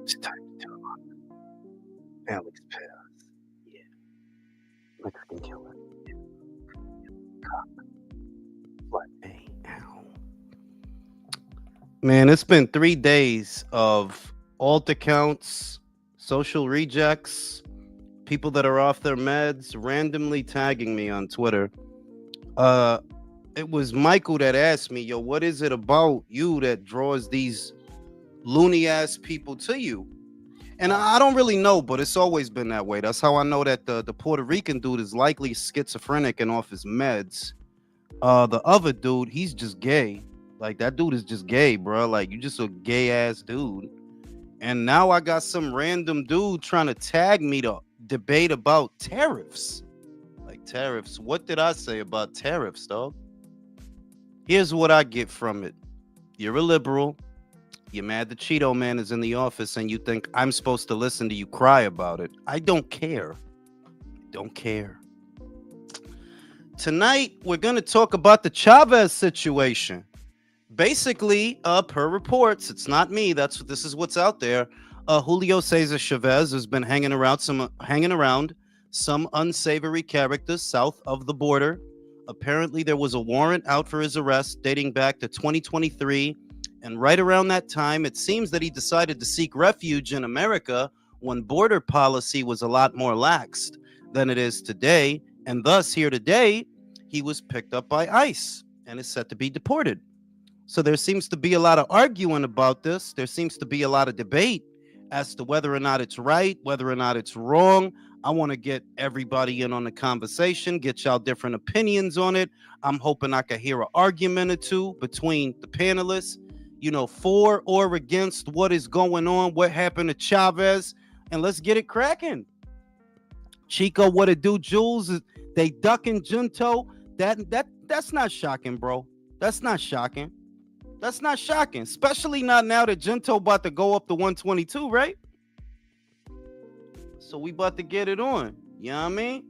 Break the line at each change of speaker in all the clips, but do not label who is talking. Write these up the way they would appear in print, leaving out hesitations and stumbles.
It's time to unlock Alex Pass. Yeah, Mexican killer. Yeah, cop. Flat A. Ow. Man, it's been 3 days of alt accounts, social rejects, people that are off their meds, randomly tagging me on Twitter. Uh, it was Michael that asked me, "Yo, what is it about you that draws these loony ass people to you?" And I don't really know, but it's always been that way. That's how I know that the Puerto Rican dude is likely schizophrenic and off his meds. The other dude, he's just gay. Like that dude is just gay, bro. Like you just a gay ass dude. And now I got some random dude trying to tag me to debate about tariffs. Like tariffs. What did I say about tariffs, dog? Here's what I get from it. You're a liberal. You're mad the Cheeto Man is in the office and you think I'm supposed to listen to you cry about it. I don't care. Don't care. Tonight, we're going to talk about the Chavez situation. Basically, per reports, it's not me. This is what's out there. Julio Cesar Chavez has been hanging around some unsavory characters south of the border. Apparently, there was a warrant out for his arrest dating back to 2023. And right around that time, it seems that he decided to seek refuge in America when border policy was a lot more laxed than it is today. And thus, here today, he was picked up by ICE and is set to be deported. So there seems to be a lot of arguing about this. There seems to be a lot of debate as to whether or not it's right, whether or not it's wrong. I want to get everybody in on the conversation, get y'all different opinions on it. I'm hoping I can hear an argument or two between the panelists, for or against what is going on, what happened to Chavez, and let's get it cracking. Chico, what it do, Jules? They ducking Junto. That's not shocking, bro. That's not shocking. That's not shocking, especially not now that Junto about to go up to 122, right? So we about to get it on. You know what I mean?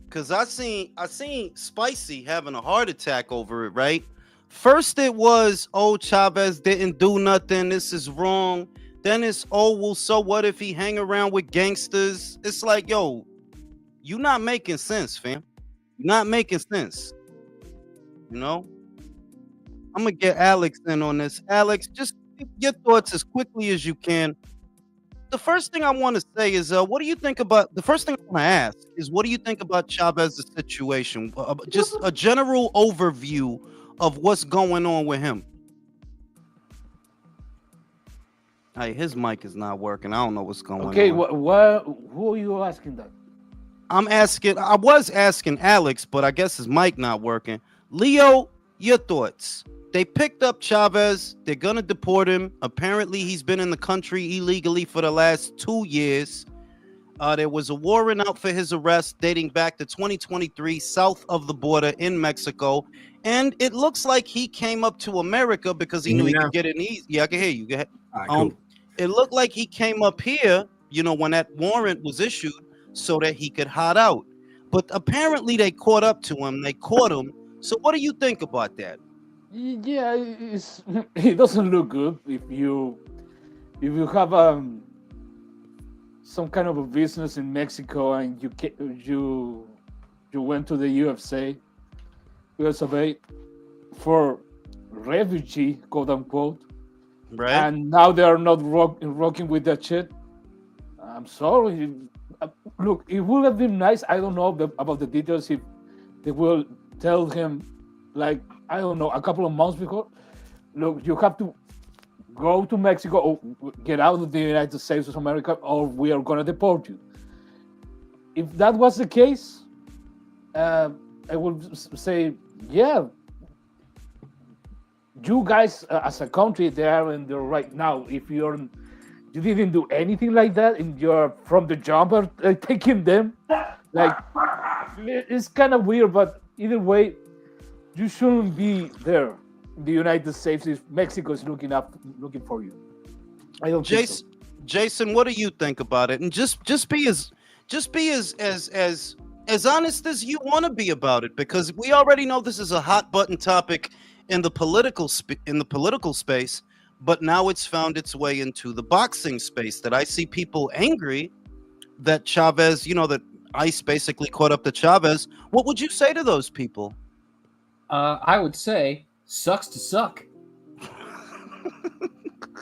Cause I seen Spicy having a heart attack over it, right? First it was, oh, Chavez didn't do nothing. This is wrong. Then it's, oh, well, so what if he hang around with gangsters? It's like, yo, you not making sense, fam. You're not making sense. You know? I'm gonna get Alex in on this. Alex, just give your thoughts as quickly as you can. The first thing I want to say is, what do you think about? The first thing I want to ask is, what do you think about Chavez's situation? Just a general overview of what's going on with him. Hey, his mic is not working. I don't know what's going
Okay,
on.
who are you asking that?
I was asking Alex, but I guess his mic not working. Leo, your thoughts. They picked up Chavez. They're going to deport him. Apparently, he's been in the country illegally for the last 2 years. There was a warrant out for his arrest dating back to 2023 south of the border in Mexico. And it looks like he came up to America because he knew he could get in easy. Yeah, I can hear you. Go ahead.
All right, cool.
It looked like he came up here, when that warrant was issued so that he could hide out. But apparently they caught up to him. They caught him. So what do you think about that?
Yeah, it doesn't look good if you have some kind of a business in Mexico and you went to the USA for refugee, quote unquote,
Right?
and now they are not rocking with that shit. I'm sorry. Look, it would have been nice. I don't know about the details if they will tell him, like, I don't know, a couple of months before. Look, you have to go to Mexico or get out of the United States of America, or we are gonna deport you. If that was the case, I would say, yeah, you guys as a country, they are in the right now. If you didn't do anything like that, and you're from the jumper taking them, like, it's kind of weird. But either way, you shouldn't be there in the United States if Mexico is looking for you. I don't think so.
Jason, what do you think about it? And just be as honest as you want to be about it, because we already know this is a hot button topic in the political space. but now it's found its way into the boxing space. That I see people angry that Chavez, that ICE basically caught up to Chavez. What would you say to those people?
I would say sucks to suck.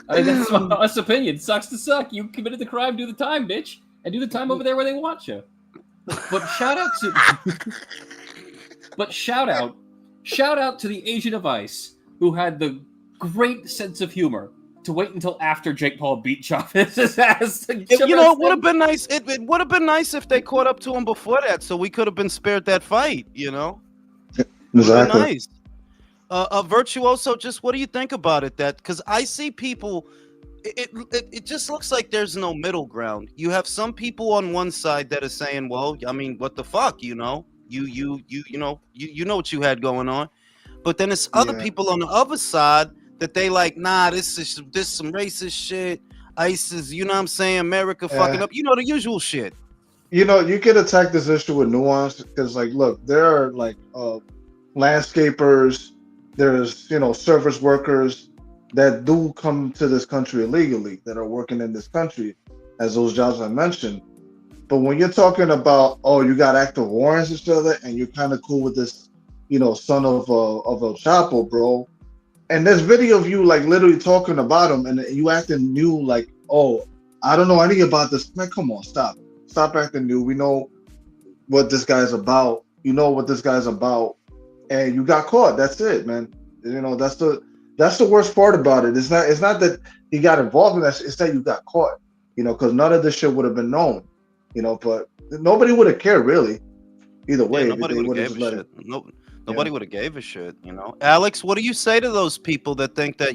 I mean, that's my honest opinion. Sucks to suck. You committed the crime, do the time, bitch, and do the time over there where they want you. But shout out to the agent of ICE who had the great sense of humor to wait until after Jake Paul beat Chavez's ass.
It would have been nice. It would have been nice if they caught up to him before that, so we could have been spared that fight.
Exactly.
Nice. Virtuoso, just what do you think about it? That because I see people, it just looks like there's no middle ground. You have some people on one side that are saying, "Well, I mean, what the fuck, you know what you had going on," but then it's other people on the other side that they like, nah, this some racist shit. ICE is, you know what I'm saying, America fucking up, the usual shit.
You can attack this issue with nuance because, like, look, there are like landscapers, there's service workers that do come to this country illegally that are working in this country as those jobs I mentioned. But when you're talking about, you got active warrants and stuff, and you're kind of cool with this, son of El Chapo, bro. And there's video of you like literally talking about him, and you acting new, like, I don't know anything about this. Man, come on, stop acting new. We know what this guy's about. You know what this guy's about, and you got caught. That's it, man. That's the worst part about it. It's not that he got involved in that. It's that you got caught. Because none of this shit would have been known. But nobody would have cared really. Either way,
nobody would have gave a shit. Nobody would have gave a shit. Alex, what do you say to those people that think that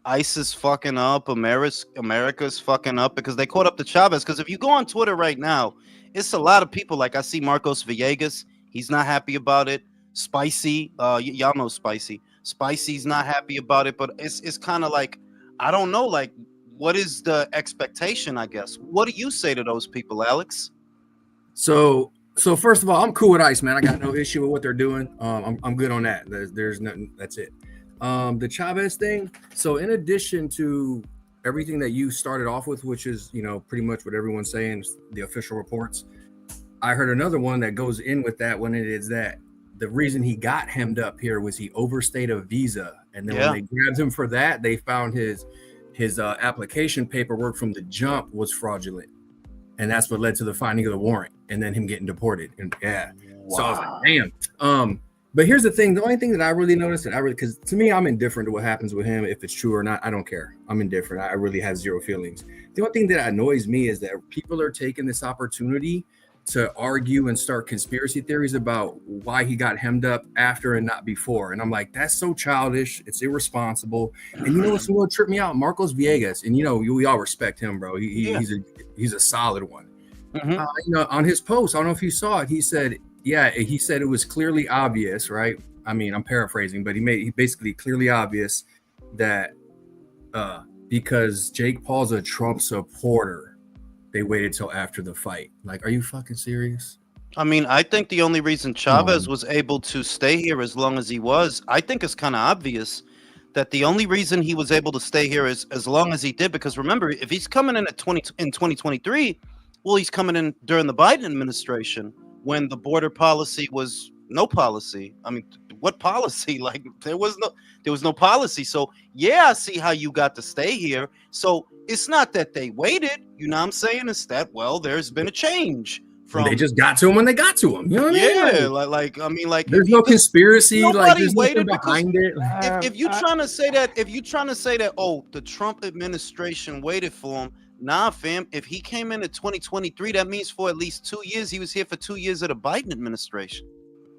ICE is fucking up, America's fucking up because they caught up to Chavez? Because if you go on Twitter right now, it's a lot of people. Like I see Marcos Villegas, he's not happy about it. Spicy, y'all know Spicy. Spicy's not happy about it, but it's kind of like, I don't know, like, what is the expectation, I guess? What do you say to those people, Alex?
So first of all, I'm cool with ICE, man. I got no issue with what they're doing. I'm good on that. There's nothing. That's it. The Chavez thing. So in addition to everything that you started off with, which is pretty much what everyone's saying, the official reports, I heard another one that goes in with that when it is that the reason he got hemmed up here was he overstayed a visa, and then when they grabbed him for that, they found his application paperwork from the jump was fraudulent, and that's what led to the finding of the warrant and then him getting deported. And so I was like, damn. But here's the thing: the only thing that I really noticed, because to me, I'm indifferent to what happens with him, if it's true or not. I don't care. I'm indifferent. I really have zero feelings. The only thing that annoys me is that people are taking this opportunity to argue and start conspiracy theories about why he got hemmed up after and not before. And I'm like, that's so childish. It's irresponsible. And what's going to trip me out? Marcos Villegas. And we all respect him, bro. He's a solid one.
Mm-hmm.
On his post, I don't know if you saw it. He said it was clearly obvious, right? I mean, I'm paraphrasing, but he basically clearly obvious that because Jake Paul's a Trump supporter, they waited till after the fight. Like, are you fucking serious?
I mean, I think the only reason Chavez was able to stay here as long as he was, I think it's kind of obvious that the only reason he was able to stay here is as long as he did, because remember, if he's coming in in 2023, well, he's coming in during the Biden administration when the border policy was no policy. I mean, what policy? Like, there was no policy. So yeah, I see how you got to stay here. So it's not that they waited, you know what I'm saying? It's that, well, there's been a change from
they just got to him when they got to him. You know what I mean?
Like
there's no conspiracy, like there's nothing behind it.
If you're trying to say that, the Trump administration waited for him, nah, fam. If he came in at 2023, that means for at least 2 years. He was here for 2 years of the Biden administration.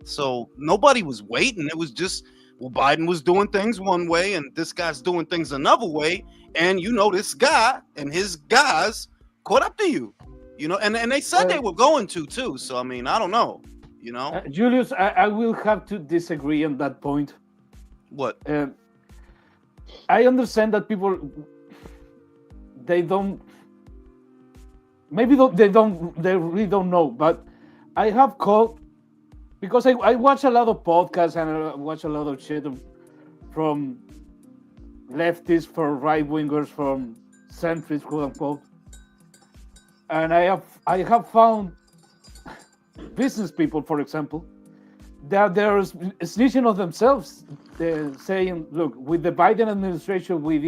So nobody was waiting. It was just, well, Biden was doing things one way and this guy's doing things another way. And this guy and his guys caught up to you, and they said they were going to too. So, I mean, I don't know,
Julius, I will have to disagree on that point.
What?
I understand that people, they really don't know, but I have called, because I watch a lot of podcasts and I watch a lot of shit from leftists for right wingers, from centrists, quote unquote. And I have found business people, for example, that they're snitching on themselves. They're saying, "Look, with the Biden administration, we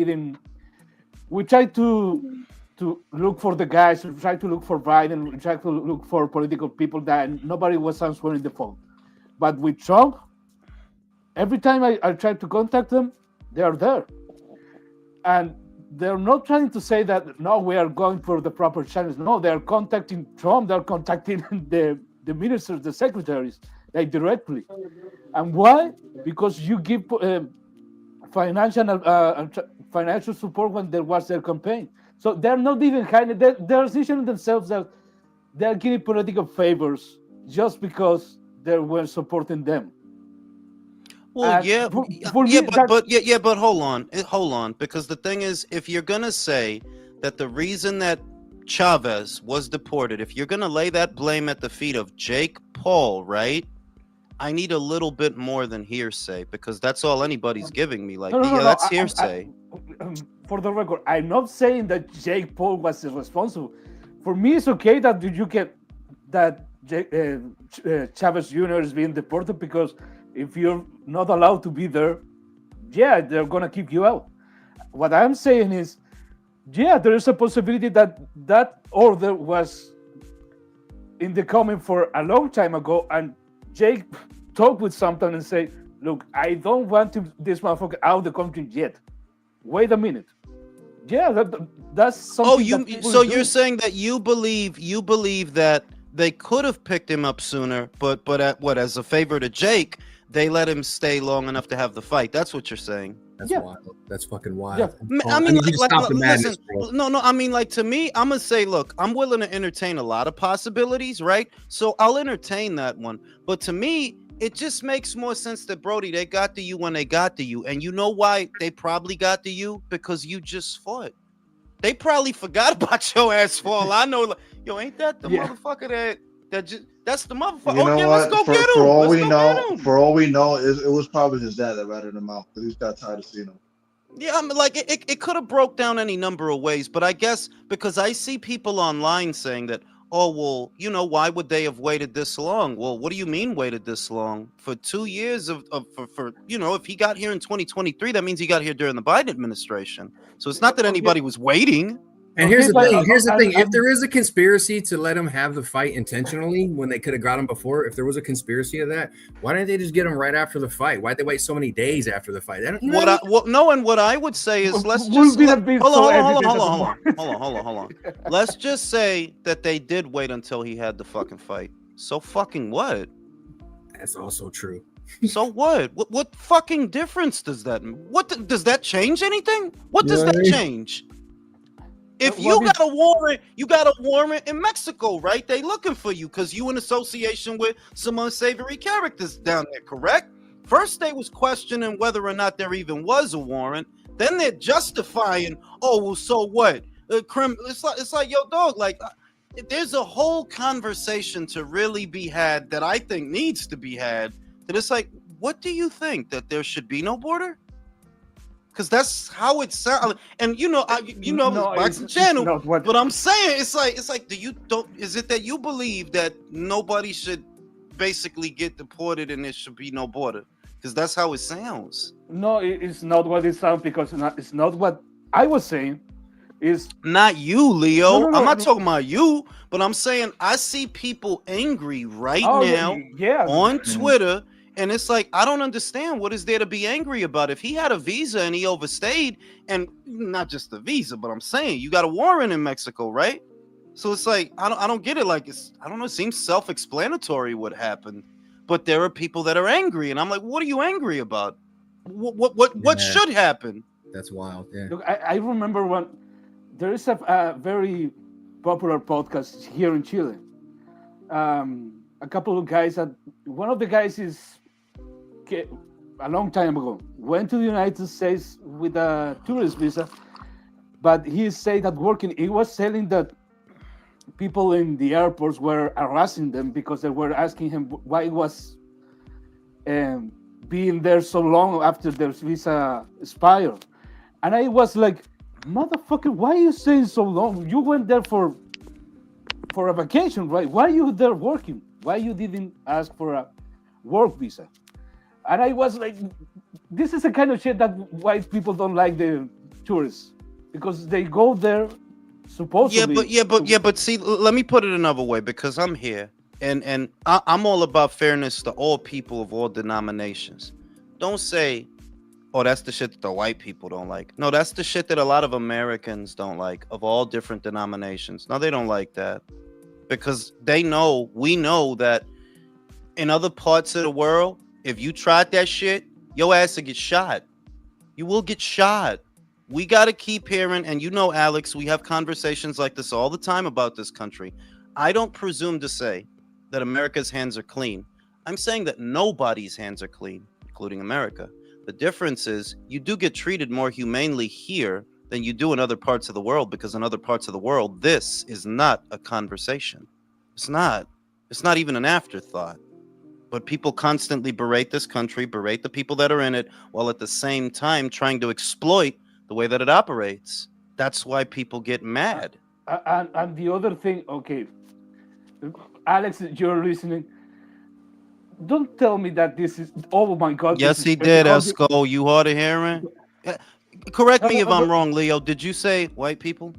tried to look for the guys, we tried to look for Biden, we tried to look for political people that nobody was answering the phone. But with Trump, every time I tried to contact them, they are there." And they're not trying to say that, no, we are going for the proper channels. No, they're contacting Trump, they're contacting the ministers, the secretaries, like directly. And why? Because you give financial support when there was their campaign. So they're not even hiding. They're positioning themselves that they're giving political favors just because they were supporting them.
Well,
And
yeah,
for
yeah,
me,
but hold on, because the thing is, if you're gonna say that the reason that Chavez was deported, if you're gonna lay that blame at the feet of Jake Paul, right? I need a little bit more than hearsay, because that's all anybody's giving me. Like,
No,
that's hearsay.
For the record, I'm not saying that Jake Paul was responsible. For me, it's okay that you get that Chavez Jr. is being deported, because if you're not allowed to be there, yeah, they're gonna kick you out. What I'm saying is, yeah, there is a possibility that that order was in the coming for a long time ago, and Jake talked with someone and say, "Look, I don't want this motherfucker out of the country yet. Wait a minute." Yeah, that's something.
Oh,
you're
saying that you believe that they could have picked him up sooner, but as a favor to Jake, they let him stay long enough to have the fight. That's what you're saying.
That's
Yeah.
wild. That's fucking wild.
Yeah.
I mean,
need you to stop the madness,
listen,
bro.
no, I mean, like, to me, I'm gonna say, look, I'm willing to entertain a lot of possibilities, right? So I'll entertain that one. But to me, it just makes more sense that, Brody, they got to you when they got to you. And you know why they probably got to you? Because you just fought. They probably forgot about your ass for all I know. Like, yo, ain't that the motherfucker that's the motherfucker?
You know
yeah,
what?
let's go get him.
For all
Let's
we
go
know,
get him.
for all we know, it was probably his dad that ratted him out, because he got tired of seeing him.
Yeah, I mean, like, it could have broke down any number of ways, but I guess because I see people online saying that, oh, well, you know, why would they have waited this long? Well, what do you mean waited this long? For 2 years for you know, if he got here in 2023, that means he got here during the Biden administration. So it's not that anybody was waiting.
And here's the
but-
thing. Here's the thing. If
I'm-
there is a conspiracy to let him have the fight intentionally when they could have got him before, if there was a conspiracy of that, why didn't they just get him right after the fight? Why'd they wait so many days after the fight?
What I would say is, let's
We'll
just
be that bit so
hold
evident
on. Let's just say that they did wait until he had the fucking fight. So fucking what?
That's also true.
So what? What fucking difference does that? Does that change anything? What does that change? If you got a warrant in Mexico, right? They looking for you because you in association with some unsavory characters down there, correct? First, they was questioning whether or not there even was a warrant. Then they're justifying, oh, well, so what? It's like, yo, dog, like, there's a whole conversation to really be had that I think needs to be had. That it's like, what do you think? That there should be no border? Because that's how it sounds. And you know, boxing channel. But I'm saying, it's like, is it that you believe that nobody should basically get deported and there should be no border? Because that's how it sounds.
No, it's not what it sounds, because it's not what I was saying. Is
not you, Leo.
No,
I'm not talking about you, but I'm saying I see people angry right now on Twitter. And it's like, I don't understand. What is there to be angry about? If he had a visa and he overstayed, and not just the visa, but I'm saying you got a warrant in Mexico, right? So it's like, I don't get it. Like, I don't know. It seems self-explanatory what happened, but there are people that are angry, and I'm like, what are you angry about? What should happen?
That's wild. Yeah.
Look, I remember when there is a very popular podcast here in Chile. A couple of guys one of the guys is a long time ago went to the United States with a tourist visa, but he said that he was saying that people in the airports were harassing them because they were asking him why he was being there so long after their visa expired. And I was like, motherfucker, why are you staying so long? You went there for a vacation, right? Why are you there working? Why you didn't ask for a work visa? And I was like, this is the kind of shit that white people don't like the tourists because they go there supposedly.
But see, let me put it another way because I'm here and I'm all about fairness to all people of all denominations. Don't say, oh, that's the shit that the white people don't like. No, that's the shit that a lot of Americans don't like of all different denominations. No, they don't like that because we know that in other parts of the world, if you tried that shit, your ass will get shot. You will get shot. We got to keep hearing, and Alex, we have conversations like this all the time about this country. I don't presume to say that America's hands are clean. I'm saying that nobody's hands are clean, including America. The difference is you do get treated more humanely here than you do in other parts of the world, because in other parts of the world, this is not a conversation. It's not. It's not even an afterthought. But people constantly berate this country, berate the people that are in it, while at the same time trying to exploit the way that it operates. That's why people get mad.
And the other thing, okay, Alex, you're listening. Don't tell me that this is. Oh my God!
Yes, he did, Esco. You hard of hearing? Correct me if I'm wrong, Leo. Did you say white people?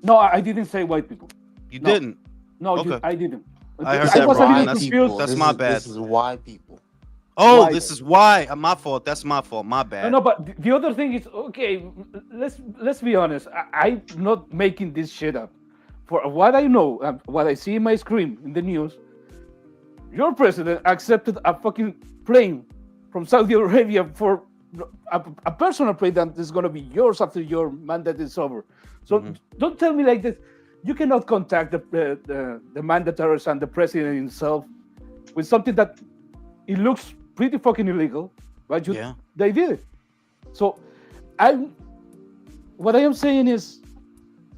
No, I didn't say white people.
You didn't?
No,
Okay.
I didn't.
I heard
I
that
was a
wrong.
little
That's
confused.
That's my bad.
This is why people.
Oh,
Why?
this is why. My fault. That's my fault. My bad.
No, but the other thing is, okay, let's be honest. I'm not making this shit up. For what I know, what I see in my screen in the news, your president accepted a fucking plane from Saudi Arabia for a personal plane that is going to be yours after your mandate is over. So don't tell me like this. You cannot contact the mandataries and the president himself with something that it looks pretty fucking illegal, but they did it. So what I am saying is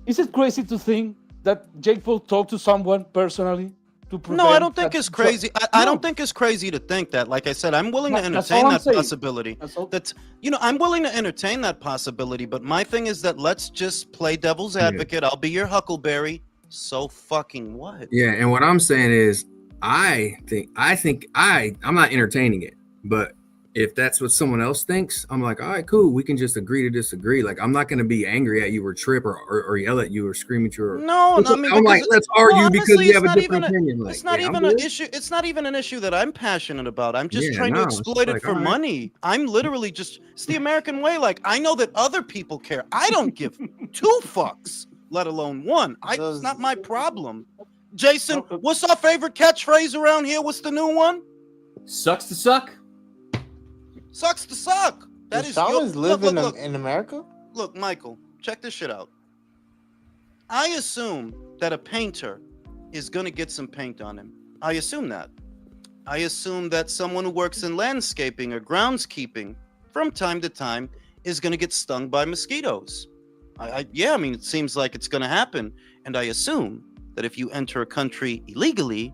it crazy to think that Jake Paul talked to someone personally to prevent?
No, I don't think it's crazy. I don't think it's crazy to think that. Like I said, I'm willing to entertain that possibility. I'm willing to entertain that possibility. But my thing is that let's just play devil's advocate. I'll be your Huckleberry. So fucking what?
Yeah, and what I'm saying is, I'm not entertaining it, but if that's what someone else thinks, I'm like, all right, cool. We can just agree to disagree. Like, I'm not going to be angry at you or trip or yell at you or scream at you. I'm like, let's argue because you have a different opinion. Like,
it's not even an issue. It's not even an issue that I'm passionate about. I'm just trying to exploit it for money. I'm literally it's the American way. Like, I know that other people care. I don't give two fucks, let alone one. It's not my problem. Jason, what's our favorite catchphrase around here? What's the new one?
Sucks to suck.
Sucks to suck.
That is living in America?
Look, Michael, check this shit out. I assume that a painter is going to get some paint on him. I assume that. I assume that someone who works in landscaping or groundskeeping from time to time is going to get stung by mosquitoes. I mean, it seems like it's going to happen. And I assume that if you enter a country illegally,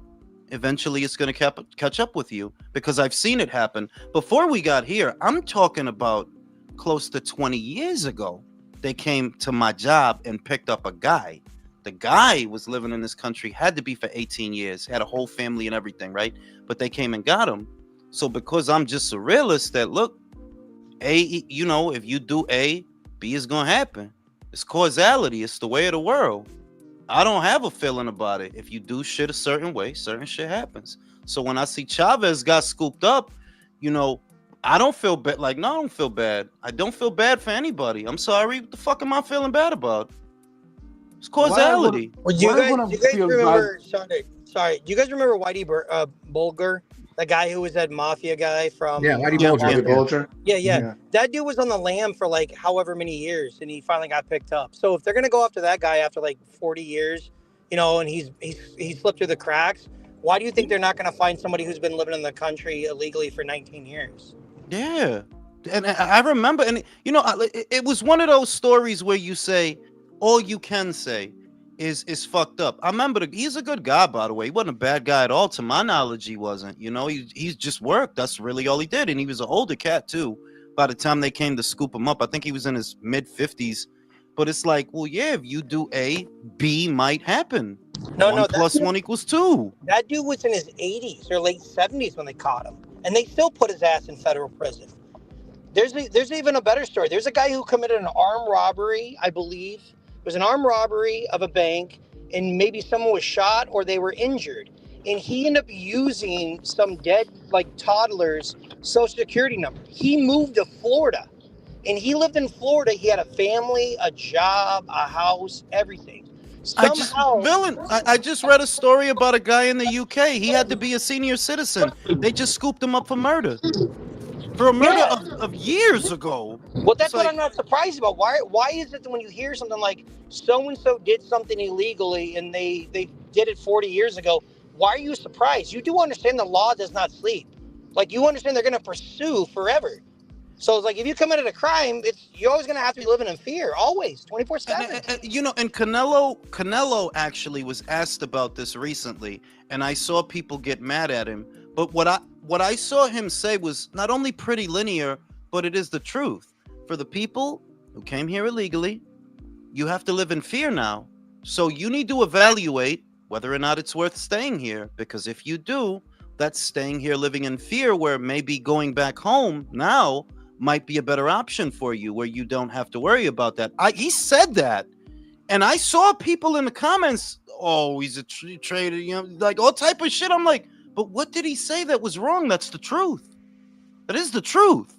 eventually it's going to catch up with you, because I've seen it happen. Before we got here, I'm talking about close to 20 years ago. They came to my job and picked up a guy. The guy was living in this country, had to be for 18 years, had a whole family and everything, right? But they came and got him. So because I'm just a realist that, look, if you do A, B is going to happen. It's causality. It's the way of the world. I don't have a feeling about it. If you do shit a certain way, certain shit happens. So when I see Chavez got scooped up, I don't feel bad. Like, no, I don't feel bad. I don't feel bad for anybody. I'm sorry. What the fuck am I feeling bad about? It's causality.
Do you guys remember? Sorry. Do you guys remember Whitey Bulger, the guy who was that mafia guy from?
Yeah, Whitey
Bulger.
Yeah. That dude was on the lam for like however many years, and he finally got picked up. So if they're gonna go after that guy after like 40 years, and he slipped through the cracks, why do you think they're not gonna find somebody who's been living in the country illegally for 19 years?
Yeah, and I remember, and it was one of those stories where you say all you can say is fucked up. I remember he's a good guy, by the way. He wasn't a bad guy at all. To my knowledge, he wasn't. He's just worked. That's really all he did. And he was an older cat too. by the time they came to scoop him up. I think he was in his mid-50s. But it's like, well, yeah, if you do A, B might happen.
No,
1 plus 1 equals 2.
That dude was in his 80s or late 70s when they caught him, and they still put his ass in federal prison. There's even a better story. There's a guy who committed an armed robbery, I believe. It was an armed robbery of a bank, and maybe someone was shot or they were injured. And he ended up using some dead, like, toddler's social security number. He moved to Florida, and he lived in Florida. He had a family, a job, a house, everything.
I just read a story about a guy in the UK. He had to be a senior citizen. They just scooped him up for murder. For a murder of years ago.
Well, that's what I'm not surprised about. Why is it that when you hear something like so-and-so did something illegally and they did it 40 years ago, why are you surprised? You do understand the law does not sleep. Like, you understand they're going to pursue forever. So it's like, if you committed a crime, you're always going to have to be living in fear, always, 24/7.
You know, and Canelo actually was asked about this recently, and I saw people get mad at him. But what I saw him say was not only pretty linear, but it is the truth. For the people who came here illegally, you have to live in fear now. So you need to evaluate whether or not it's worth staying here, because if you do, that's staying here living in fear, where maybe going back home now might be a better option for you, where you don't have to worry about that. He said that, and I saw people in the comments, oh, he's a traitor, you know, like all type of shit. I'm like, but what did he say that was wrong? That's the truth. That is the truth.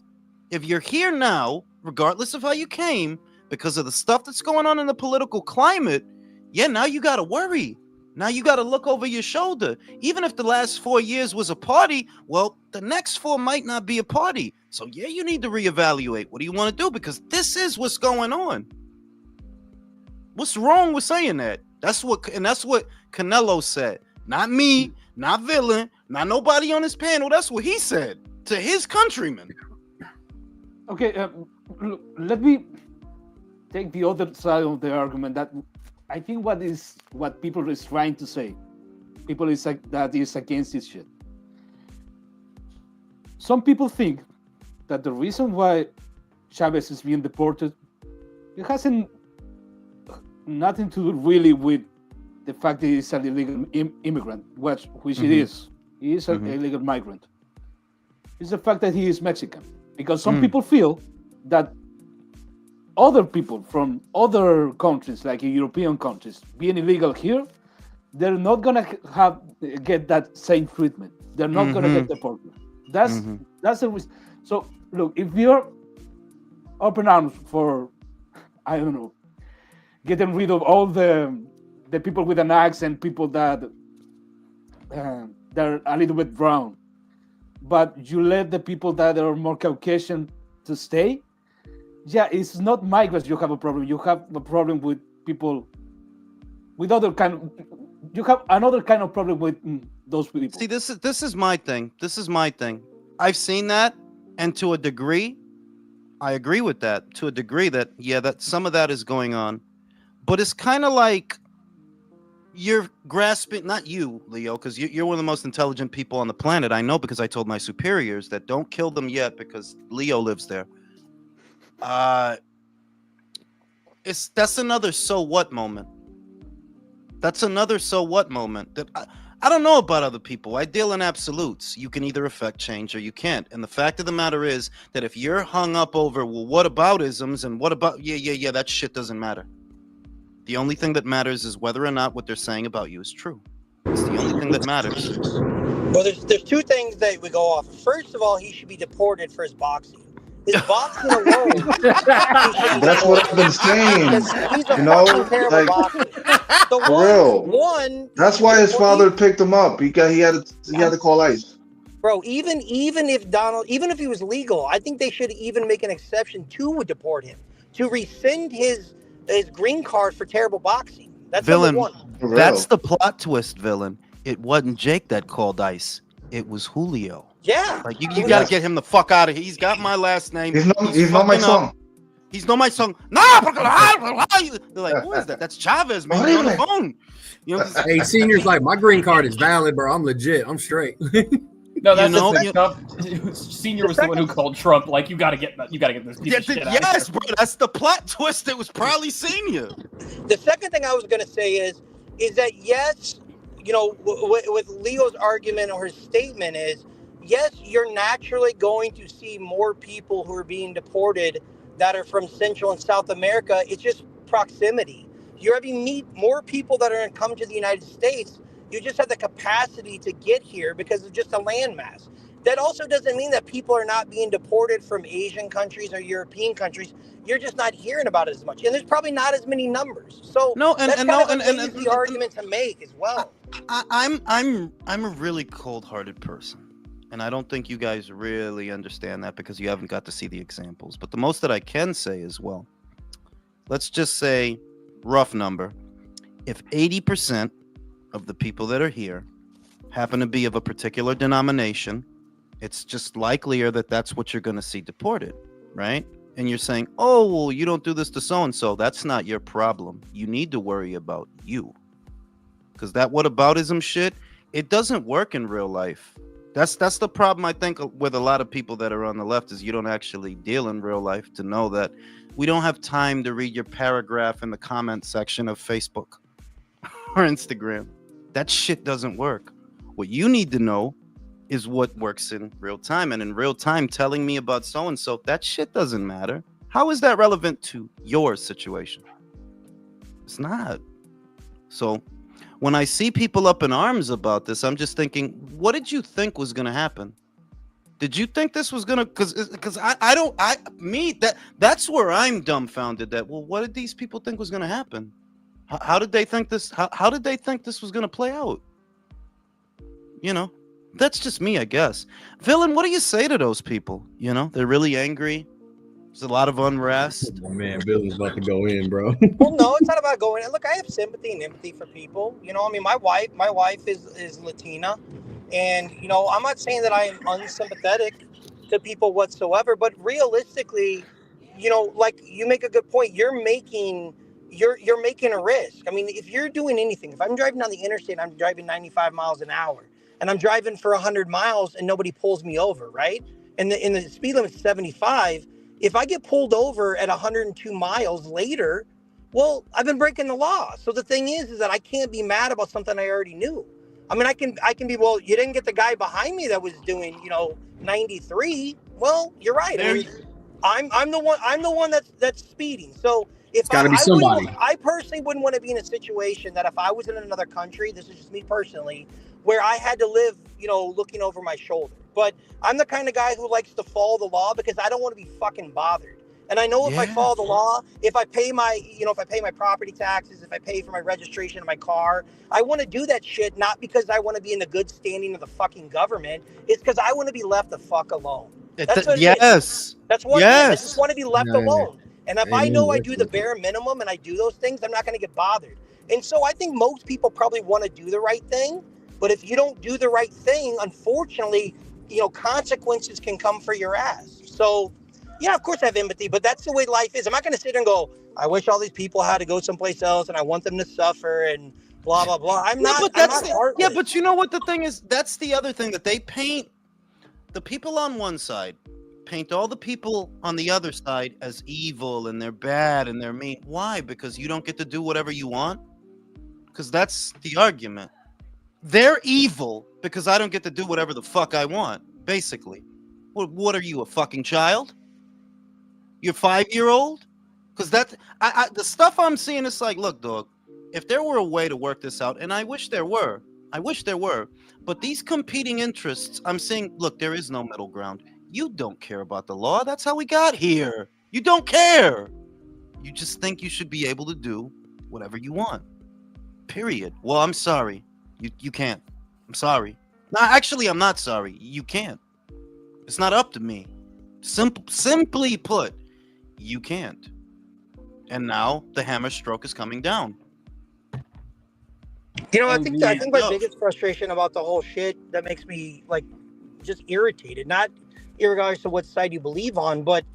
If you're here now, regardless of how you came, because of the stuff that's going on in the political climate, yeah, now you got to worry. Now you got to look over your shoulder. Even if the last 4 years was a party, well, the next 4 might not be a party. So yeah, you need to reevaluate. What do you want to do? Because this is what's going on. What's wrong with saying that? That's what Canelo said. Not me, not Villain, not nobody on this panel. That's what he said to his countrymen.
Okay, let me take the other side of the argument. That I think what people is trying to say, people is like that is against this shit. Some people think that the reason why Chavez is being deported, it hasn't nothing to do really with the fact that he's an illegal immigrant, which it is. He is an illegal migrant. It's the fact that he is Mexican, because some people feel that other people from other countries, like European countries, being illegal here, they're not gonna get that same treatment. They're not gonna get deported. That's the reason. So look, if you're open arms for, I don't know, getting rid of all the people with an accent, people that they're a little bit brown, but you let the people that are more Caucasian to stay, yeah, it's not migrants you have a problem. You have a problem with people with other kind. You have another kind of problem with those people.
See, this is my thing. This is my thing. I've seen that, and to a degree, I agree with that. To a degree, that some of that is going on, but it's kind of like you're grasping. Not you, Leo, because you're one of the most intelligent people on the planet. I know, because I told my superiors that don't kill them yet because Leo lives there. That's another so what moment. That's another so what moment. That I don't know about other people. I deal in absolutes. You can either affect change or you can't. And the fact of the matter is that if you're hung up over, well, what aboutisms and what about, yeah, that shit doesn't matter. The only thing that matters is whether or not what they're saying about you is true. It's the only thing that matters.
Well, there's two things that we go off. First of all, he should be deported for his boxing. His boxing alone.
That's what I've been saying.
He's a fucking terrible boxer. So
for real.
One.
That's why his father picked him up. He had to call ICE.
Bro, even if he was legal, I think they should even make an exception to deport him, to rescind his green card for terrible boxing. That's
Villain.
number one.
That's the plot twist, Villain. It wasn't Jake that called ICE. It was Julio.
Yeah.
Like you got to get him the fuck out of here. He's got my last name.
He's not my son.
He's not my son. Nah, they're like, who is that? That's Chavez, man. He's on the phone. You know,
hey, senior's like, my green card is valid, bro. I'm legit. I'm straight.
No, that's
know,
the thing. Trump, Senior was the one who called Trump. Like, you gotta get this piece of shit out of
yes,
here.
bro. That's the plot twist. It was probably Senior.
The second thing I was going to say is that yes, with Leo's argument or his statement is, yes, you're naturally going to see more people who are being deported that are from Central and South America. It's just proximity. You're having meet more people that are going to come to the United States. You just have the capacity to get here because of just a landmass. That also doesn't mean that people are not being deported from Asian countries or European countries. You're just not hearing about it as much, and there's probably not as many numbers. So that's kind of a lazy argument to make as well.
I'm a really cold-hearted person, and I don't think you guys really understand that because you haven't got to see the examples. But the most that I can say is, well, let's just say, rough number, if 80% of the people that are here happen to be of a particular denomination, it's just likelier that that's what you're going to see deported, right? And you're saying, oh, well, you don't do this to so-and-so. That's not your problem. You need to worry about you. Because that whataboutism shit, it doesn't work in real life. That's the problem, I think, with a lot of people that are on the left, is you don't actually deal in real life to know that we don't have time to read your paragraph in the comment section of Facebook or Instagram. That shit doesn't work. What you need to know is what works in real time. And in real time, telling me about so-and-so, that shit doesn't matter. How is that relevant to your situation? It's not. So when I see people up in arms about this, I'm just thinking, what did you think was going to happen? Did you think this was going to, because that's where I'm dumbfounded that, well, what did these people think was going to happen? How did they think this, how did they think this was going to play out? You know, that's just me, I guess. Villain, what do you say to those people? You know, they're really angry. There's a lot of unrest.
Oh, man, Billy's about to go in, bro.
Well, no, it's not about going. Look, I have sympathy and empathy for people. You know, I mean, my wife is Latina, and you know, I'm not saying that I am unsympathetic to people whatsoever, but realistically, you know, like you make a good point. You're making a risk. I mean, if you're doing anything, if I'm driving down the interstate, I'm driving 95 miles an hour, and I'm driving for 100 miles, and nobody pulls me over, right? And the speed limit's 75. If I get pulled over at 102 miles later, well, I've been breaking the law. So the thing is that I can't be mad about something I already knew. I mean, I can be, well, you didn't get the guy behind me that was doing, 93. Well, you're right. I'm the one that's speeding. So if I personally wouldn't want to be in a situation that if I was in another country, this is just me personally, where I had to live, looking over my shoulder. But I'm the kind of guy who likes to follow the law because I don't want to be fucking bothered. And I know if I follow the law, if I pay my property taxes, if I pay for my registration of my car, I want to do that shit not because I want to be in the good standing of the fucking government. It's because I want to be left the fuck alone. That's what it is. That's what it is. I just want to be left alone. And if I know I do the bare minimum and I do those things, I'm not going to get bothered. And so I think most people probably want to do the right thing. But if you don't do the right thing, unfortunately, consequences can come for your ass. So, yeah, of course I have empathy, but that's the way life is. I'm not going to sit there and go, I wish all these people had to go someplace else and I want them to suffer and blah, blah, blah. I'm not heartless.
Yeah, but you know what the thing is? That's the other thing, that they paint the people on one side, paint all the people on the other side as evil and they're bad and they're mean. Why? Because you don't get to do whatever you want? Because that's the argument. They're evil because I don't get to do whatever the fuck I want, basically. What are you, a fucking child? You're 5-year-old? Because the stuff I'm seeing is like, look, dog, if there were a way to work this out, and I wish there were, but these competing interests, I'm saying, look, there is no middle ground. You don't care about the law. That's how we got here. You don't care. You just think you should be able to do whatever you want. Period. Well, I'm sorry. You can't. I'm sorry. No, actually, I'm not sorry. You can't. It's not up to me. Simply put, you can't. And now the hammer stroke is coming down.
I think my biggest frustration about the whole shit that makes me like just irritated, not irregardless of what side you believe on, but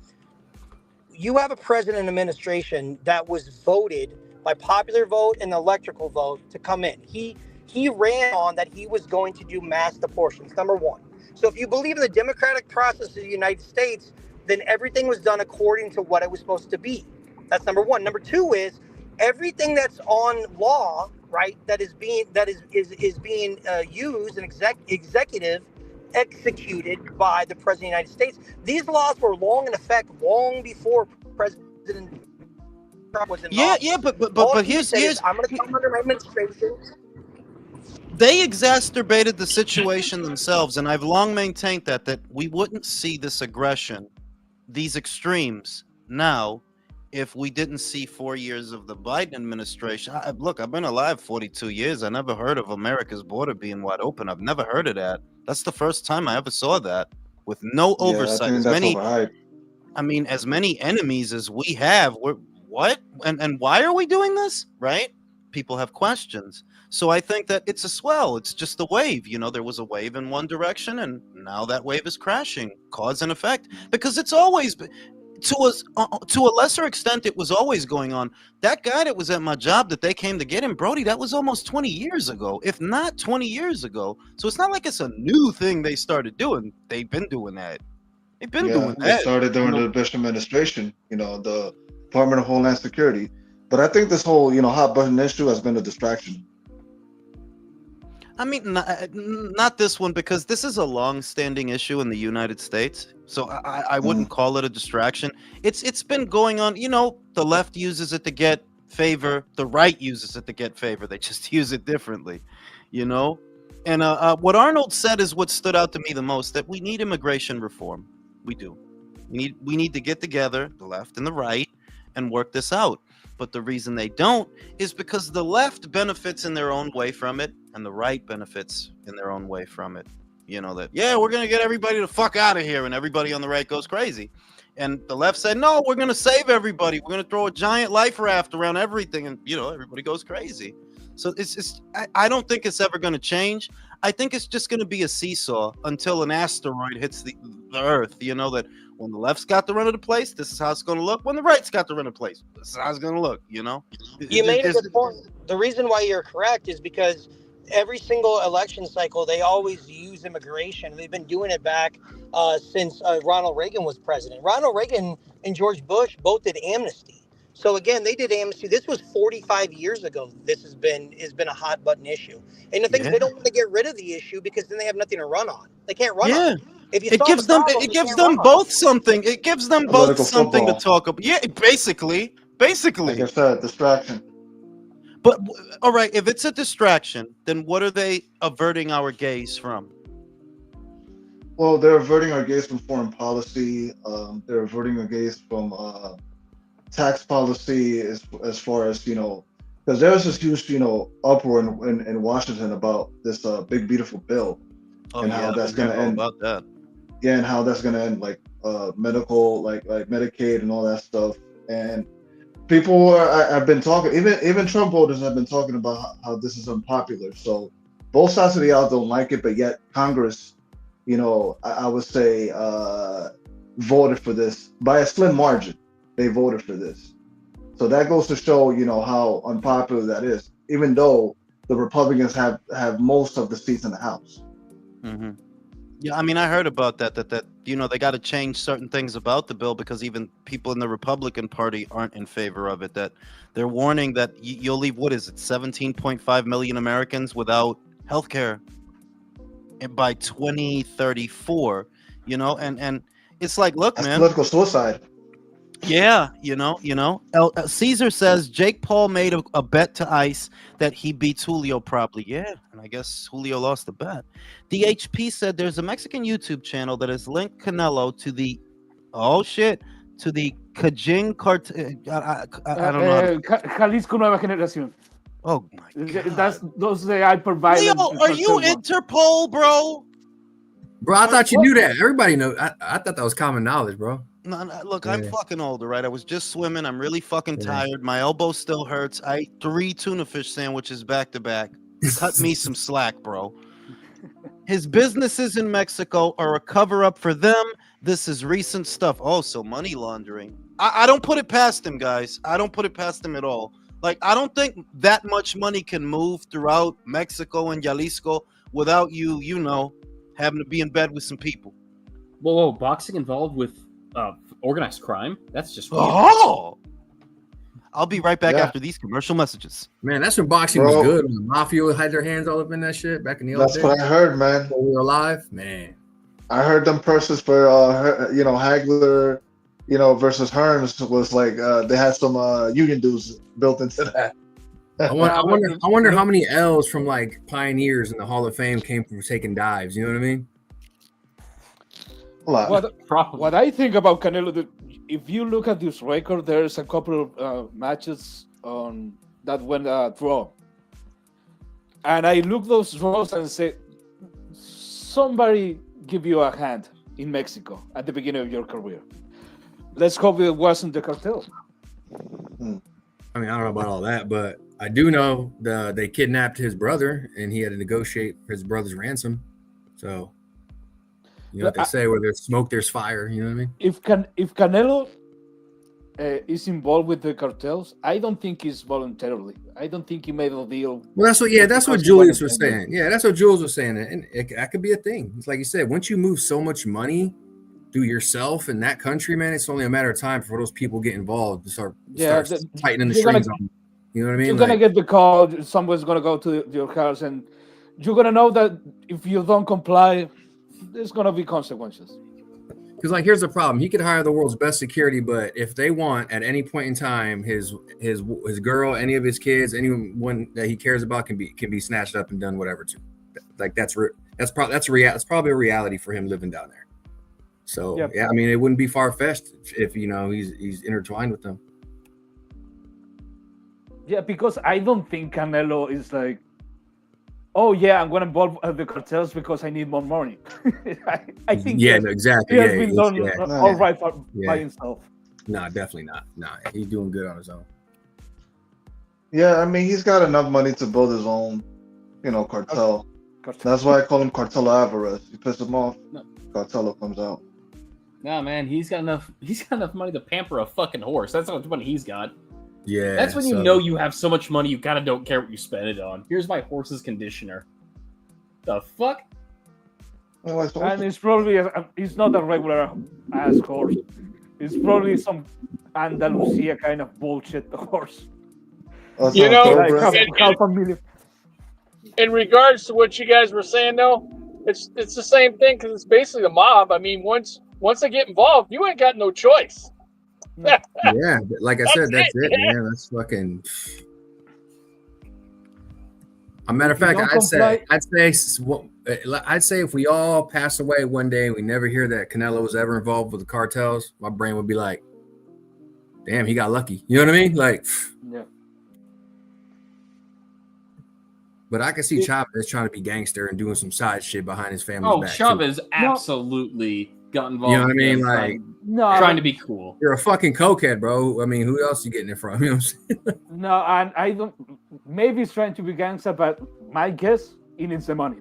you have a president and administration that was voted by popular vote and electrical vote to come in. He ran on that he was going to do mass deportations, number one. So if you believe in the democratic process of the United States, then everything was done according to what it was supposed to be. That's number one. Number two is everything that's on law, right? That is being being used and executive executed by the president of the United States. These laws were long in effect long before President Trump was in office.
Yeah, but
All he
here's
said is, I'm going to come under my administration.
they exacerbated the situation themselves, and I've long maintained that we wouldn't see this aggression, these extremes now, if we didn't see 4 years of the Biden administration. Look, I've been alive 42 years. I never heard of America's border being wide open. I've never heard of that. That's the first time I ever saw that, with no
Yeah, I
oversight.
think that's overhyped.
As many enemies as we have, what and why are we doing this? Right? People have questions. So I think that it's a swell. It's just a wave. There was a wave in one direction, and now that wave is crashing. Cause and effect, because it's always been. To a lesser extent, it was always going on. That guy that was at my job that they came to get him, Brody, that was almost 20 years ago, if not 20 years ago. So it's not like it's a new thing they started doing. They've been doing that. They've been doing
It
that.
started during the Bush administration, the Department of Homeland Security. But I think this whole, hot button issue has been a distraction.
I mean, not this one, because this is a long-standing issue in the United States. So I wouldn't call it a distraction. It's been going on. The left uses it to get favor. The right uses it to get favor. They just use it differently, And what Arnold said is what stood out to me the most, that we need immigration reform. We do. We need to get together, the left and the right, and work this out. But the reason they don't is because the left benefits in their own way from it, and the right benefits in their own way from it. We're going to get everybody the fuck out of here, and everybody on the right goes crazy. And the left said, no, we're going to save everybody. We're going to throw a giant life raft around everything, and, everybody goes crazy. So I don't think it's ever going to change. I think it's just going to be a seesaw until an asteroid hits the Earth, that when the left's got the run of the place, this is how it's going to look. When the right's got the run of the place, this is how it's going to look,
You made a good point. The reason why you're correct is because every single election cycle, they always use immigration. They've been doing it back since Ronald Reagan was president. Ronald Reagan and George Bush both did amnesty. So again, they did amnesty. This was 45 years ago. This has been a hot button issue. And the thing is, they don't want to get rid of the issue because then they have nothing to run on. They can't run on it.
It gives them both something. It gives them both something to talk about. Yeah, basically.
Like I said, distraction.
But all right, if it's a distraction, then what are they averting our gaze from?
Well, they're averting our gaze from foreign policy. They're averting our gaze from tax policy, as far as because there's this huge uproar in Washington about this big beautiful bill, and how that's going to end.
About that.
Yeah, and how that's going to end, like medical, like Medicaid and all that stuff. And people I've been talking, even Trump voters have been talking about how this is unpopular. So both sides of the aisle don't like it, but yet Congress, I would say, voted for this by a slim margin. They voted for this. So that goes to show, how unpopular that is, even though the Republicans have most of the seats in the House.
Mm-hmm. Yeah, I mean, I heard about that they got to change certain things about the bill because even people in the Republican Party aren't in favor of it. That they're warning that you'll leave, 17.5 million Americans without health care by 2034, and it's like, look,
That's
man.
Political suicide.
Yeah, Caesar says Jake Paul made a bet to ICE that he beats Julio probably. Yeah, and I guess Julio lost the bet. DHP said there's a Mexican YouTube channel that has linked Canelo to the Kajing cartel. I don't know.
Jalisco Nueva Generación.
Oh my God.
That's those the hyper-violent.
Leo, are you Interpol, bro?
Bro, I thought you knew that. Everybody knows. I thought that was common knowledge, bro.
No, look, I'm fucking older, right? I was just swimming. I'm really fucking tired. My elbow still hurts. I ate 3 tuna fish sandwiches back to back. Cut me some slack, bro. His businesses in Mexico are a cover-up for them. This is recent stuff. Oh, so money laundering. I don't put it past him, guys. I don't put it past him at all. Like, I don't think that much money can move throughout Mexico and Jalisco without you having to be in bed with some people.
Whoa, boxing involved with organized crime? That's just weird.
Oh, I'll be right back
Yeah.
after these commercial messages.
Man, that's when boxing was good. When the mafia had their hands all up in that shit back in the old days.
That's what I heard, man.
When we were alive, man.
I heard them purses for Hagler, versus Hearns was like they had some union dues built into that.
I wonder how many L's from like pioneers in the Hall of Fame came from taking dives. You know what I mean?
A lot.
Probably.
What I think about Canelo, if you look at this record, there's a couple of matches on that went draw, and I look those draws and say, somebody give you a hand in Mexico at the beginning of your career. Let's hope it wasn't the cartel.
I mean, I don't know about all that, but I do know they kidnapped his brother, and he had to negotiate for his brother's ransom. So, you know what they say: where there's smoke, there's fire. You know what I mean?
If Canelo is involved with the cartels, I don't think it's voluntarily. I don't think he made a deal.
Well, that's what Julius was saying. Yeah, that's what Jules was saying, and that could be a thing. It's like you said, once you move so much money through yourself in that country, man, it's only a matter of time for those people get involved to start tightening the strings on them. You know what I mean?
You're gonna get the call. Someone's gonna go to your house, and you're gonna know that if you don't comply, there's gonna be consequences.
Because like, here's the problem: he could hire the world's best security, but if they want at any point in time, his girl, any of his kids, anyone that he cares about can be snatched up and done whatever to. Like that's probably a reality for him living down there. So yeah, I mean, it wouldn't be far fetched if he's intertwined with them.
Yeah, because I don't think Canelo is like, oh yeah, I'm going to involve the cartels because I need more money. I think
exactly.
He has been done all right by himself.
Nah, definitely not. Nah, he's doing good on his own.
Yeah, I mean, he's got enough money to build his own, cartel. That's why I call him Cartelo Alvarez. You piss him off, Cartelo comes out.
Nah, man, he's got enough money to pamper a fucking horse. That's how much money he's got.
Yeah,
that's when you know you have so much money you kind of don't care what you spend it on. Here's my horse's conditioner. The fuck?
And it's probably it's not a regular ass horse. It's probably some Andalusia kind of bullshit horse.
Like
half a million.
In regards to what you guys were saying, though, it's the same thing because it's basically the mob. I mean, once they get involved, you ain't got no choice.
Yeah, like I said, that's it, man. That's fucking. A matter of fact, I'd say if we all pass away one day and we never hear that Canelo was ever involved with the cartels, my brain would be like, "Damn, he got lucky." You know what I mean? Like,
yeah.
But
I can see Chavez trying to be gangster and doing some side shit behind his family's back.
Oh, Chavez absolutely got involved.
You know what I mean? Like,
trying to be cool.
You're a fucking cokehead, bro. I mean, who else you getting it from? You know what I'm saying?
No, and I don't. Maybe he's trying to be gangster, but my guess, he needs the money.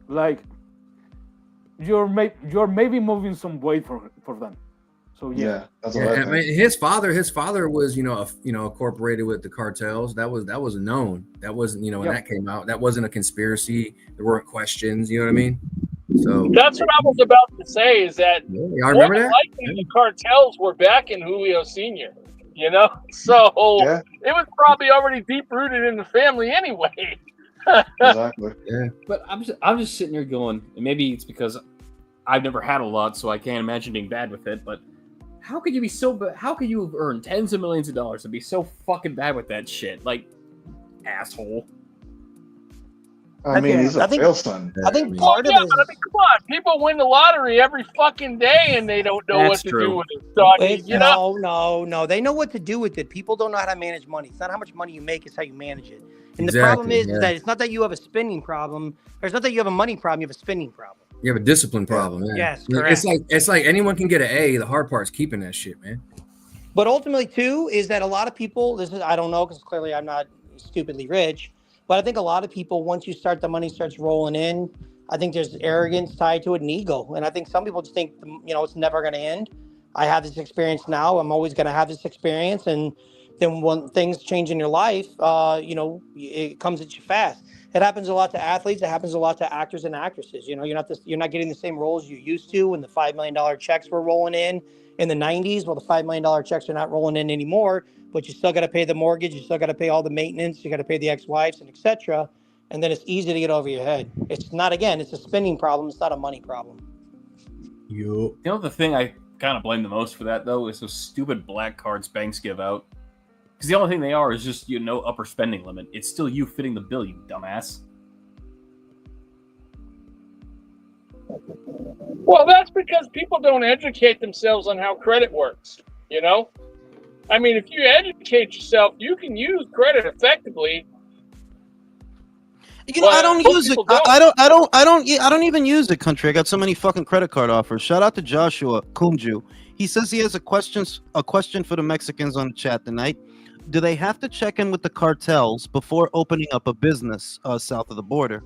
Like, you're maybe moving some weight for them. So
that's what I
mean, his father was incorporated with the cartels. That was known. That wasn't when that came out. That wasn't a conspiracy. There weren't questions. You know what I mean? So
that's what I was about to say. Is that
I remember that
the cartels were backing Julio Sr. So it was probably already deep rooted in the family anyway.
Exactly.
Yeah.
But I'm just sitting here going, and maybe it's because I've never had a lot, so I can't imagine being bad with it. But how could you be so bad? How could you have earned tens of millions of dollars and be so fucking bad with that shit? Like, asshole.
I mean, he's a fail son.
I think part of it is...
I mean, come on. People win the lottery every fucking day and they don't know what to do with it. So,
No. They know what to do with it. People don't know how to manage money. It's not how much money you make, it's how you manage it. And the problem is that it's not that you have a spending problem, or it's not that you have a money problem, you have a spending problem.
You have a discipline problem, man.
Yes, correct.
It's like anyone can get an A. The hard part is keeping that shit, man.
But ultimately, too, is that a lot of people, I don't know, because clearly I'm not stupidly rich, but I think a lot of people, once the money starts rolling in, I think there's arrogance tied to it and ego. And I think some people just think, it's never going to end. I have this experience now. I'm always going to have this experience. And then when things change in your life, it comes at you fast. It happens a lot to athletes. It happens a lot to actors and actresses. You're not getting the same roles you used to when the $5 million checks were rolling in the 90s. Well, the $5 million checks are not rolling in anymore, but you still got to pay the mortgage. You still got to pay all the maintenance. You got to pay the ex-wives and etc. And then it's easy to get over your head. It's not, again, it's a spending problem. It's not a money problem.
You know, the thing I kind of blame the most for that, though, is those stupid black cards banks give out. Because the only thing they are is just, upper spending limit. It's still you fitting the bill, you dumbass.
Well, that's because people don't educate themselves on how credit works, I mean, if you educate yourself, you can use credit effectively.
I don't use it. I don't even use it, country. I got so many fucking credit card offers. Shout out to Joshua Kumju. He says he has a question for the Mexicans on the chat tonight. Do they have to check in with the cartels before opening up a business south of the border?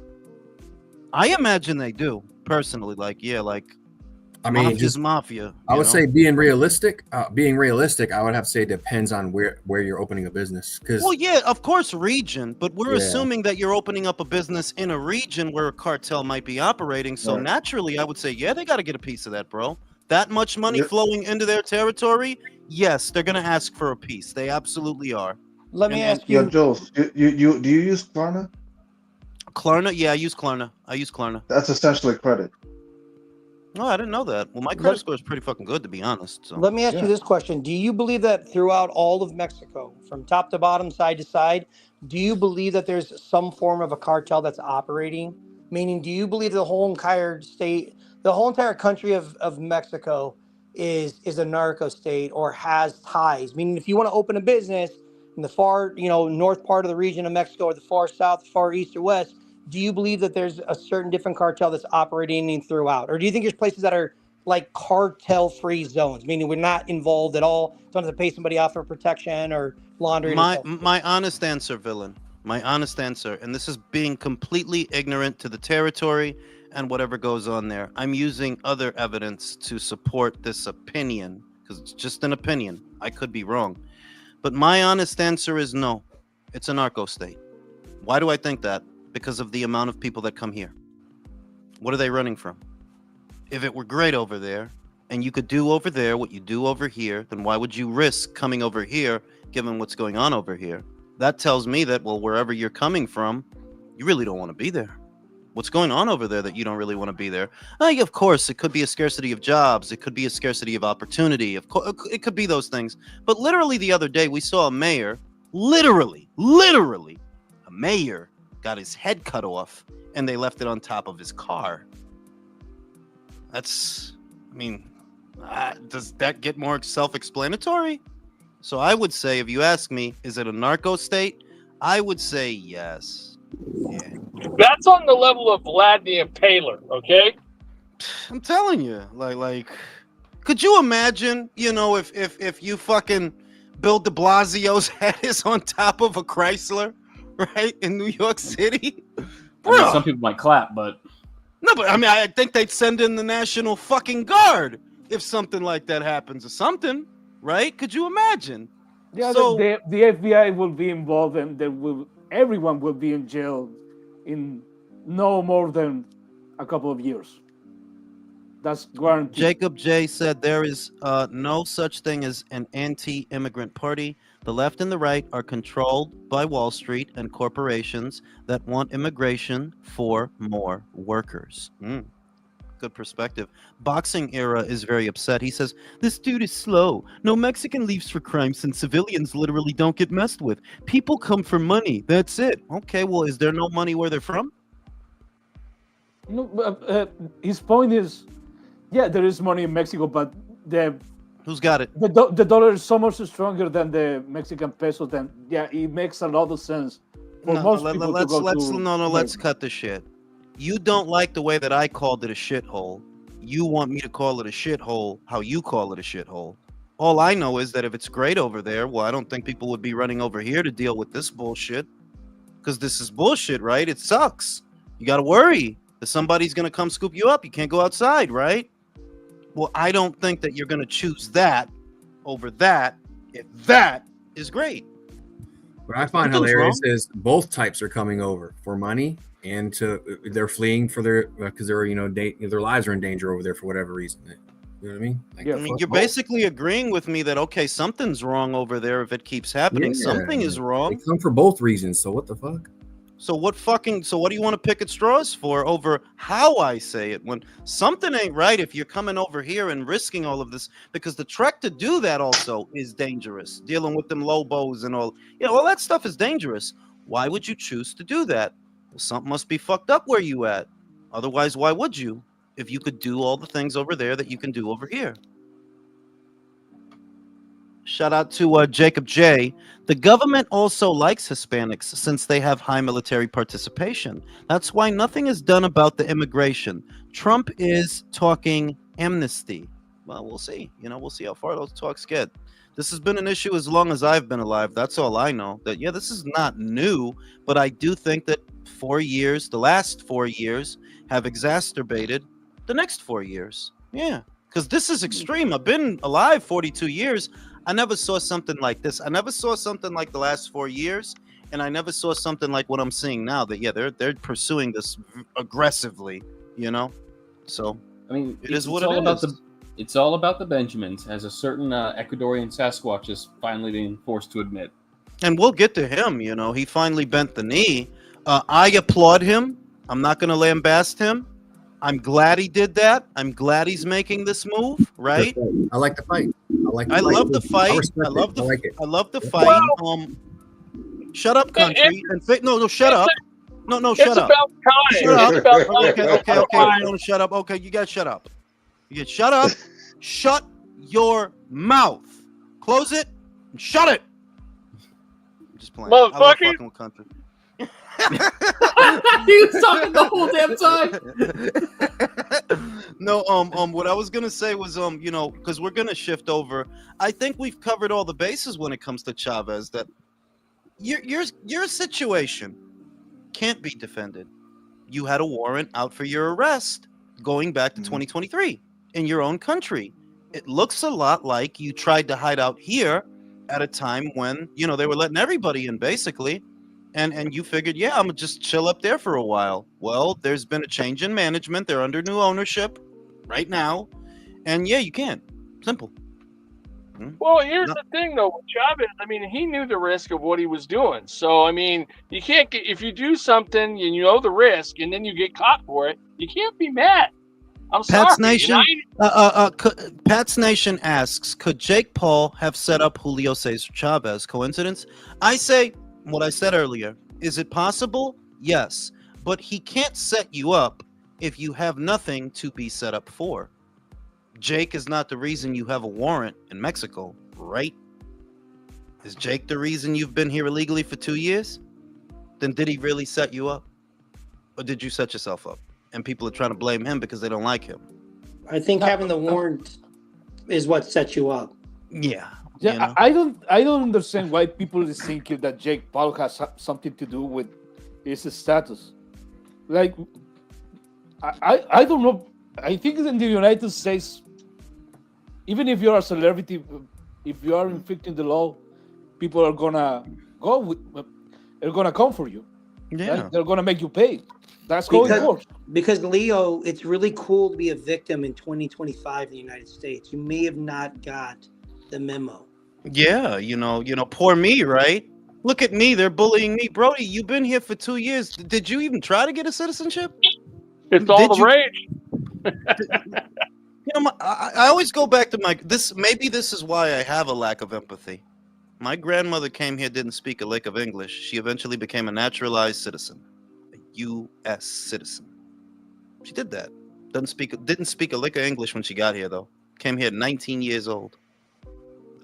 I imagine they do, personally. I mean, Mafia's mafia.
I would say being realistic, I would have to say it depends on where you're opening a business.
Well, yeah, of course, region, but we're assuming that you're opening up a business in a region where a cartel might be operating. So naturally, I would say, yeah, they got to get a piece of that, bro. That much money flowing into their territory, yes, they're gonna ask for a piece. They absolutely are.
Let me ask you,
Joe, do you use Klarna?
Klarna, yeah, I use Klarna.
That's essentially credit.
Oh, I didn't know that. Well, my credit score is pretty fucking good, to be honest. So.
Let me ask you this question. Do you believe that throughout all of Mexico, from top to bottom, side to side, do you believe that there's some form of a cartel that's operating? Meaning, do you believe the whole entire state, the whole entire country of Mexico is a narco state or has ties? Meaning, if you want to open a business in the far, north part of the region of Mexico or the far south, far east or west, do you believe that there's a certain different cartel that's operating throughout? Or do you think there's places that are like cartel-free zones, meaning we're not involved at all, don't have to pay somebody off for protection or laundering?
My honest answer, villain, my honest answer, and this is being completely ignorant to the territory and whatever goes on there. I'm using other evidence to support this opinion, because it's just an opinion. I could be wrong. But my honest answer is no. It's a narco state. Why do I think that? Because of the amount of people that come here. What are they running from? If it were great over there, and you could do over there what you do over here, then why would you risk coming over here, given what's going on over here? That tells me that, well, wherever you're coming from, you really don't want to be there. What's going on over there that you don't really want to be there? Of course, it could be a scarcity of jobs. It could be a scarcity of opportunity. Of course, it could be those things. But literally the other day, we saw a mayor, literally, a mayor got his head cut off, and they left it on top of his car. Does that get more self-explanatory? So I would say, if you ask me, is it a narco state? I would say yes. Yeah.
That's on the level of Vlad the Impaler, okay?
I'm telling you, like, could you imagine, if you fucking Bill de Blasio's head is on top of a Chrysler, right, in New York City?
Some people might clap, but...
No, but I think they'd send in the National fucking Guard if something like that happens or something, right? Could you imagine?
Yeah,
so,
the FBI will be involved, and everyone will be in jail in no more than a couple of years. That's guaranteed.
Jacob J said there is no such thing as an anti-immigrant party. The left and the right are controlled by Wall Street and corporations that want immigration for more workers. Good perspective. Boxing Era is very upset. He says, this dude is slow. No Mexican leaves for crime since civilians literally don't get messed with. People come for money. That's it. Okay, well, is there no money where they're from?
No, his point is, yeah, there is money in Mexico, but
who's got it?
The dollar is so much stronger than the Mexican peso. Then it makes a lot of sense for most people to go to.
Let's cut the shit. You don't like the way that I called it a shithole. You want me to call it a shithole how you call it a shithole. All I know is that if it's great over there, well, I don't think people would be running over here to deal with this bullshit. Because this is bullshit, right? It sucks. You got to worry that somebody's going to come scoop you up. You can't go outside, right? Well, I don't think that you're going to choose that over that if that is great.
What I find
Something's
hilarious
wrong.
is both types are coming over for money and they're fleeing for their because they're their lives are in danger over there for whatever reason. You know what I mean? Like,
Yeah.
I mean,
fuck
you're
both.
basically agreeing with me that okay, something's wrong over there if it keeps happening. Something is
They
wrong.
come for both reasons. So what the fuck?
So what do you want to pick at straws for over how I say it when something ain't right if you're coming over here and risking all of this because the trek to do that also is dangerous. Dealing with them lobos and all. All that stuff is dangerous. Why would you choose to do that? Well, something must be fucked up where you at. Otherwise, why would you? If you could do all the things over there that you can do over here. Shout out to Jacob J. The government also likes Hispanics since they have high military participation. That's why nothing is done about the immigration. Trump is talking amnesty. Well, we'll see. We'll see how far those talks get. This has been an issue as long as I've been alive. That's all I know. That this is not new, but I do think that the last 4 years, have exacerbated the next 4 years. Yeah, because this is extreme. I've been alive 42 years. I never saw something like this. I never saw something like the last 4 years, and I never saw something like what I'm seeing now. That they're pursuing this aggressively. So
I mean,
it is
it's
what
all
it
about
is.
it's all about the Benjamins, as a certain Ecuadorian Sasquatch is finally being forced to admit.
And we'll get to him. He finally bent the knee. I applaud him. I'm not going to lambast him. I'm glad he did that. I'm glad he's making this move. Right?
I like the fight.
I love the fight. I love the. I love the fight. Shut up, country. No, shut up. No, shut up.
About time.
Shut up.
It's about time.
Okay. No, shut up. Okay, you guys shut up. Shut up. Shut your mouth. Close it and shut it. I'm just playing. I love
Motherfucker.
fucking with country.
He was talking the whole damn time.
No, what I was gonna say was, because we're gonna shift over. I think we've covered all the bases when it comes to Chavez. That your situation can't be defended. You had a warrant out for your arrest going back to 2023 in your own country. It looks a lot like you tried to hide out here at a time when they were letting everybody in, basically. And you figured, I'm gonna just chill up there for a while. Well, there's been a change in management. They're under new ownership right now. And you can't. Simple.
Well, here's the thing, though. With Chavez, I mean, he knew the risk of what he was doing. So, I mean, you can't get, if you do something and you know the risk and then you get caught for it, you can't be mad. I'm
Pat's
sorry.
Nation, Pat's Nation asks, could Jake Paul have set up Julio Cesar Chavez? Coincidence? I say what I said earlier. Is it possible? Yes. But he can't set you up if you have nothing to be set up for. Jake is not the reason you have a warrant in Mexico, right? Is Jake the reason you've been here illegally for 2 years? Then did he really set you up? Or did you set yourself up? And people are trying to blame him because they don't like him.
I think having the warrant is what sets you up.
Yeah.
Yeah, I don't understand why people is thinking that Jake Paul has something to do with his status. Like, I don't know. I think in the United States, even if you're a celebrity, if you are infringing the law, people are gonna they're gonna come for you.
Yeah.
They're gonna make you pay. That's how it works.
Because Leo, it's really cool to be a victim in 2025 in the United States. You may have not got the memo.
Yeah, poor me, right? Look at me, they're bullying me. Brody, you've been here for 2 years. Did you even try to get a citizenship?
It's all the rage.
I always go back to maybe this is why I have a lack of empathy. My grandmother came here, didn't speak a lick of English. She eventually became a naturalized citizen, a U.S. citizen. She did that. Didn't speak a lick of English when she got here, though. Came here at 19 years old.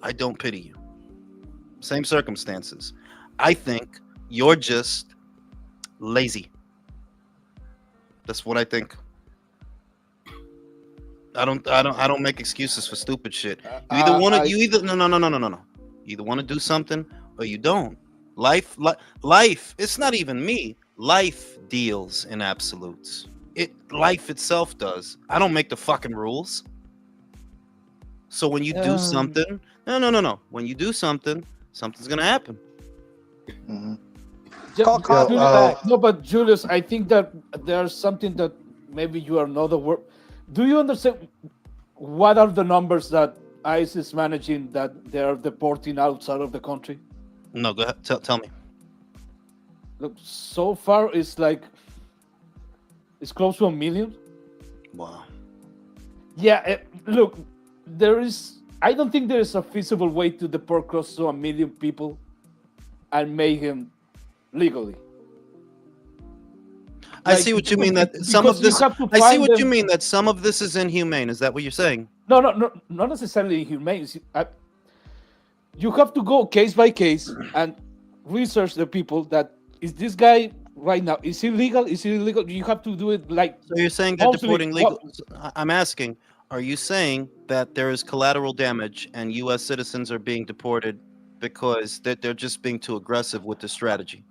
I don't pity you. Same circumstances. I think you're just lazy. That's what I think. I don't make excuses for stupid shit. You either want to. No. You either want to do something or you don't. Life. It's not even me. Life deals in absolutes. Life itself does. I don't make the fucking rules. So when you do something, no. When you do something, something's gonna happen.
Mm-hmm.
Call cops
Julius,
back.
no, but Julius, I think that there's something that maybe you are not aware. Do you understand what are the numbers that ICE is managing that they are deporting outside of the country?
No, go ahead. Tell me.
Look, so far it's close to 1 million.
Wow.
Yeah, look, I don't think there is a feasible way to deport close to 1 million people and make them legally.
I see what you mean. That some of this. I see what you mean. That some of this is inhumane. Is that what you're saying?
No, not necessarily inhumane. You have to go case by case and research the people. That is this guy right now? Is he legal? Is he illegal? You have to do it like.
So you're saying they're deporting legal? I'm asking. Are you saying that there is collateral damage and U.S. citizens are being deported because they're just being too aggressive with the strategy?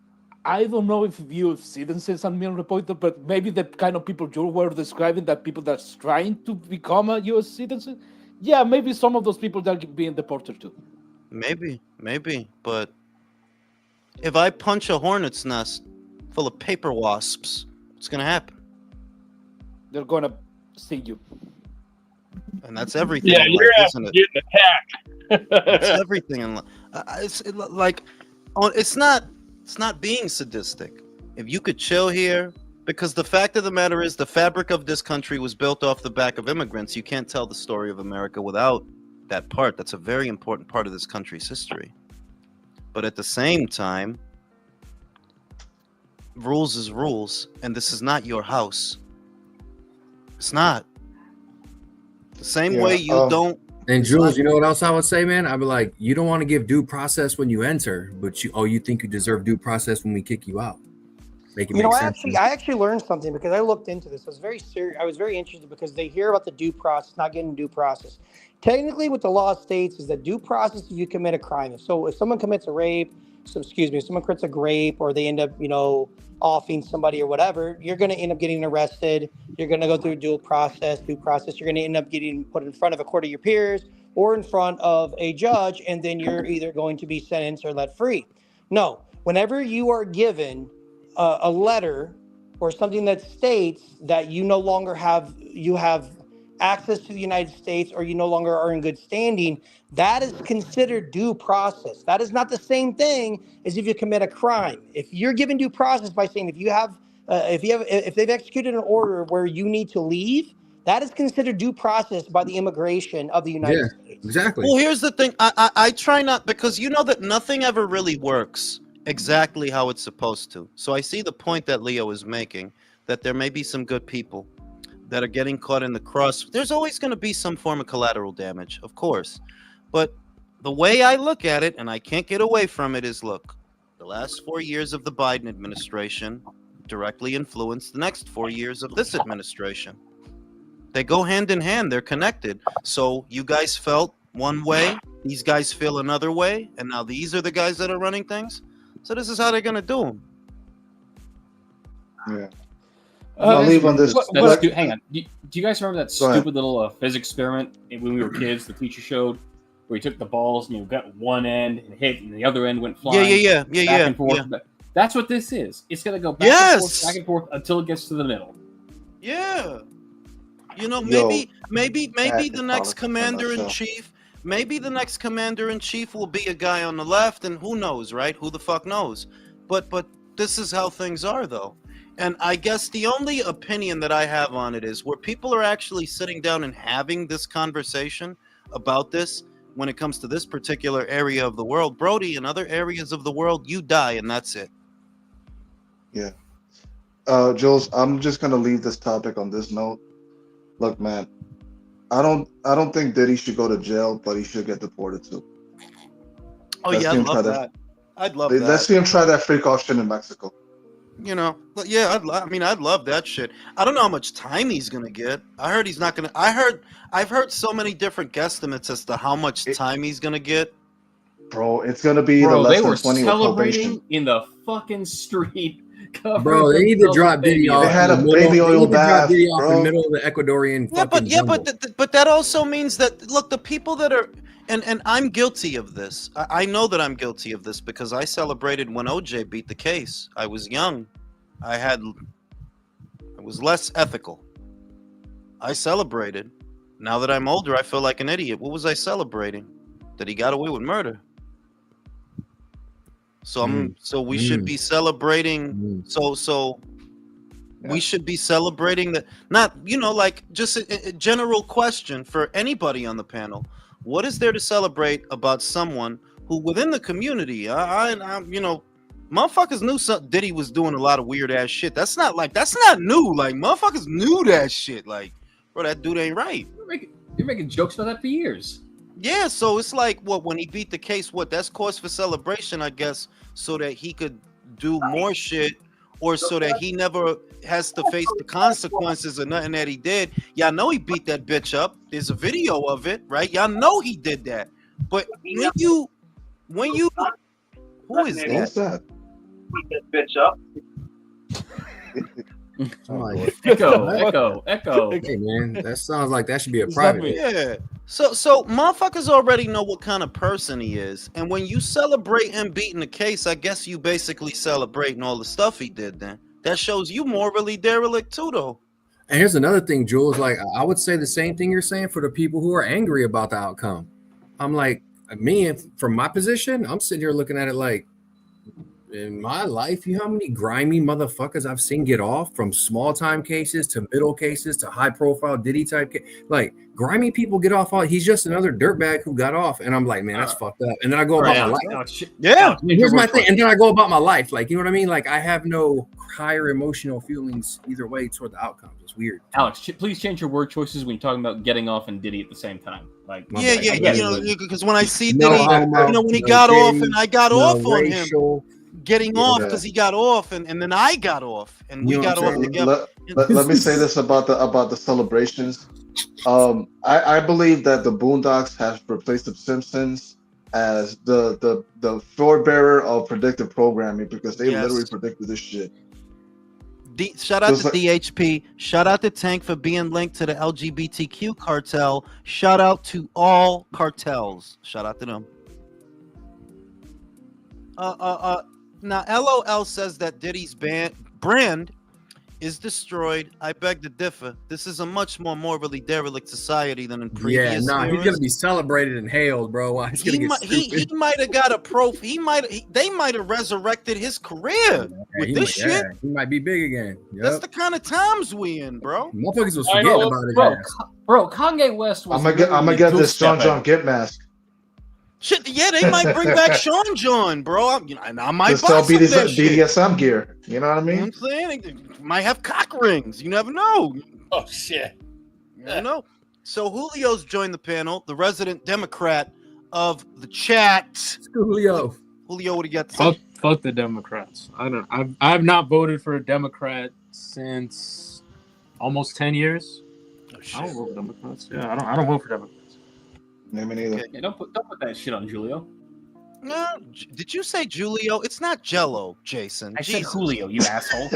I don't know if U.S. citizens are being reported, but maybe the kind of people you were describing, that people that's trying to become a U.S. citizen, yeah, maybe some of those people that are being deported too.
Maybe, but if I punch a hornet's nest full of paper wasps, what's gonna happen?
They're gonna sting you.
And that's everything.
Yeah,
in
you're
life, isn't it?
getting attacked.
It's everything in life. It's not being sadistic. If you could chill here, because the fact of the matter is, the fabric of this country was built off the back of immigrants. You can't tell the story of America without that part. That's a very important part of this country's history. But at the same time, rules is rules, and this is not your house. It's not. The same way you don't.
And Jules, you know what else I would say, man? I'd be like, you don't want to give due process when you enter, but you think you deserve due process when we kick you out. Make it make sense.
I actually learned something because I looked into this. I was very serious. I was very interested because they hear about the due process, not getting due process. Technically, what the law states is that due process if you commit a crime. So if someone commits a rape, someone commits a rape, or they end up, offing somebody or whatever, you're going to end up getting arrested. You're going to go through due process. You're going to end up getting put in front of a court of your peers or in front of a judge, and then you're either going to be sentenced or let free. No, whenever you are given a letter or something that states that you no longer have access to the United States, or you no longer are in good standing, that is considered due process. That is not the same thing as if you commit a crime. If you're given due process by saying if they've executed an order where you need to leave, that is considered due process by the immigration of the United States.
Exactly.
Well, here's the thing. I try not, because you know that nothing ever really works exactly how it's supposed to. So I see the point that Leo is making, that there may be some good people that are getting caught in the cross. There's always going to be some form of collateral damage, of course. But the way I look at it, and I can't get away from it, is look, the last 4 years of the Biden administration directly influenced the next 4 years of this administration. They go hand in hand. They're connected. So you guys felt one way, these guys feel another way, and now these are the guys that are running things. So this is how they're going to do them.
Yeah. I'll leave on this.
Hang on. Do you guys remember that stupid little physics experiment when we were kids? The teacher showed where he took the balls and you got one end and hit, and the other end went flying.
Yeah.
Back and forth. Yeah. That's what this is. It's gonna go back and forth until it gets to the middle.
Yeah. Maybe the next commander in chief. Maybe the next commander in chief will be a guy on the left, and who knows, right? Who the fuck knows? But this is how things are, though. And I guess the only opinion that I have on it is where people are actually sitting down and having this conversation about this when it comes to this particular area of the world. Brody, in other areas of the world, you die and that's it.
Yeah. Jules, I'm just going to leave this topic on this note. Look, man, I don't think Diddy should go to jail, but he should get deported too.
Oh, yeah, I'd love that. I'd love that.
Let's see him try that freak off shit in Mexico.
But yeah, I'd love that shit. I don't know how much time he's gonna get. I heard he's not gonna. I've heard so many different guesstimates as to how much time he's gonna get.
Bro, it's gonna be the less than 20
celebrating in the fucking street.
Bro, they need to drop Diddy off.
They had a baby oil bath,
in the middle of the Ecuadorian.
Yeah, but that also means that look, the people that are. and I'm guilty of this. I know that I'm guilty of this because I celebrated when OJ beat the case. I was young. I was less ethical. I celebrated. Now that I'm older, I feel like an idiot. What was I celebrating? That he got away with murder. So we should be celebrating. We should be celebrating that. Not, like just a general question for anybody on the panel. What is there to celebrate about someone who within the community, motherfuckers knew Diddy was doing a lot of weird ass shit. That's not new. Like, motherfuckers knew that shit. Like, bro, that dude ain't right.
You're making jokes about that for years.
Yeah, so it's like, when he beat the case, that's cause for celebration, I guess, so that he could do more shit, or so that he never has to face the consequences of nothing that he did. Y'all know he beat that bitch up. There's a video of it, right? Y'all know he did that. But when you, who is that?
Beat that bitch up.
Echo.
Hey man, that sounds like that should be a private.
Yeah. So motherfuckers already know what kind of person he is, and when you celebrate him beating the case, I guess you basically celebrating all the stuff he did. Then that shows you morally derelict too, though.
And here's another thing, Jules. Like, I would say the same thing you're saying for the people who are angry about the outcome. I'm like, me, from my position, I'm sitting here looking at it like, in my life, you know how many grimy motherfuckers I've seen get off, from small time cases to middle cases to high profile Diddy type like grimy people get off. He's just another dirtbag who got off, and I'm like, man, that's fucked up. And then I go about my life. Here's my thing, and then I go about my life, like, you know what I mean? Like, I have no higher emotional feelings either way toward the outcomes. It's weird.
Alex, please change your word choices when you're talking about getting off and Diddy at the same time. Like,
because when I see Diddy, when he got off, and I got off on him. Getting off because he got off, and then I got off, and we got off together.
Let me say this about the celebrations. I believe that the Boondocks have replaced the Simpsons as the forebearer of predictive programming, because they literally predicted this shit.
Shout out to DHP. Shout out to Tank for being linked to the LGBTQ cartel. Shout out to all cartels. Shout out to them. Now, LOL says that Diddy's brand is destroyed. I beg to differ. This is a much more morally derelict society than in previous eras.
He's gonna be celebrated and hailed, bro.
He might have got they might have resurrected his career with this shit.
Yeah, he might be big again. Yep.
That's the kind of times we in, bro.
Motherfuckers was forgetting about it.
Bro, Kanye West was.
I'm gonna get this John Get mask.
Shit, yeah, they might bring back Sean John, bro. And I might buy
sell
some
BDSM gear. You know what I mean?
You know what I'm saying? Might have cock rings. You never know.
Oh shit.
You never know. So Julio's joined the panel, the resident Democrat of the chat.
Julio,
what do you got to say?
Fuck the Democrats. I've not voted for a Democrat since almost 10 years.
Oh, shit.
I don't vote for Democrats. Yeah, I don't vote for Democrats.
Me neither.
Yeah, don't put that shit on Julio.
No, did you say Julio? It's not Jello, Jason.
I said Julio, you asshole.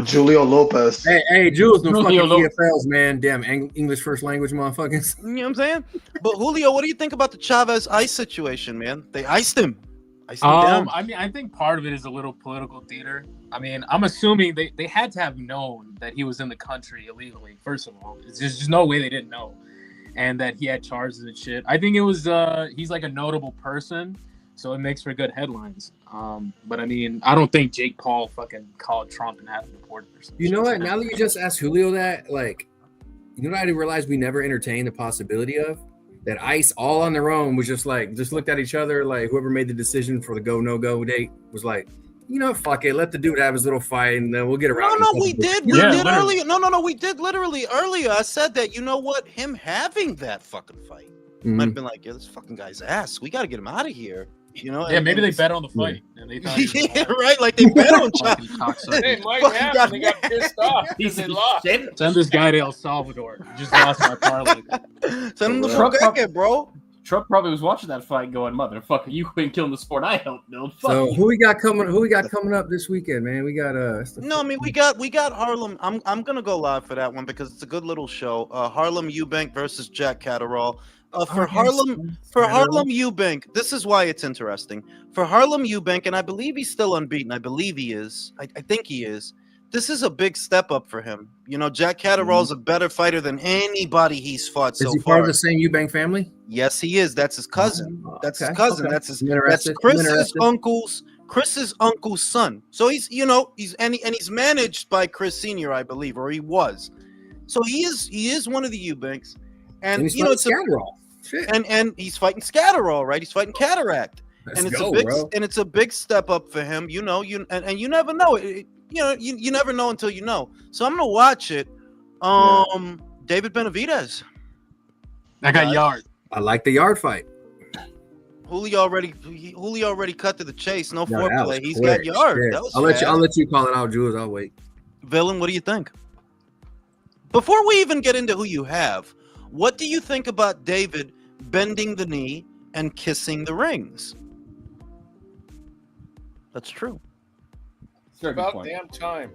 Julio Lopez.
Hey, Jules, no fucking EFLs, man. Damn, English first language motherfuckers.
You know what I'm saying? But Julio, what do you think about the Chavez ICE situation, man? They iced him. Down.
I mean, I think part of it is a little political theater. I mean, I'm assuming they had to have known that he was in the country illegally. First of all, there's just no way they didn't know, and that he had charges and shit. I think it was he's like a notable person, so it makes for good headlines. But I mean, I don't think Jake Paul fucking called Trump and had him deported or something.
You know what? Now that you just asked Julio that, like, you know what I didn't realize we never entertained the possibility of? That ICE all on their own was just looked at each other, like whoever made the decision for the go no go date was like, you know, fuck it, let the dude have his little fight and then we'll get around.
No, we did earlier. No, we did literally earlier. I said that, you know what, him having that fucking fight might have been like, yeah, this fucking guy's ass. We got to get him out of here. You know?
Yeah, maybe they bet on the fight. And they thought
right, like they bet on
They might have. They got pissed off because they lost.
Send this guy to El Salvador. He just lost my parlay.
Send him to Quebec, bro.
Trump probably was watching that fight, going, "Motherfucker, you ain't killing the sport I helped build." Fuck
So
you.
who we got coming up this weekend, man? We got
No, I mean we got Harlem. I'm gonna go live for that one because it's a good little show. Harlem Eubank versus Jack Catterall. For Harlem Eubank, this is why it's interesting. For Harlem Eubank, and I believe he's still unbeaten. I believe he is. I think he is. This is a big step up for him. You know, Jack Catterall's a better fighter than anybody he's fought so
Is he
far.
part of the same Eubank family?
Yes, he is. That's his cousin. That's his
Okay,
cousin.
okay.
That's
I'm interested.
Chris's uncle's son. So he's he's managed by Chris Senior, I believe, or he was. So he is one of the Eubanks, and
he's
it's
Scatterall.
and he's fighting Scatterall, right? He's fighting Cataract, and it's a big step up for him. You never know. You never know until you know. So I'm gonna watch it. David Benavidez.
I got Yard.
I like the Yard fight.
Julio already cut to the chase. No foreplay. He's
quick.
got Yard.
I'll let you call it out, Jules. I'll wait.
Villain, what do you think? Before we even get into who you have, what do you think about David bending the knee and kissing the rings? That's true.
It's about damn time.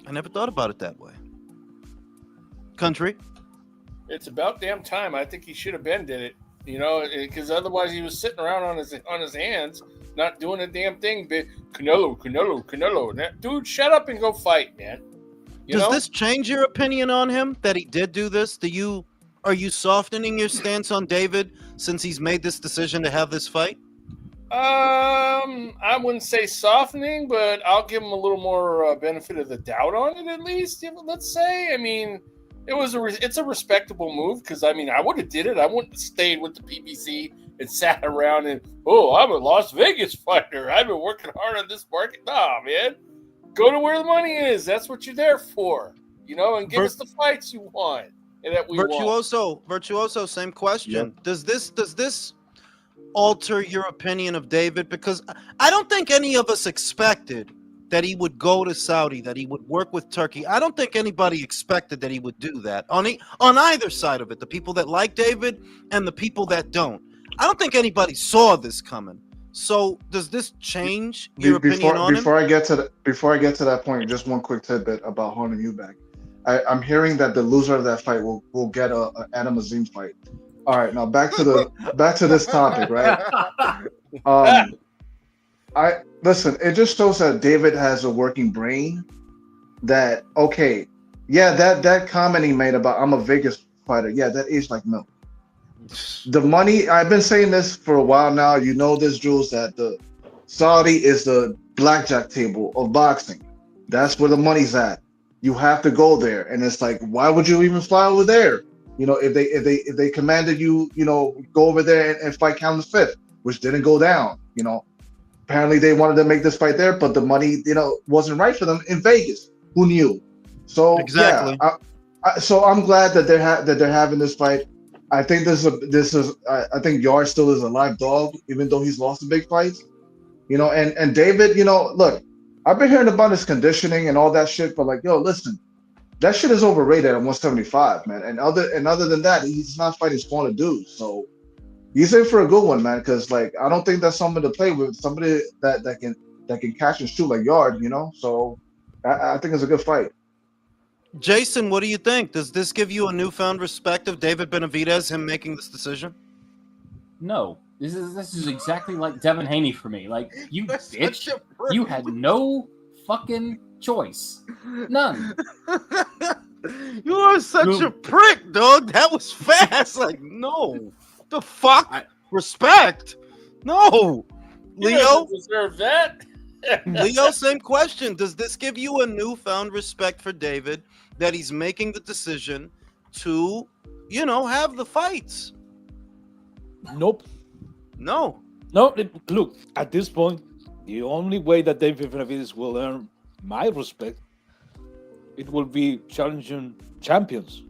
I never thought about it that way. Country?
It's about damn time. I think he should have did it. Because otherwise he was sitting around on his hands, not doing a damn thing. But Canelo. Dude, shut up and go fight, man.
Does this change your opinion on him that he did do this? Are you softening your stance on David since he's made this decision to have this fight?
I wouldn't say softening, but I'll give him a little more benefit of the doubt on it at least. Let's say. I mean, it's a respectable move because I would have did it. I wouldn't have stayed with the PBC and sat around and I'm a Las Vegas fighter. I've been working hard on this market. Nah, man, go to where the money is. That's what you're there for, and give us the fights you want and that we want.
Virtuoso, same question. Yep. Does this alter your opinion of David? Because I don't think any of us expected that he would go to Saudi, that he would work with Turkey. I don't think anybody expected that he would do that on either side of it, the people that like David and the people that don't. I don't think anybody saw this coming. So does this change your opinion on him?
Before I get to that point, just one quick tidbit about Harlem Eubank. I'm hearing that the loser of that fight will get a Adam Azim fight. All right, now back to this topic, right? Listen. It just shows that David has a working brain. That that comment he made about I'm a Vegas fighter. Yeah, that is like milk. The money. I've been saying this for a while now. You know this, Jules, that the Saudi is the blackjack table of boxing. That's where the money's at. You have to go there, and it's like, why would you even fly over there? If they commanded you, go over there and fight Count the Fifth, which didn't go down. Apparently they wanted to make this fight there, but the money, wasn't right for them in Vegas. Who knew? So exactly. Yeah, so I'm glad that they're having this fight. I think I think Yard still is a live dog, even though he's lost the big fights. And David, look, I've been hearing about his conditioning and all that shit, but listen. That shit is overrated at 175, man. And other than that, he's not fighting smaller dudes. So he's in for a good one, man. Because I don't think that's someone to play with. Somebody that can catch and shoot like Yard, So I think it's a good fight.
Jason, what do you think? Does this give you a newfound respect of David Benavidez, him making this decision?
No. This is exactly like Devin Haney for me. You bitch, you had no fucking choice. None.
You are such a prick, dog. That was fast. No. The fuck? Respect? No. Leo?
Deserve that?
Leo, same question. Does this give you a newfound respect for David that he's making the decision to, have the fights?
Nope.
No.
Look, at this point, the only way that David Benavidez will earn my respect, it will be challenging champions,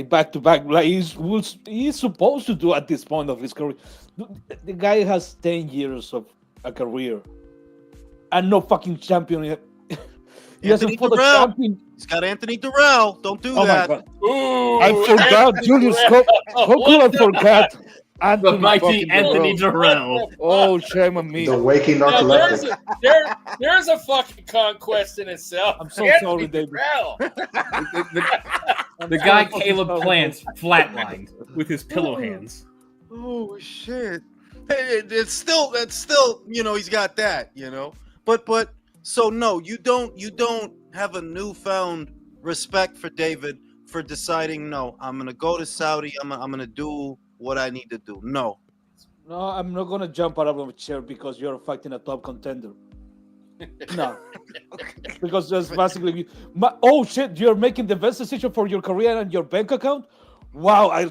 back to back, he's supposed to do at this point of his career. The guy has 10 years of a career and no fucking champion. He hasn't fought a champion.
He's got Anthony Durrell. Don't do that.
My God. I forgot, Julius. How could I forget? Anthony
mighty
fucking
Anthony
Jarrell.
Jarrell.
Oh, shame on me.
The waking
Now,
narcoleptic.
there's a fucking conquest in itself.
I'm so
Anthony
sorry, David.
Jarrell.
The guy Caleb plants flatlined with his pillow hands.
Oh shit! It's still he's got that but so no, you don't have a newfound respect for David for deciding no, I'm gonna go to Saudi, I'm gonna do what I need to do. No,
I'm not gonna jump out of a chair because you're fighting a top contender. No, because that's basically oh shit, you're making the best decision for your career and your bank account. Wow, I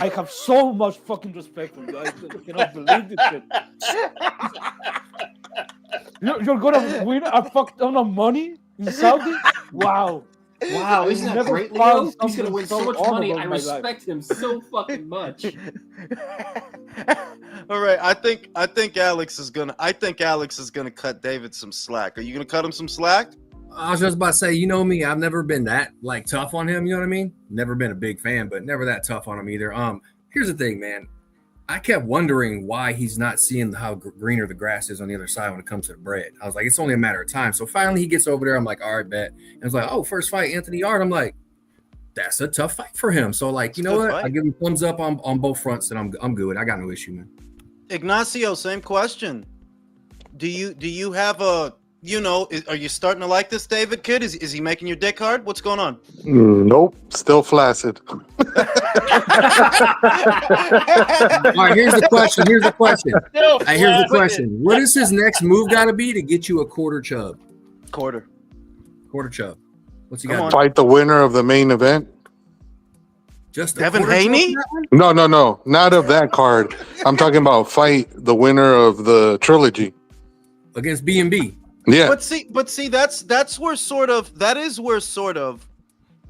have so much fucking respect for you. I cannot believe this shit. You're gonna win a fuck ton of money in Saudi? Wow.
Wow, isn't that
Never
great,
found
Leo? He's gonna win so much
honorable
money.
in
I
my life.
respect him so fucking much.
all right. I think Alex is gonna cut David some slack. Are you gonna cut him some slack?
I was just about to say, you know me, I've never been that like tough on him. You know what I mean? Never been a big fan, but never that tough on him either. Here's the thing, man. I kept wondering why he's not seeing how greener the grass is on the other side when it comes to the bread. I was like, it's only a matter of time. So finally he gets over there. I'm like, all right, bet. And it's like, oh, first fight, Anthony Yard. I'm like, that's a tough fight for him. So like, you know what? I give him thumbs up on both fronts, and I'm good. I got no issue, man.
Ignacio, same question. Do you have a are you starting to like this David kid? Is he making your dick hard? What's going on?
Nope, still flaccid.
All right, here's the question. Here's the question. What is his next move got to be to get you a quarter chub?
Quarter
chub. What's he got?
Fight the winner of the main event.
Just
Devin Haney?
No, not of that card. I'm talking about fight the winner of the trilogy
against B&B.
Yeah,
but see, that's where sort of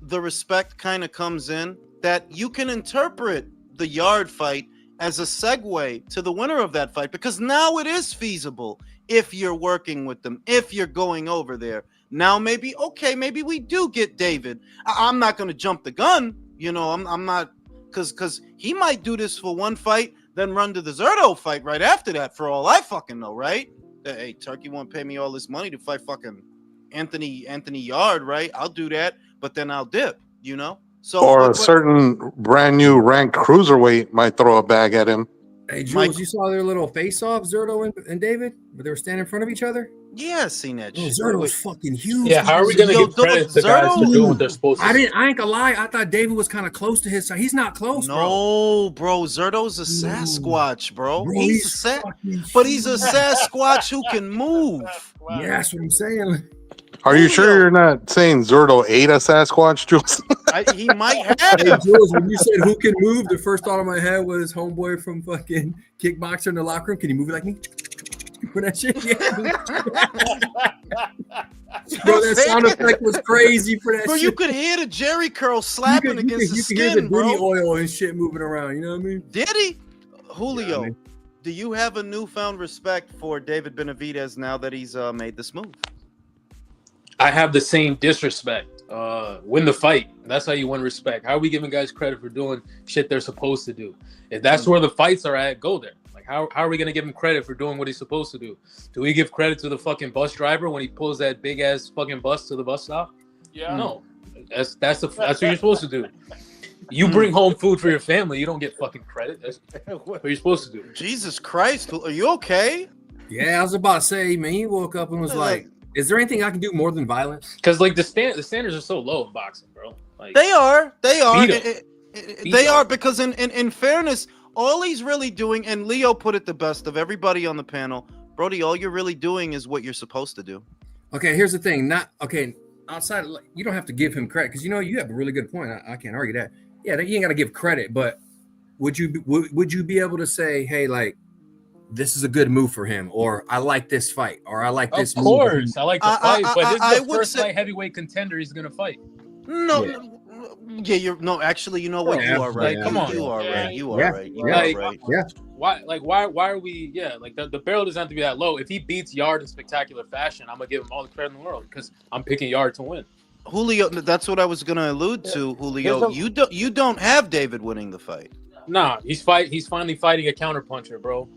the respect kind of comes in, that you can interpret the Yard fight as a segue to the winner of that fight, because now it is feasible if you're working with them, if you're going over there. Now maybe we do get David. I'm not going to jump the gun, I'm not, because he might do this for one fight, then run to the Zerto fight right after that, for all I fucking know, right? Hey, Turkey won't pay me all this money to fight fucking Anthony Yard, right? I'll do that, but then I'll dip, So
or a certain brand new ranked cruiserweight might throw a bag at him.
Hey, Jules, you saw their little face-off, Zerto and David, where they were standing in front of each other?
Yeah, I seen that shit.
Zerto's fucking huge.
Yeah, how are we gonna give credit to guys for doing what they're supposed to?
I ain't gonna lie. I thought David was kind of close to his side. He's not close, bro.
No, bro. Zerto's a Sasquatch, bro. He's a Sasquatch who can move.
Yeah, that's what I'm saying.
Are you sure you're not saying Zerto ate a Sasquatch, Jules?
He might have.
Hey, Jules, when you said who can move, the first thought in my head was homeboy from fucking Kickboxer in the locker room. Can you move it like me? For that shit, yeah. Bro, that sound effect was crazy for that
bro,
shit.
You could hear the Jerry curl slapping against the skin,
you could hear the
bro.
Diddy oil and shit moving around, you know what I mean?
Diddy? Julio,
Yeah,
do you have a newfound respect for David Benavidez now that he's made this move?
I have the same disrespect. Win the fight. That's how you win respect. How are we giving guys credit for doing shit they're supposed to do? If that's where the fights are at, go there. Like, how are we gonna give him credit for doing what he's supposed to do? Do we give credit to the fucking bus driver when he pulls that big ass fucking bus to the bus stop?
Yeah.
No. That's what you're supposed to do. You bring home food for your family, you don't get fucking credit. That's what you're supposed to do.
Jesus Christ, are you okay?
Yeah, I was about to say, man, he woke up and was like, is there anything I can do more than violence?
Because like the standards are so low in boxing, bro. Like,
They are.
Beat
They are, because in fairness, all he's really doing, and Leo put it the best of everybody on the panel, Brody, all you're really doing is what you're supposed to do.
Okay, here's the thing. Outside, you don't have to give him credit, because you have a really good point. I can't argue that. Yeah, you ain't got to give credit, but would you be able to say, hey, like, this is a good move for him, or I like this fight, or I like this move?
Of course, I like the fight, but this is the
would
first
say-
light heavyweight contender he's gonna fight.
No, yeah, actually, you know what?
Yeah,
You are right.
like, come on.
You are
Yeah.
right. You are
Yeah.
right. You
Like,
are right.
Why are we? Yeah, like the barrel doesn't have to be that low. If he beats Yard in spectacular fashion, I'm gonna give him all the credit in the world because I'm picking Yard to win.
Julio, that's what I was gonna allude to. Julio, you don't have David winning the fight.
Nah, he's finally fighting a counterpuncher, bro,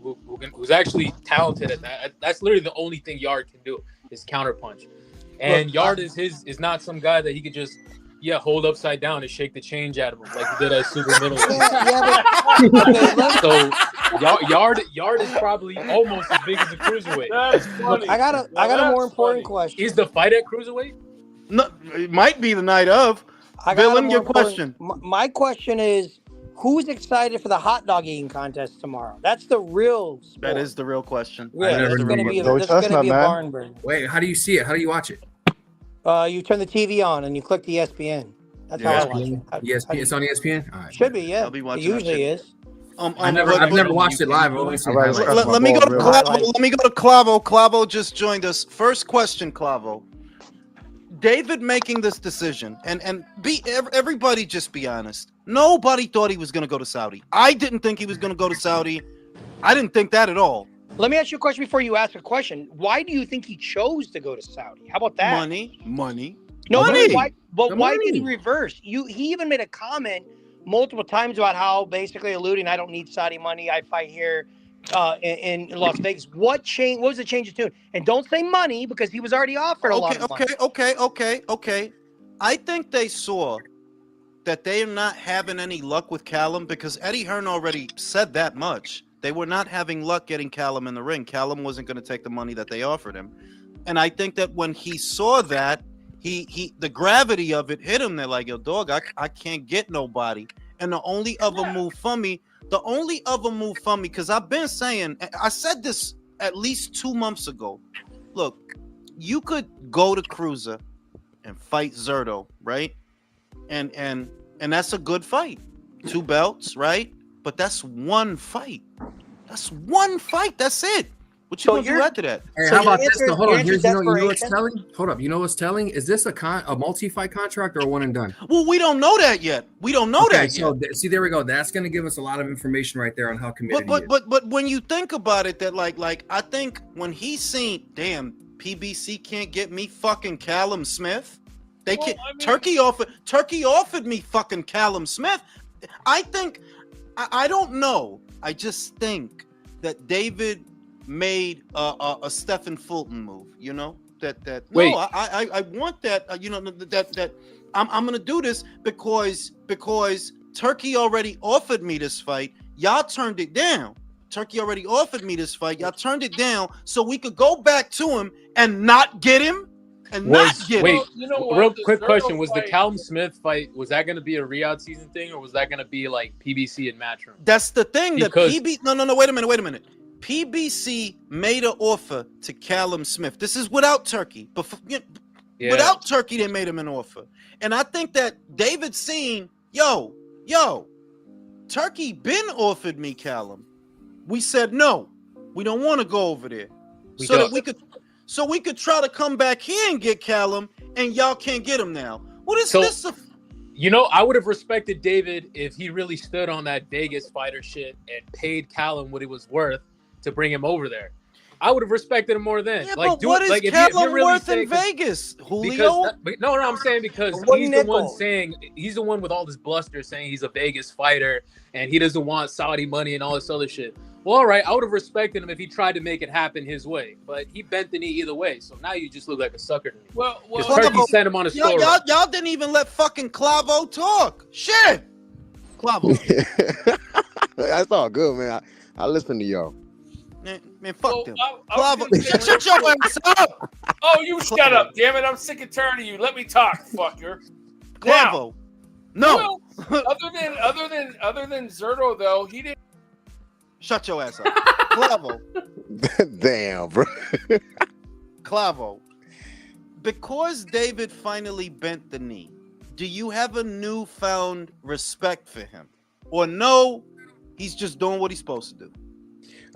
who's actually talented at that. That's literally the only thing Yard can do is counterpunch. And Yard is not some guy that he could just hold upside down and shake the change out of him like he did at super middleweight. So Yard is probably almost as big as a cruiserweight.
That's funny.
I got a more important question.
Is the fight at cruiserweight?
No, it might be the night of. Villain, your question.
My question is, who's excited for the hot dog eating contest tomorrow? That's the real sport.
That is the real question.
Yeah, this is going to be a barn burner.
Wait, how do you see it? How do you watch it?
You turn the TV on and you click the ESPN. That's how I watch it.
ESPN, it's on ESPN. All right.
Should be, yeah.
I'll be watching
it usually is.
I've never watched it live.
Let me go to Clavo. Let me go to Clavo. Clavo just joined us. First question, Clavo. David making this decision, and everybody just be honest. Nobody thought he was going to go to Saudi. I didn't think he was going to go to Saudi. I didn't think that at all.
Let me ask you a question before you ask a question. Why do you think he chose to go to Saudi? How about that?
Money.
No,
money.
Why did he reverse? He even made a comment multiple times about how basically alluding, I don't need Saudi money. I fight here in Las Vegas. What was the change of tune? And don't say money because he was already offered a lot of money.
Okay. I think they saw that they are not having any luck with Callum because Eddie Hearn already said that much. They were not having luck getting Callum in the ring. Callum wasn't going to take the money that they offered him. And I think that when he saw that, the gravity of it hit him. They're like, yo, dog, I can't get nobody. And the only other move for me, because I've been saying, I said this at least 2 months ago. Look, you could go to Cruiser and fight Zerto, right? And that's a good fight. 2 belts, right? But that's one fight. That's it. What you gonna do after that?
Hey, how about this? Hold on. You know what's telling? Hold up. You know what's telling? Is this a multi-fight contract or a one and done?
Well, we don't know that yet.
See, there we go. That's going to give us a lot of information right there on how committed he is.
But when you think about it, that like I think when he's seen, damn, PBC can't get me fucking Callum Smith. They can't. Turkey offered me fucking Callum Smith. I think. I don't know. I just think that David made a Stephen Fulton move, you know, Wait. No, I want that, you know, that I'm gonna do this because Turkey already offered me this fight. Y'all turned it down. Turkey already offered me this fight. Y'all turned it down so we could go back to him and not get him.
Real quick question: was the Callum Smith fight, was that going to be a Riyadh season thing, or was that going to be like PBC and Matchroom?
That's the thing. No. Wait a minute. PBC made an offer to Callum Smith. This is without Turkey. Without Turkey, they made him an offer. And I think that David seen, yo, Turkey been offered me Callum. We said no. We don't want to go over there. So we could try to come back here and get Callum, and y'all can't get him now. What is this?
You know, I would have respected David if he really stood on that Vegas fighter shit and paid Callum what he was worth to bring him over there. I would have respected him more then.
Yeah, but what is Callum worth in Vegas, Julio?
No, I'm saying because he's the one with all this bluster saying he's a Vegas fighter and he doesn't want Saudi money and all this other shit. Well, all right, I would have respected him if he tried to make it happen his way, but he bent the knee either way. So now you just look like a sucker to me.
Well,
Turkey sent him on a story.
Y'all didn't even let fucking Clavo talk. Shit, Clavo.
That's all good, man. I listen to y'all.
Man, fuck them. Clavo, shut your ass up.
Oh, you shut up, damn it! I'm sick and tired of you. Let me talk, fucker.
Clavo.
No. Other than Zerto, though, he didn't.
Shut your ass up. Clavo.
Damn, bro.
Clavo. Because David finally bent the knee, do you have a newfound respect for him? Or no, he's just doing what he's supposed to do?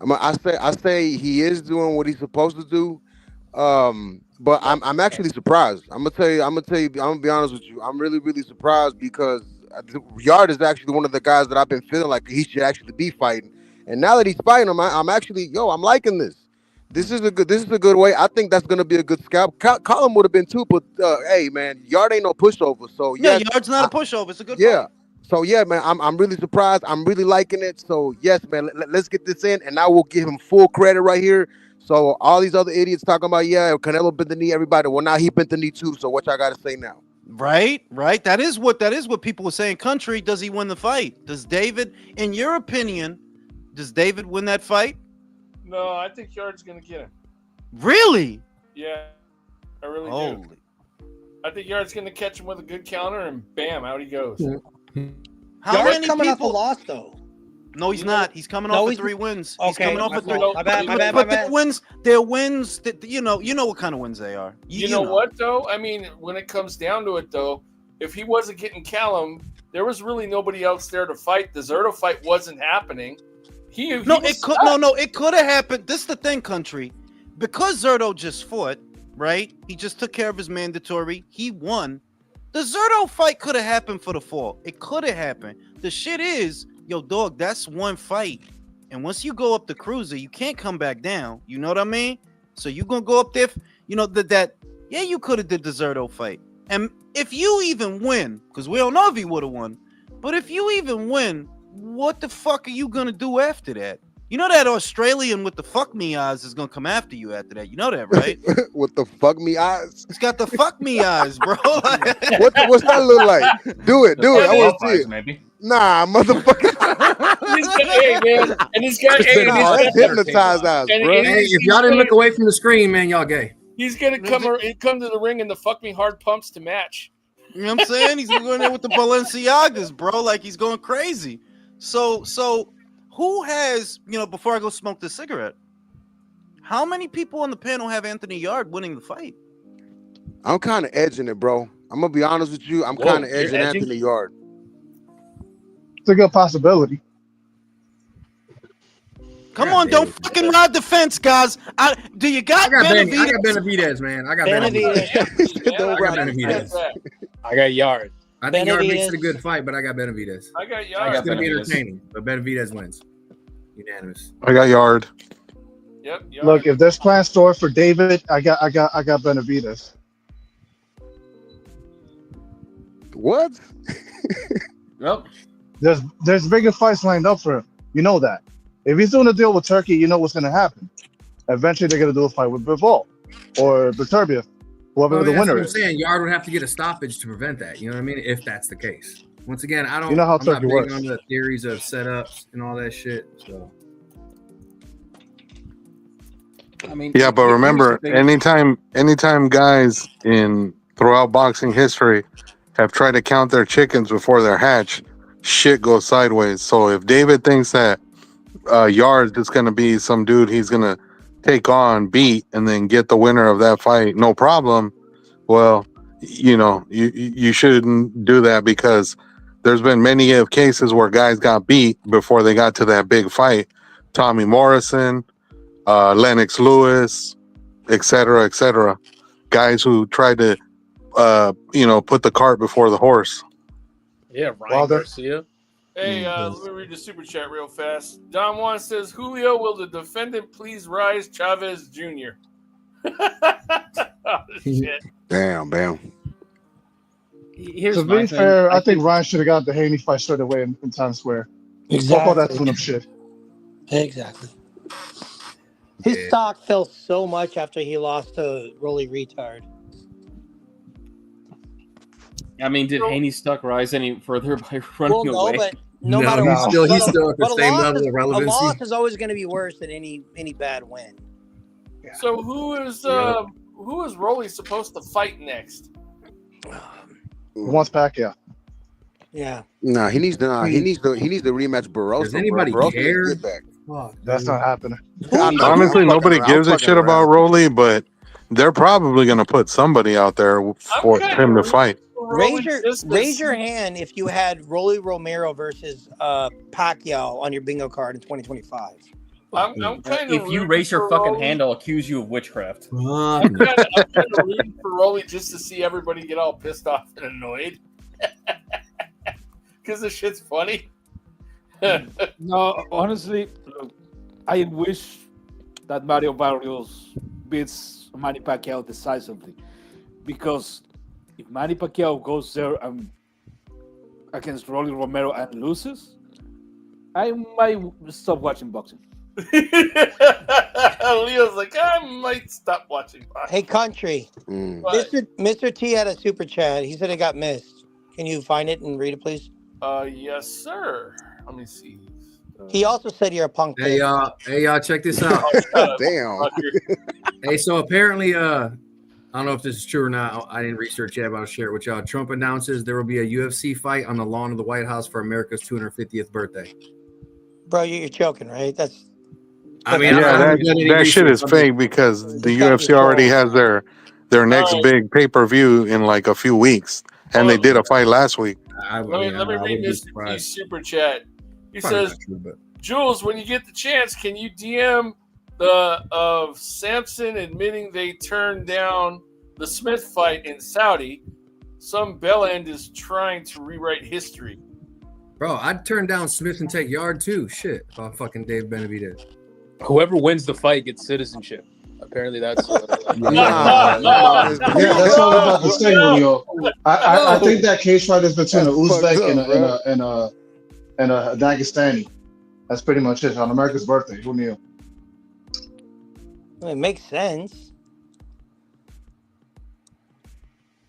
I say he is doing what he's supposed to do. But I'm actually surprised. I'm gonna be honest with you. I'm really, really surprised because Yard is actually one of the guys that I've been feeling like he should actually be fighting. And now that he's fighting him, I'm actually, I'm liking this. This is a good way. I think that's gonna be a good scalp. Colin would have been too, but hey, man, Yard ain't no pushover. So
Yard's not a pushover. It's a good
fight. So yeah, man, I'm really surprised. I'm really liking it. So yes, man, let's get this in, and I will give him full credit right here. So all these other idiots talking about Canelo bent the knee, everybody. Well, now he bent the knee too. So what y'all got to say now?
Right. That is what people were saying. Country, does he win the fight? Does David, in your opinion, does David win that fight?
No, I think Yard's gonna get him.
Really?
Yeah, I really
Holy.
do. I think Yard's gonna catch him with a good counter, and bam, out he goes.
How
Yard's
many
coming off a
people?
loss though.
No, he's not. He's coming
No,
off of
he's-
3 wins. He's
Okay,
coming off
my
of 3.
fault. My bad, my bad,
But
my
their
bad.
wins that you know what kind of wins they are.
You know what though? I mean, when it comes down to it though, if he wasn't getting Callum, there was really nobody else there to fight. The Zerto fight wasn't happening.
It could have happened. This is the thing, country. Because Zerto just fought, right? He just took care of his mandatory. He won. The Zerto fight could have happened for the fall. It could have happened. The shit is, yo, dog, that's one fight. And once you go up the cruiser, you can't come back down. You know what I mean? So you gonna go up there, you could have did the Zerto fight. And if you even win, because we don't know if he would have won, but if you even win, what the fuck are you gonna do after that? You know that Australian with the fuck me eyes is gonna come after you after that. You know that, right?
With the fuck me eyes.
He's got the fuck me eyes, bro.
What's that look like? Do it. I want to see it.
Maybe.
Nah, motherfucker.
And he's got
that's hypnotized eyes, bro.
Hey, if y'all didn't look away from the screen, man, y'all gay.
He's gonna come to the ring in the fuck me hard pumps to match.
You know what I'm saying? He's going there with the Balenciagas, bro. Like he's going crazy. So who has, before I go smoke this cigarette, how many people on the panel have Anthony Yard winning the fight?
I'm kind of edging it, bro. I'm gonna be honest with you. I'm kind of edging Anthony Yard.
It's a good possibility.
Come on, don't fucking ride the fence, guys. Do you got Benavidez?
I got Benavidez, man. I got Benavidez.
I got Yard.
I think Yard makes it a good fight, but I got Benavidez.
I got Yard.
It's gonna be entertaining, but Benavidez wins. Unanimous.
I got Yard.
Yep. Yard.
Look, if there's plan store for David, I got Benavidez.
What?
Nope.
There's bigger fights lined up for him. You know that. If he's doing a deal with Turkey, you know what's going to happen. Eventually, they're going to do a fight with Bivol or Beterbiev, whoever the winner
is.
is.
I'm saying Yard would have to get a stoppage to prevent that. You know what I mean? If that's the case. Once again, I don't.
You know how
I'm
Turkey
not
works.
big on the theories of setups and all that shit. So.
I mean,
Yeah, but remember, anytime guys throughout boxing history have tried to count their chickens before they're hatched, shit goes sideways. So if David thinks that Yard's just gonna be some dude he's gonna take on, beat, and then get the winner of that fight, no problem. Well, you shouldn't do that, because there's been many of cases where guys got beat before they got to that big fight. Tommy Morrison, Lennox Lewis, etc. Guys who tried to put the cart before the horse.
Yeah, Ryan Garcia.
Hey, let me read the super chat real fast. Don Juan says, Julio, will the defendant please rise Chavez Jr.? Oh, shit.
Damn.
To be fair, I think Ryan should have got the Haney fight straight away in Times Square.
Exactly.
Fuck all that tune-up shit.
Exactly. His stock fell so much after he lost to Rolly Retard.
I mean, did Haney's stock rise any further by running away?
But no matter what,
he's still at the same level of relevancy.
A loss is always going to be worse than any bad win.
Yeah.
So who is Rolly supposed to fight next?
Once Pacquiao.
Yeah.
Nah, he needs to rematch Barroso.
Does anybody care?
That's not happening.
Honestly, nobody gives a shit about Rolly, but they're probably going to put somebody out there for him to fight.
Raise your hand if you had Rolly Romero versus Pacquiao on your bingo card in 2025.
I'm kind of
if you raise your fucking hand, I'll accuse you of witchcraft.
I'm kind of rooting for Rolly just to see everybody get all pissed off and annoyed. Because this shit's funny.
No, honestly, look, I wish that Mario Barrios beats Manny Pacquiao decisively, because if Manny Pacquiao goes there and against Rolly Romero and loses, I might stop watching boxing.
Leo's like, I might stop watching boxing.
Hey, country.
What?
Mr. T had a super chat. He said it got missed. Can you find it and read it, please?
Yes, sir. Let me see.
He also said you're a punk.
Hey y'all, check this out.
Damn.
Hey, so apparently, I don't know if this is true or not. I didn't research yet, but I'll share it with y'all. Trump announces there will be a UFC fight on the lawn of the White House for America's 250th birthday.
Bro, you're joking, right? That's.
I mean,
yeah, that shit is fake because the UFC already has their next big pay-per-view in like a few weeks, and they did a fight last week.
Let me read Mr. T's super chat. He says, Jules, when you get the chance, can you DM of Samson admitting they turned down the Smith fight in Saudi? Some bell end is trying to rewrite history.
Bro, I'd turn down Smith and take Yard too. Shit, if I'm fucking Dave Benavidez.
Whoever wins the fight gets citizenship. Apparently, that's.
Yeah, that's what I'm about to say, Julio. I think that case fight is between an Uzbek and a Dagestani. That's pretty much it on America's birthday. Who knew?
It makes sense.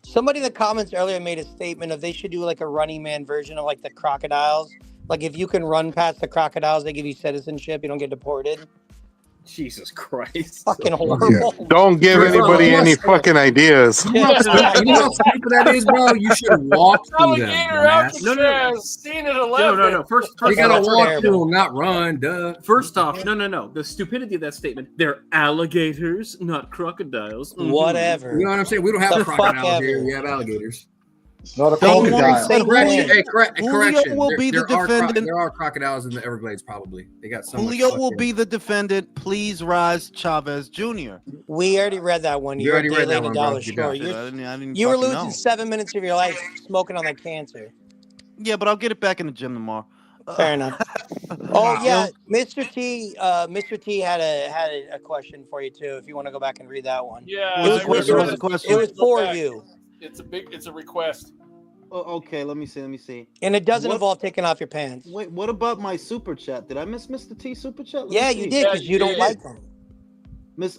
Somebody in the comments earlier made a statement of they should do like a Running Man version of like the crocodiles. Like if you can run past the crocodiles, they give you citizenship. You don't get deported.
Jesus Christ.
Fucking horrible.
Yeah. Don't give anybody any fucking ideas.
You know how stupid that is, bro? You should walk through them.
No. Seen it 11.
No. First
you gotta walk through them, not run, duh.
First off, no. The stupidity of that statement. They're alligators, not crocodiles. Mm-hmm.
Whatever.
You know what I'm saying? We don't have crocodiles here. We have alligators.
It's not a crocodile.
Correction.
Will be the defendant.
There are crocodiles in the Everglades, probably. They got some.
Julio will be the defendant. Please rise, Chavez Jr.
We already read that one.
You already read that one, bro.
You were losing 7 minutes of your life smoking on that cancer.
Yeah, but I'll get it back in the gym tomorrow.
Fair enough. Oh yeah, Mr. T. Mr. T had a question for you too. If you want to go back and read that one.
Yeah.
What's the question?
It was for you.
It's a request.
Oh, okay, let me see.
And it doesn't involve taking off your pants.
Wait, what about my super chat? Did I miss Mr. T super chat?
Yeah, you did because you don't like them.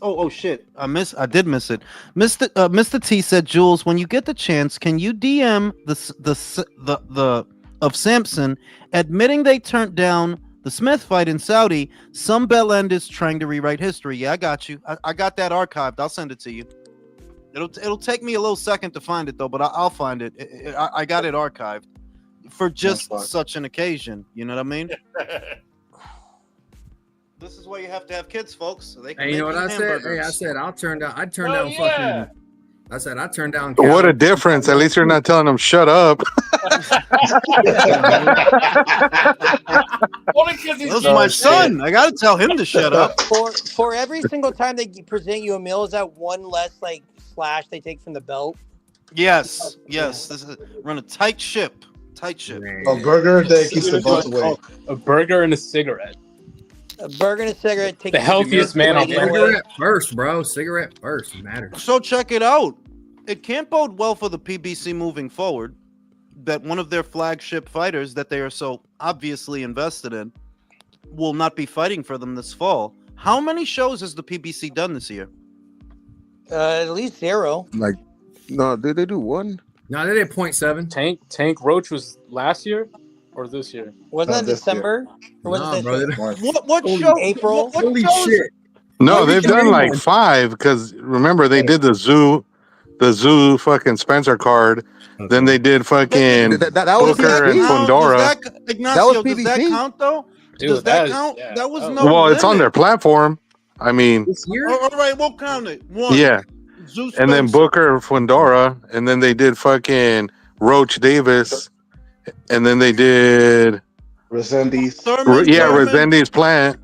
Oh shit! I did miss it. Mr. T said, Jules, when you get the chance, can you DM the of Samson admitting they turned down the Smith fight in Saudi? Some bell end is trying to rewrite history. Yeah, I got you. I got that archived. I'll send it to you. It'll take me a little second to find it though, but I'll find it. I got it archived for just such an occasion. You know what I mean? This is why you have to have kids, folks. So they can
you know what I said? Hey, I said I'd turn down fucking. I said I'd turn down.
What a difference! At least you're not telling them shut up.
That's my son. I gotta tell him to shut up.
For every single time they present you a meal, is that one less like slash they take from the belt?
Yes. This is run a tight ship.
A burger that keeps the belt away.
A burger and a cigarette.
A burger and a cigarette.
The healthiest man on earth.
Cigarette first, bro. Cigarette first matters.
So check it out. It can't bode well for the PBC moving forward that one of their flagship fighters that they are so obviously invested in will not be fighting for them this fall. How many shows has the PBC done this year?
At least 0.
Like, no, did they do one?
No, they did 0.7.
Tank Roach was last year or this year?
Wasn't that December? Or was it this year?
What show?
April?
Holy shit.
No, they've done like 5 because remember they did the zoo fucking Spencer card. Then they did fucking
that was
Booker and Fundora.
That was PBC.
Does that count though?
Dude,
does that count? Yeah. That was no.
Well, it's on their platform. I mean,
this year?
All right, we'll count it. 1.
Yeah. And then Booker, Fundora, and then they did fucking Roach Davis, and then they did
Resendiz.
Resendiz Plant.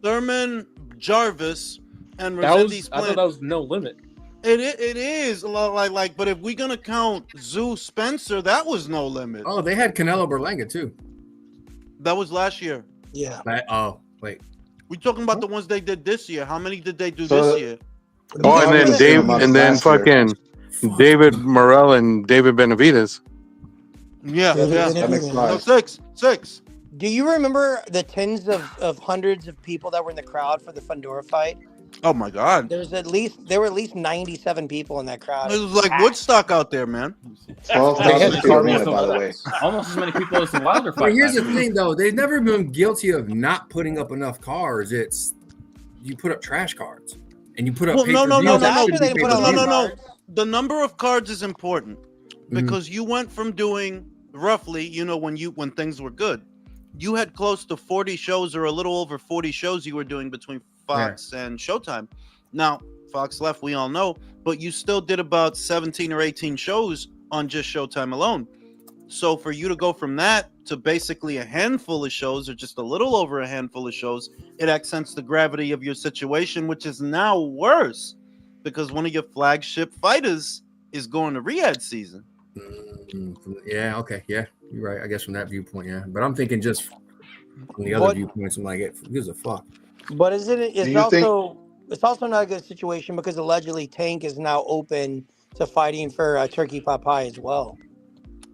Thurman Jarvis and
Resendiz
Plant.
I thought that was No Limit.
It is a lot like, but if we're gonna count Zoo Spencer, that was No Limit.
Oh, they had Canelo Berlanga too.
That was last year.
Yeah.
Wait.
We talking about the ones they did this year. How many did they do this year?
Oh, and then fucking David Morrell and David Benavidez.
Yeah,
They
yeah.
didn't
makes
even-
No,
sense.
six.
Do you remember the tens of hundreds of people that were in the crowd for the Fundora fight?
Oh my God.
There were at least 97 people in that crowd.
It was like Woodstock out there, man.
12,000 seat arena, by the way.
Almost as many people as the Wilder
But
fight.
here's the
last week.
thing, though. They've never been guilty of not putting up enough cars. It's you put up trash cards and you put up.
Well, no.
After they put a lot of
No.
cards.
The number of cards is important
Mm-hmm.
because you went from doing roughly, when things were good, you had close to 40 shows or a little over 40 shows you were doing between Fox and Showtime. Now, Fox left, we all know, but you still did about 17 or 18 shows on just Showtime alone. So for you to go from that to basically a handful of shows or just a little over a handful of shows, it accents the gravity of your situation, which is now worse because one of your flagship fighters is going to Riyadh season.
Yeah. Okay. Yeah. You're right. I guess from that viewpoint, yeah. But I'm thinking just from the other viewpoints, I'm like, it gives a fuck.
But it's also not a good situation because allegedly Tank is now open to fighting for Turkey Pot Pie as well.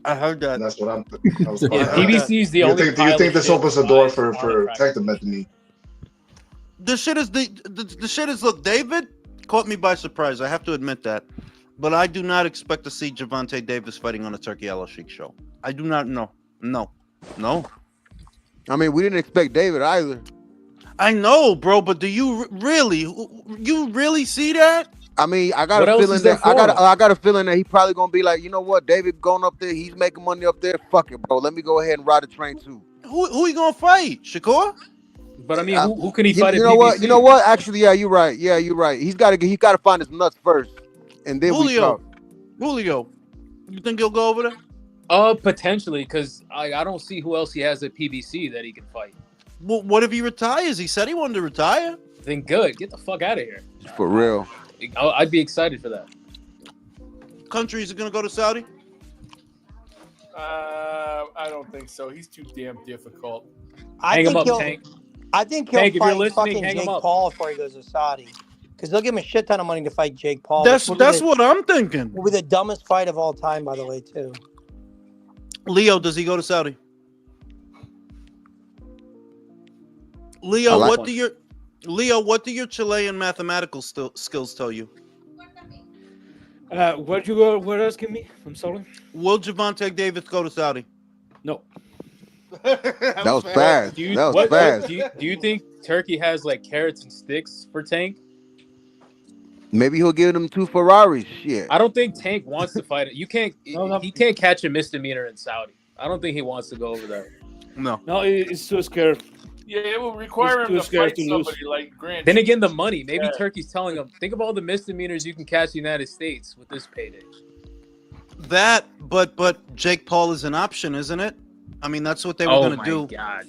I heard that.
That's what I'm.
PBC is the
Do
only.
you think this opens the door for Tank Anthony?
The shit is look, David caught me by surprise. I have to admit that. But I do not expect to see Gervonta Davis fighting on a Turkey Al Sheikh show. I do not know. No.
I mean, we didn't expect David either.
I know, bro, but do you really see that?
I mean, I got a feeling that I got a feeling that he probably gonna be like, you know what, David going up there, he's making money up there. Fuck it, bro. Let me go ahead and ride the train too.
Who he gonna fight? Shakur?
But I mean, who can he fight?
You know what? You know what? Actually, yeah, you're right. Yeah, you're right. He got to find his nuts first, and then we talk.
Julio, you think he'll go over there?
Potentially, because I don't see who else he has at PBC that he can fight.
Well, what if he retires? He said he wanted to retire.
Then good, get the fuck out of here.
For real.
I'd be excited for that.
Countries are gonna go to Saudi?
I don't think so. He's too damn difficult.
I
Hang him
think
up, Tank.
I think he'll
Tank, if you're
fight
listening,
fucking
hang him
Jake
up.
Paul before he goes to Saudi. Because they'll give him a shit ton of money to fight Jake Paul.
That's what I'm thinking.
Will be the dumbest fight of all time, by the way, too.
Leo, does he go to Saudi? Leo,
like
what do your Chilean mathematical skills tell you?
What you were asking me? I'm sorry.
Will Gervonta Davis go to Saudi?
No.
That was fast.
Do
That was fast.
you think Turkey has like carrots and sticks for Tank?
Maybe he'll give them 2 Ferraris. Shit.
I don't think Tank wants to fight it. You can't. He can't catch a misdemeanor in Saudi. I don't think he wants to go over there.
No,
he's too scared.
Yeah, it will require him
He's
to
too scared
fight
to
somebody
lose.
like Grant.
Then again, the money. Maybe
Yeah.
Turkey's telling him, think of all the misdemeanors you can catch in the United States with this payday.
that, but Jake Paul is an option, isn't it? I mean, that's what they were
Oh
gonna
my
do.
God.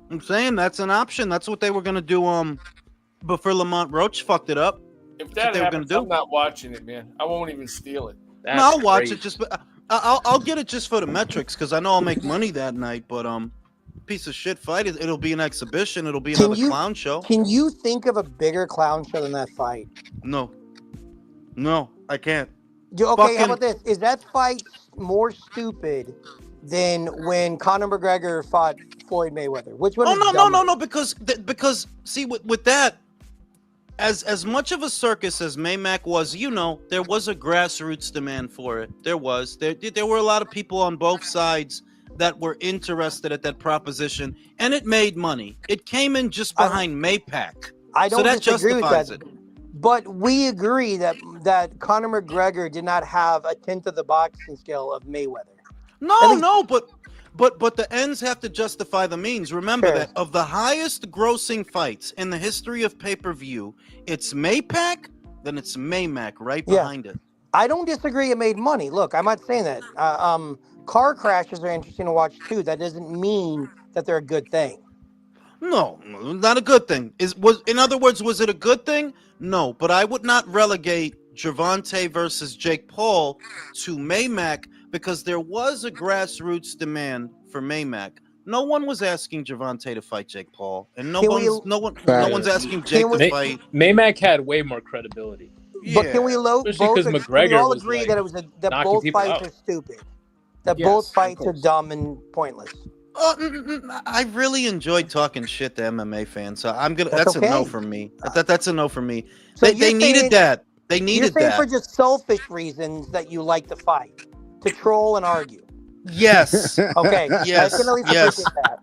I'm saying that's an option. That's what they were gonna do. Before Lamont Roach fucked it up.
If
That's
that
what they were
happens,
gonna do.
I'm not watching it, man. I won't even steal it.
No, I'll watch it. I'll get it just for the metrics because I know I'll make money that night. But piece of shit fight. It'll be an exhibition. It'll be another clown show.
Can you think of a bigger clown show than that fight?
No, I can't.
Okay, how about this? Is that fight more stupid than when Conor McGregor fought Floyd Mayweather? Which one?
No. Because see, with that, as much of a circus as Maymac was, there was a grassroots demand for it. There was. There were a lot of people on both sides that were interested at that proposition, and it made money. It came in just behind Maypac.
I don't
so that
disagree with
justifies
that.
it.
But we agree that Conor McGregor did not have a tenth of the boxing skill of Mayweather.
No, but the ends have to justify the means. Remember
Sure.
that of the highest grossing fights in the history of pay-per-view, it's Maypac, then it's Maymac right behind it.
I don't disagree it made money. Look, I'm not saying that. Car crashes are interesting to watch too. That doesn't mean that they're a good thing.
No, not a good thing. In other words, was it a good thing? No, but I would not relegate Gervonta versus Jake Paul to Maymac because there was a grassroots demand for Maymac. No one was asking Gervonta to fight Jake Paul, and no one's asking Jake to fight.
Maymac had way more credibility.
But can we
Especially 'cause
we
McGregor
all
was,
agree
like,
that that
knocking
both
people
fights
out.
are stupid? that both fights are dumb and pointless.
I really enjoyed talking shit to MMA fans, so I'm gonna.
That's
That's a no
okay.
from me. That's a no from me.
So
They
you're
needed
saying-
that. They
You're
needed
saying for
that.
just selfish reasons that you like to fight, to troll and argue.
Yes.
Okay.
Yes.
I can at least
Yes.
appreciate that.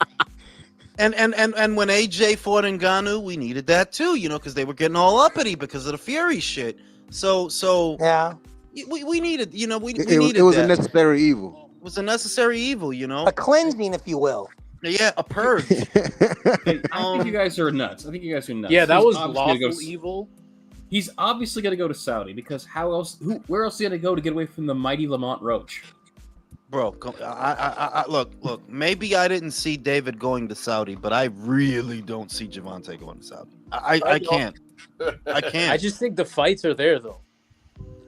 And when AJ fought Ngannou, we needed that too, because they were getting all uppity because of the Fury shit. So
yeah,
we needed, we
It
needed
was
that.
a necessary evil.
It was a necessary evil,
a cleansing, if you will.
Yeah, a purge.
I think you guys are nuts.
Yeah, that was
obviously gonna
lawful evil.
He's obviously going to go to Saudi because how else? Where else is he going to go to get away from the mighty Lamont Roach?
Bro, look. Maybe I didn't see David going to Saudi, but I really don't see Gervonta going to Saudi. I can't. I can't.
I just think the fights are there, though.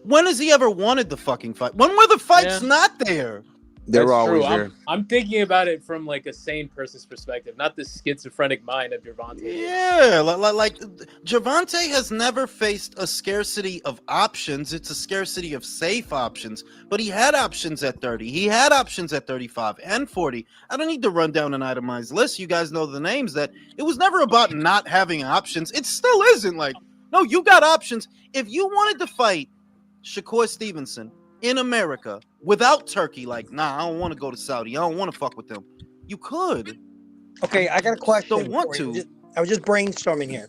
When has he ever wanted the fucking fight? When were the fights not there?
They're
That's
always
true.
there.
I'm thinking about it from like a sane person's perspective, not the schizophrenic mind of Gervonta.
Yeah, like Gervonta has never faced a scarcity of options. It's a scarcity of safe options. But he had options at 30. He had options at 35 and 40. I don't need to run down an itemized list. You guys know the names. That it was never about not having options. It still isn't. Like, no, you got options. If you wanted to fight Shakur Stevenson in America without Turkey, like, nah, I don't want to go to Saudi. I don't want to fuck with them. You could.
Okay, I got a question.
Don't want
for you.
to.
I was just brainstorming here.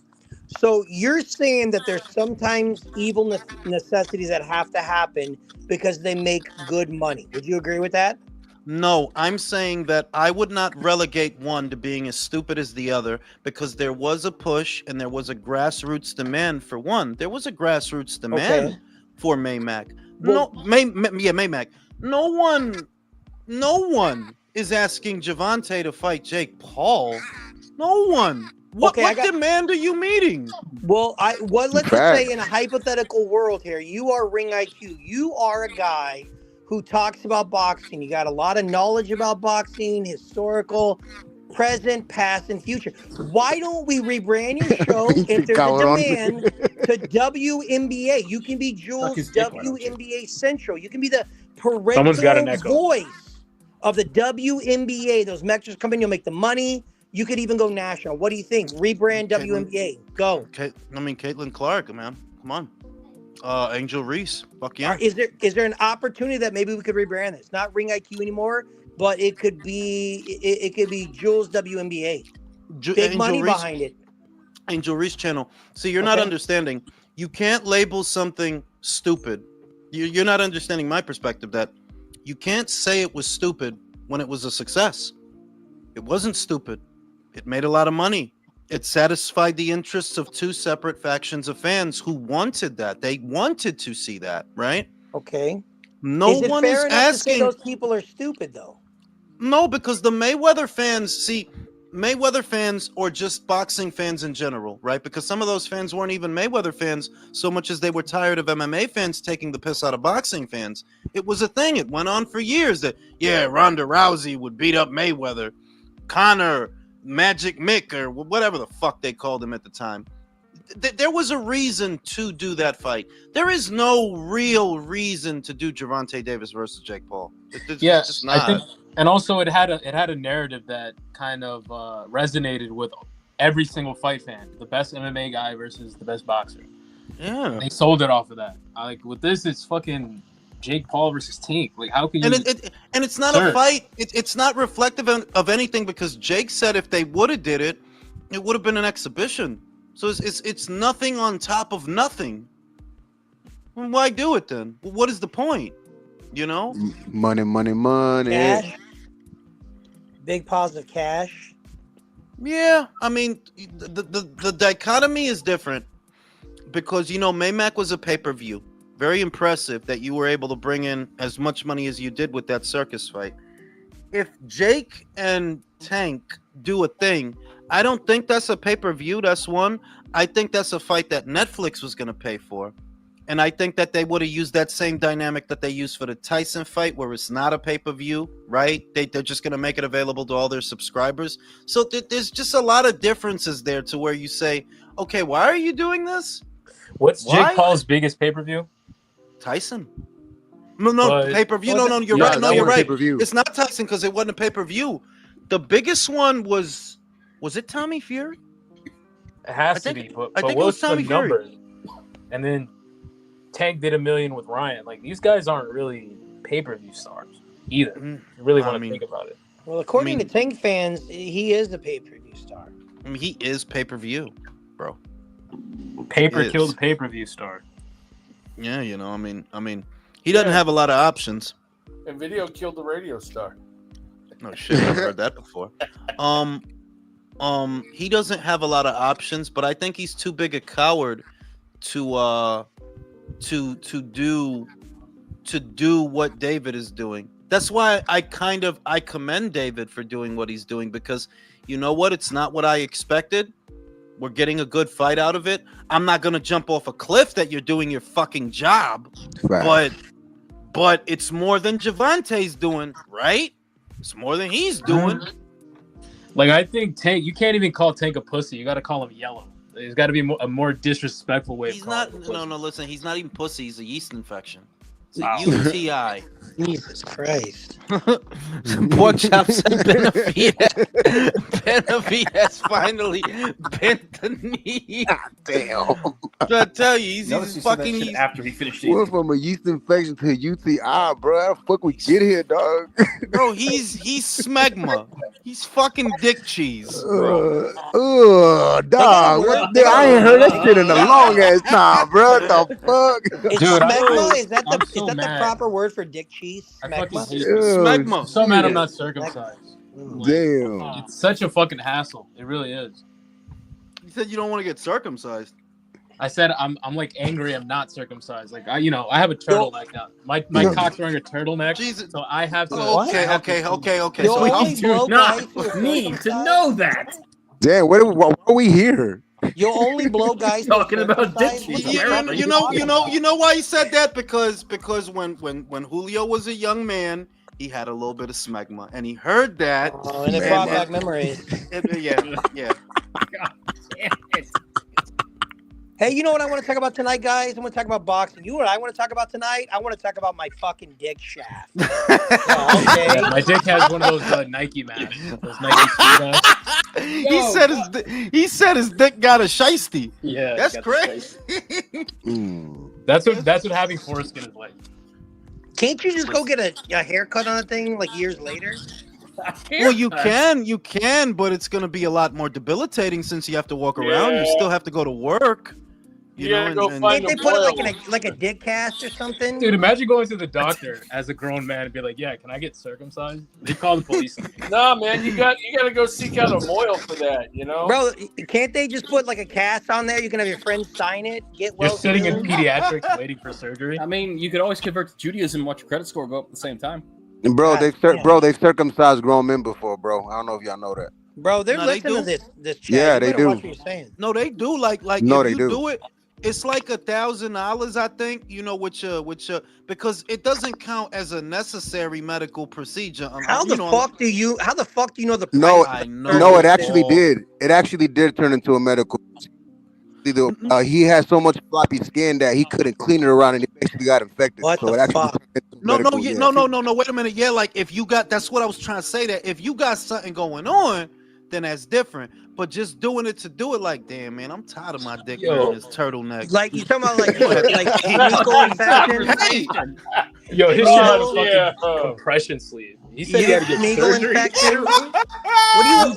So you're saying that there's sometimes evil necessities that have to happen because they make good money. Would you agree with that?
No, I'm saying that I would not relegate one to being as stupid as the other because there was a push and there was a grassroots demand for one. There was a grassroots demand for Maymac.
Well,
Maymac. No one is asking Gervonta to fight Jake Paul. No one. What demand are you meeting?
Well, let's just say in a hypothetical world here, you are Ring IQ. You are a guy who talks about boxing. You got a lot of knowledge about boxing, historical, present, past, and future. Why don't we rebrand your show if there's a demand to WNBA? You can be Jules WNBA Central. You can be the parental voice of the WNBA. Those metrics come in, you'll make the money. You could even go national. What do you think? Rebrand WNBA. Go.
Okay, Caitlin Clark, man. Come on. Angel Reese. Fuck yeah.
Is there an opportunity that maybe we could rebrand this? Not Ring IQ anymore, but it could be Jules WNBA. Big
Angel
money
Reese,
behind it.
Angel Reese channel. See, you're not understanding. You can't label something stupid. You're not understanding my perspective that you can't say it was stupid when it was a success. It wasn't stupid. It made a lot of money. It satisfied the interests of two separate factions of fans who wanted that. They wanted to see that, right?
Okay.
No one is asking.
To say those people are stupid, though?
No, because the Mayweather fans or just boxing fans in general, right? Because some of those fans weren't even Mayweather fans so much as they were tired of MMA fans taking the piss out of boxing fans. It was a thing. It went on for years that, Ronda Rousey would beat up Mayweather. Conor, Magic Mick, or whatever the fuck they called him at the time. There was a reason to do that fight. There is no real reason to do Gervonta Davis versus Jake Paul. It's just not.
I think, and also it had a narrative that kind of resonated with every single fight fan. The best MMA guy versus the best boxer.
Yeah,
they sold it off of that. Like with this, it's fucking Jake Paul versus Tank. Like, how can you?
And it's not a fight. It's not reflective of anything because Jake said if they would have did it, it would have been an exhibition. So it's nothing on top of nothing. Well, why do it then? What is the point?
Money.
Cash. Big positive cash.
Yeah, I mean the dichotomy is different because Maymac was a pay-per-view. Very impressive that you were able to bring in as much money as you did with that circus fight. If Jake and Tank do a thing, I don't think that's a pay-per-view. That's one. I think that's a fight that Netflix was going to pay for. And I think that they would have used that same dynamic that they used for the Tyson fight where it's not a pay-per-view, right? They're just going to make it available to all their subscribers. So there's just a lot of differences there to where you say, okay, why are you doing this?
What's Jake Paul's biggest pay-per-view?
Tyson. No,
But-
pay-per-view. No, you're
Yeah,
right. No,
that
you're
was
right.
pay-per-view.
It's not Tyson because it wasn't a pay-per-view. The biggest one was it Tommy Fury?
It has
I think-
to be. But,
I
but
think it was
what's the
Tommy Fury.
numbers? And then Tank did $1 million with Ryan. Like these guys aren't really pay-per-view stars either.
Mm,
You really
I
want to
mean-
think about it.
Well, according
I mean-
to Tank fans, he is the pay-per-view star.
I mean, he is pay-per-view, bro.
Paper
Is.
killed the pay-per-view star.
Yeah, you know, I mean, he doesn't have a lot of options.
And video killed the radio star.
No shit, I've heard that before. He doesn't have a lot of options, but I think he's too big a coward to do what David is doing. That's why I commend David for doing what he's doing, because you know what? It's not what I expected. We're getting a good fight out of it. I'm not gonna jump off a cliff that you're doing your fucking job, but it's more than Javante's doing, right? It's more than he's doing.
Like I think Tank, you can't even call Tank a pussy. You got to call him yellow. There's got to be a more disrespectful way.
He's
of calling
not.
him a pussy.
No. Listen, he's not even pussy. He's a yeast infection. It's a
Wow.
UTI.
Jesus Christ.
Pork chops and Benavides finally bent the knee.
Damn.
I tell you, he's
Notice you said that
fucking.
shit after he finished eating.
Went from a yeast infection to a UTI, bro. How the fuck we get here, dog?
Bro, he's smegma. He's fucking dick cheese.
Dog. What the, I ain't heard that shit in a long ass time, bro. What the fuck?
Is
Dude,
smegma? Is that
I'm
the
so
is that the
mad.
proper word for dick cheese?
I fucking
Smegma.
hate
Ew,
this.
Smegma.
I'm so mad I'm
shit.
not circumcised.
Damn.
It's such a fucking hassle. It really is.
You said you don't want to get circumcised.
I said I'm like angry. I'm not circumcised. Like I have a turtleneck now. My cock's wearing a turtleneck,
Jesus.
so I have to.
Oh,
I have to-
okay.
You'll
So
only
he's,
blow guys who are
Need to
circumcised?
know that.
Damn, why are we here?
You'll only blow guys who are
Talking about dick
circumcised?
cheese.
you know why he said that? Because when Julio was a young man, he had a little bit of smegma, and he heard that.
Oh, and it brought back memories.
Yeah.
God damn it.
Hey, you know what I want to talk about tonight, guys? I want to talk about boxing. You know what I want to talk about tonight? I want to talk about my fucking dick shaft. Oh, okay.
Yeah, my dick has one of those Nike masks. Those Nike street masks.
He said his dick got a shiesty.
Yeah,
That's
got the
crazy.
That's what having foreskin is like.
Can't you just go get a haircut on a thing like years later?
Well, you can, but it's going to be a lot more debilitating since you have to walk around. You
Yeah.
still have to go to work. You
gotta
know,
go find
Can't they put it like a dick cast or something?
Dude, imagine going to the doctor as a grown man and be like, "Yeah, can I get circumcised?" They call the police.
Nah, man, you got to go seek out a moil for that. You know,
Bro, can't they just put like a cast on there? You can have your friends sign it. Get well.
You're sitting in
soon?
pediatrics waiting for surgery.
I mean, you could always convert to Judaism and watch your credit score go up at the same time.
And bro,
God
they've circumcised grown men before, bro. I don't know if y'all know that.
Bro, they're
No, they
listening to
do.
this chat.
Yeah,
You
they
better
do.
watch what you're saying.
No, they do. Like
No,
if
they
you
do.
do it, it's like $1,000, I think. You know, which because it doesn't count as a necessary medical procedure.
How the fuck do you know the price?
No,
I know.
no, it actually did. It actually did turn into a medical. He had so much floppy skin that he couldn't clean it around, and he basically got infected.
What
so
the
it actually
fuck?
turned into
No,
medical,
yeah,
yeah.
no. Wait a minute. Yeah, like if you got, that's what I was trying to say. That if you got something going on, then that's different. But just doing it to do it, like, damn, man, I'm tired of my dick wearing this turtleneck.
Like you talking about like fecal infection?
Hey,
Yo, his shit had a fucking
Yeah.
compression sleeve. He said he had to get
Fecal
surgery.
infection.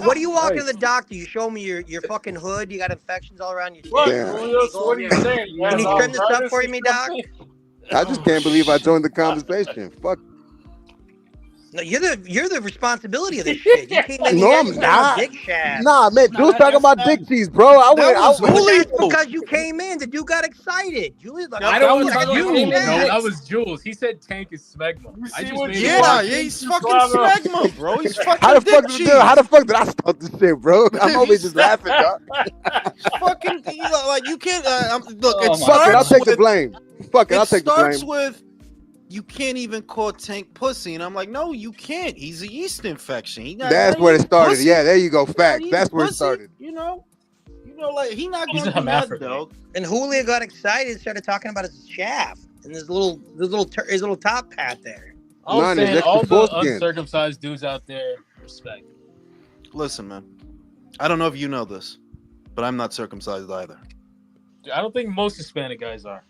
What do you walk to the doctor? You show me your fucking hood. You got infections all around your
What?
skin.
Yeah.
Julio, so what are you saying?
Can you trim this up for me, doc?
I just can't believe I joined the conversation. Fuck.
No, you're the responsibility of this shit. You came in
No,
here
I'm
with
not.
dick shaft.
Nah, man, dude's talking about dick cheese, bro.
That was
But that's
Julio.
because you came in. The dude got excited. Julius, like,
I
That
don't
was
know.
you.
No, that was Jules. He said Tank is smegma.
You
I
see
just
what
made
you
it
Yeah,
work.
yeah, he's fucking
Bravo.
smegma, bro. He's fucking
How the
dick
fuck
cheese.
did I start this shit, bro? I'm always just laughing, dog.
Fucking like you can't. Look,
Oh
it
my
Fuck it, I'll
starts
take the
with.
blame. Fuck it, I'll
It
take the
starts
blame.
with. You can't even call Tank pussy, and I'm like, no, you can't. He's a yeast infection.
That's where it started.
Pussy.
Yeah, there you go.
Yeah,
Facts.
he's
That's where it
pussy,
started.
You know, like he not
He's
gonna
a
do that,
hermaphrodite.
dog.
and Julio got excited, started talking about his shaft. and his little top hat there.
I'm
None, it's
saying
extra
all the
foreskin.
uncircumcised dudes out there, respect.
Listen, man. I don't know if you know this, but I'm not circumcised either.
Dude, I don't think most Hispanic guys are.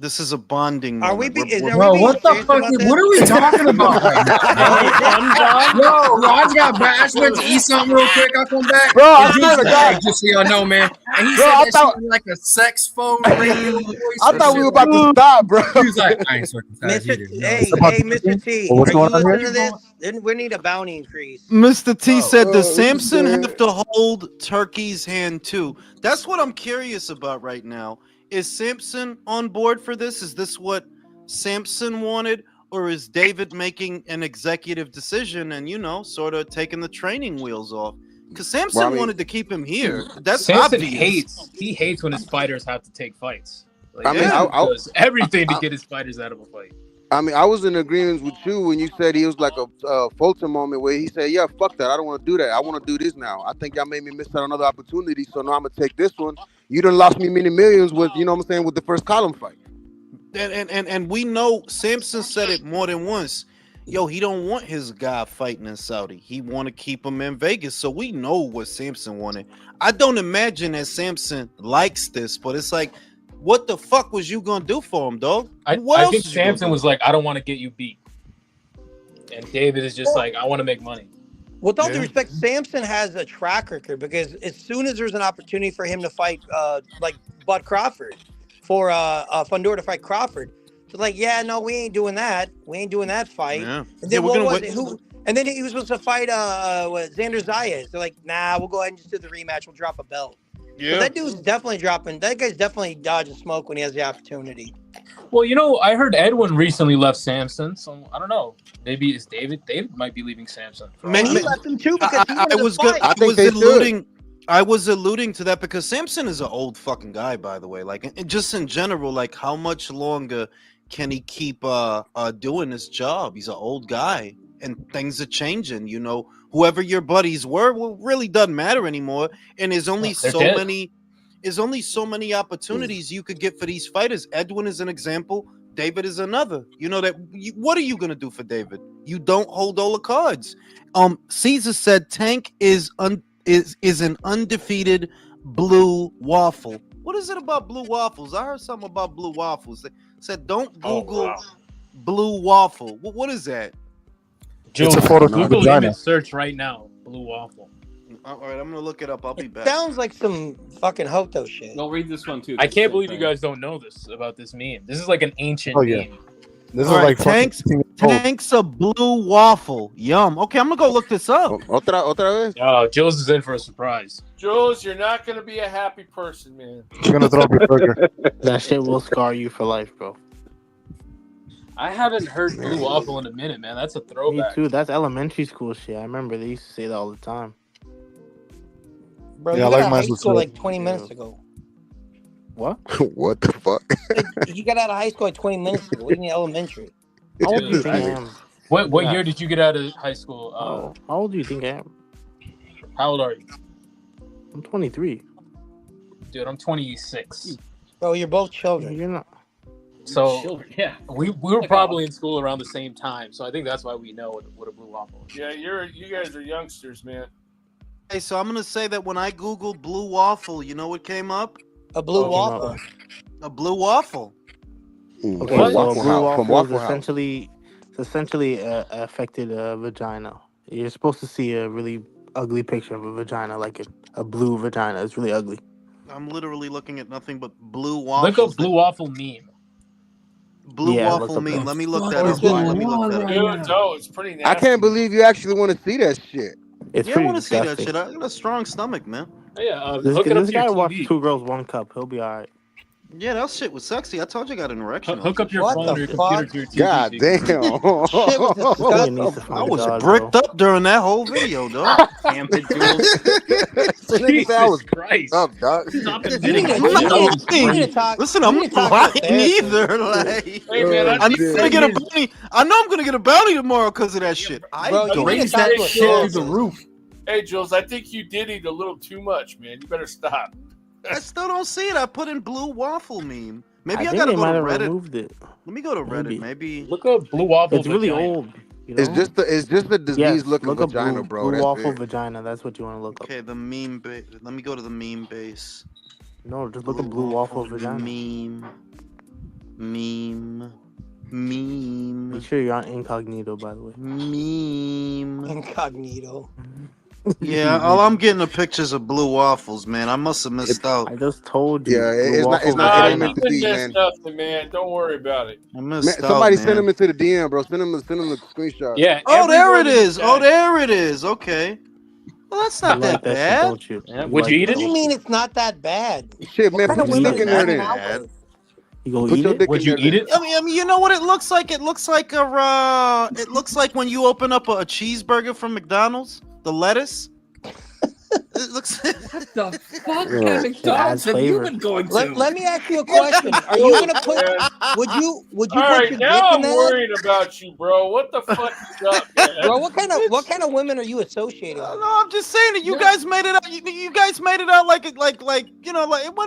This is a bonding
Are we?
moment.
Bro, what the fuck? What are we talking about right now? Yo, I just got back. I just went to eat something real quick. I'll come back.
Bro, I
And
swear to
Juice
God.
like, just so y'all know, man. And he
Bro,
said
I
that
thought-
shit was like a sex phone radio voice.
I thought we were about to stop, bro.
He was like, I ain't circumcised
Mr.
either.
T,
No.
hey, Mr. T,
Well, what's
are you
going on here?
listening to this? Then we need a bounty increase.
Mr. T said, does
this is
Samson
bad.
have to hold Turkey's hand too? That's what I'm curious about right now. Is Samson on board for this? Is this what Samson wanted? Or is David making an executive decision and, sort of taking the training wheels off? Because Samson
Well, I mean-
wanted to keep him here. That's
Samson
obvious.
He hates when his fighters have to take fights. Like,
I mean,
he does everything to get his fighters out of a fight.
I mean, I was in agreement with you when you said he was like a Fulton moment where he said, yeah, fuck that. I don't want to do that. I want to do this now. I think y'all made me miss out on another opportunity, so now I'm going to take this one. You done lost me many millions with, you know what I'm saying, with the first column fight.
And we know Samson said it more than once. Yo, he don't want his guy fighting in Saudi. He want to keep him in Vegas. So we know what Samson wanted. I don't imagine that Samson likes this, but it's like, what the fuck was you gonna do for him, dog?
I
What
think
else you gonna
Samson
do?
was like, I don't want to get you beat. And David is just like, I want to make money.
With all due
Yeah.
respect, Samson has a track record because as soon as there's an opportunity for him to fight, like Bud Crawford, for Fundora to fight Crawford, it's like, yeah, no, we ain't doing that. We ain't doing that fight.
Yeah.
And
Yeah,
then
we're
what
gonna
was
wait-
it? Who? And then he was supposed to fight Xander Zayas. They're like, nah, we'll go ahead and just do the rematch. We'll drop a belt. So that dude's definitely dropping. That guy's definitely dodging smoke when he has the opportunity.
Well, I heard Edwin recently left Samson, so I don't know. Maybe it's David. David might be leaving Samson. for a
Man,
while.
He left him too because he wanted to
was
fight.
I think they should.
I was alluding to that because Samson is an old fucking guy, by the way. Like, and just in general, like, how much longer can he keep doing this job? He's an old guy, and things are changing. Whoever your buddies were, well, really doesn't matter anymore. And there's only
They're
so
dead.
many. There's only so many opportunities you could get for these fighters. Edwin is an example. David is another. What are you gonna do for David? You don't hold all the cards. Caesar said Tank is an undefeated blue waffle. What is it about blue waffles? I heard something about blue waffles. They said don't Google blue waffle. What is that?
Jules,
It's a photo of
Google
vagina.
image search right now. Blue waffle.
All right, I'm gonna look it up. I'll be back.
Sounds like some fucking Hoto shit.
I'll read this one too.
I
This
can't
is
believe you
insane.
guys don't know this about this meme. This is like an ancient
Oh, yeah.
meme.
This
All
is
right,
like fucking
Tank's
15 years old.
Tank's a blue waffle. Yum. Okay, I'm gonna go look this up.
Otra vez?
Oh, Jules is in for a surprise.
Jules, you're not going to be a happy person, man.
You're gonna throw up your burger.
That shit will scar you for life, bro.
I haven't heard blue waffle in a minute, man. That's a
Me
throwback.
too. That's elementary school shit. I remember they used to say that all the time.
Bro,
Yeah,
you
I
got
like
out of
mine
high
with
school
soda.
like 20 minutes ago.
What?
What the fuck?
He got out of high school like 20 minutes ago. What do you mean elementary?
How old do you
Dude,
think I
I-
am?
What
Yeah.
year did you get out of high school?
How old do you think I am?
How old are you?
I'm 23.
Dude, I'm 26.
Bro, you're both children.
You're not.
So
Children, yeah.
we were probably in school around the same time. So I think that's why we know what a blue waffle is.
Yeah, you guys are youngsters, man.
Hey, so I'm gonna say that when I googled blue waffle, you know what came up?
A blue
Okay,
waffle.
A blue waffle.
Mm,
Okay,
from
so
Waffle
blue
House. From
waffle is
Waffle House.
essentially affected vagina. You're supposed to see a really ugly picture of a vagina, like a blue vagina. It's really ugly.
I'm literally looking at nothing but blue
Look
waffles.
up blue waffle meme.
Blue
Yeah,
waffle
look up
meme.
that.
Let me look
Fuck
that
is
up.
going
Let me look that up.
Dude, no, it's pretty nasty.
I can't believe you actually want to see that shit.
It's
Yeah, I
pretty
want to see that
disgusting.
shit. I got a strong stomach, man.
Oh, yeah,
This,
hook it up
this
to your
guy
TV.
watched Two Girls, One Cup. He'll be all right.
Yeah, that shit was sexy. I told you I got an erection.
Hook up your
What
phone
the
or your
fuck?
computer to your TV.
God damn.
Shit was disgusting.
He needs to
I
find a
was
god,
bricked
bro.
up during that whole video, dog.
Damn it, Jules.
So nigga said I was
Jesus Christ.
up, dog.
Stop
You
admitting
need to-
it.
I'm not
you need
lying.
to talk.
Listen,
you
I'm
need to
not
talk to a
lying
therapist.
either. Like,
Hey, man,
I'm
shit.
gonna get a bounty. I know I'm gonna get a bounty tomorrow because of that shit. I
Bro, you
don't.
need
Raise
to talk
that
to a
shit through
therapist.
the roof.
Hey, Jules, I think you did eat a little too much, man. You better stop.
I still don't see it. I put in blue waffle meme. Maybe
I
I,
think
gotta
they
go
might
to
have
Reddit.
removed it.
Let me go to Reddit.
Maybe.
Maybe
Look up blue waffle.
It's really
vagina.
old. You know?
It's just a disease
Yes,
looking
look up
vagina,
blue,
bro.
blue
That's
waffle
it.
vagina. That's what you want to look up.
okay. The meme base. Let me go to the meme base.
No, just look up blue waffle vagina.
Meme.
Make sure you're on incognito, by the way.
Meme.
Incognito.
Yeah, all I'm getting are pictures of blue waffles, man. I must have missed out.
I just told you.
Yeah,
blue
it's not.
waffle
It's not. It
Nah,
ain't
you
meant to
didn't
be,
miss
man.
nothing, man. Don't worry about it.
I
Man,
missed out,
somebody
man.
send him into the DM, bro. Send him the screenshot.
Yeah.
Oh, there it
everyone in the
is. Oh,
chat-
there it is. Okay. Well, that's
You
not
like
that
that shit,
bad.
don't you?
Yeah,
You
would you
like
eat
What
it?
do you mean it's not that bad?
Shit,
What
man.
kind
Put
of
your
women
dick
are
in
you
there
hanging
then.
out
Bad.
with?
You gonna
Put
eat
your
it?
dick
Would
in
you
there
eat
then.
it?
I mean, you know what it looks like? It looks like it looks like when you open up a cheeseburger from McDonald's. The lettuce. It looks.
What the fuck
Yeah.
kind of
adds
McDonald's have you
flavor.
been going to?
Let me ask you a question. Are you gonna put?
Man.
Would you
All
put
right,
your
now
dick in
I'm
that?
worried about you, bro. What the fuck is up, man?
Bro, what kind of women are you associating
No,
with?
I'm just saying that you guys made it out. You guys made it out like it wasn't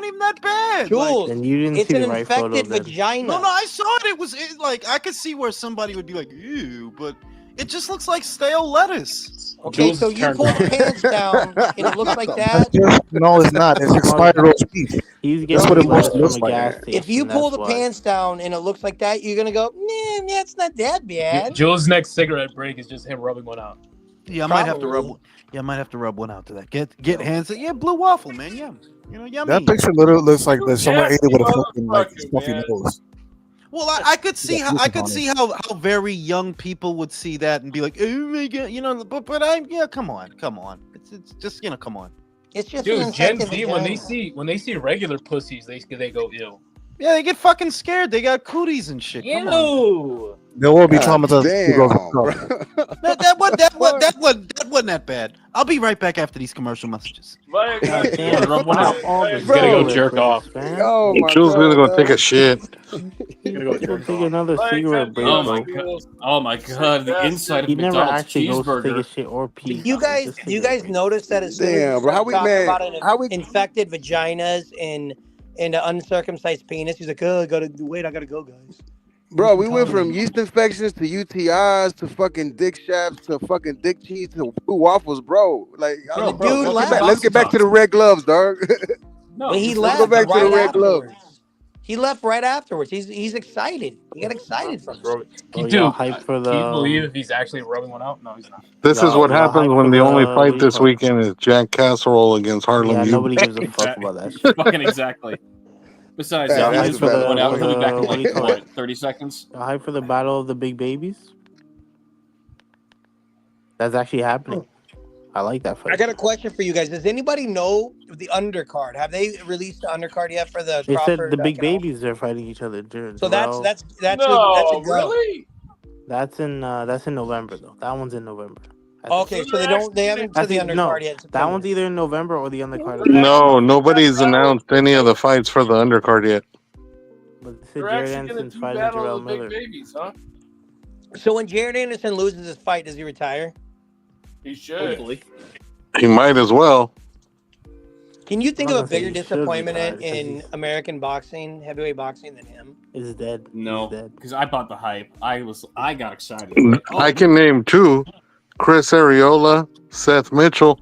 even that bad. Like,
Jules,
Then you didn't
it's
see
an
the right photo.
infected
Then
vagina.
no, I saw it. It was like I could see where somebody would be like, ew, but it just looks like stale lettuce.
Okay,
Jules
so
is
you
turned
pull the
on.
pants down and it looks like that.
No, it's not. It's expired roast beef.
he's
That's
getting
what
his
it
lettuce from
looks
a
like.
gas station.
If you pull
that's
the
why.
pants down and it looks like that, you're gonna go, nah, it's not that bad.
Jules' next cigarette break is just him rubbing one out.
Yeah, I might have to rub.
Probably.
Yeah, I might have to rub one out to that. Get hands. Yeah, blue waffle, man. Yeah, yummy.
That picture literally looks like that someone ate it with a
Nasty
fucking like
motherfucker,
stuffy
man.
nose.
Well, I could see
got juices on it.
how very young people would see that and be like, oh my god, but come on. It's just come on.
It's just an
Dude, Gen
infected
Z
vagina.
when they see regular pussies, they go ew.
Yeah, they get fucking scared. They got cooties and shit. Come on.
Ew.
They will be
God
traumatized. if he grows
damn, bro.
up.
That wasn't that bad. I'll be right back after these commercial messages.
Like,
God damn,
Rub one
stop
out.
all the
He's gonna go
cigarette
jerk
breaks,
off.
man.
Oh my
Jules gonna
god.
go take a
dog.
shit.
He's gonna go
Go
jerk
take
off.
another cigarette break,
Oh my
bro.
god! Oh my god! The inside of
He never
McDonald's
actually goes to take a
cheeseburger.
shit or pee.
You guys,
Just
do you
cigarette
guys
breaks.
notice that as soon as you
Damn, bro. How
start
we
talking
man?
about
How we?
infected vaginas and an uncircumcised penis, he's like, oh, I gotta go, guys.
Bro, we went from yeast infections to UTIs to fucking dick shafts to fucking dick cheese to blue waffles, bro. Like,
Bro,
The
bro,
dude
go
left.
take
let's get back to the
Talks.
red gloves, dog.
No,
But he
just
left
go back to the
right
red gloves.
afterwards. He left right afterwards. He's excited. He got excited from it.
Bro,
Dude,
y'all hype for
can you believe
the
if he's actually rubbing one out? No, he's not.
This is
y'all
what
y'all
happens
hype
when
for
the only
the what
fight
do you
this
call it?
weekend is Jack Casserole against Harlem
Yeah, nobody
Eubanks.
gives a fuck about that shit.
Fucking exactly. Besides,
Yeah,
that
Y'all
he
hype
just
for
rubbed
the
one out. He'll be back in
what do
like
you call it?
what, 30 seconds?
Y'all hype for the battle of the big babies? That's actually happening. I like that fight.
I got a question for you guys. Does anybody know the undercard? Have they released the undercard yet for the
They said
Crawford?
the big babies are fighting each other.
So that's
Jarrell.
that's
no,
that's a go.
really?
That's in November though. That one's in November. I think.
Okay, so they haven't
I
to the
think no.
undercard yet. in
That
September.
one's either in November or the undercard.
No, nobody's announced any of the fights for the undercard yet.
But they said
They're
Jared
actually gonna
Anderson's
do
fighting
battle
Jarrell
of the big
Miller.
babies, huh?
So when Jared Anderson loses his fight, does he retire?
He should.
Hopefully.
He might as well.
Can you think
I'm
of a
not saying
bigger
he should
disappointment
retire, 'cause
in
he's-
American boxing, heavyweight boxing, than him?
Is dead.
No,
He's dead.
because I bought the hype. I got excited.
I can name two: Chris Areola, Seth Mitchell.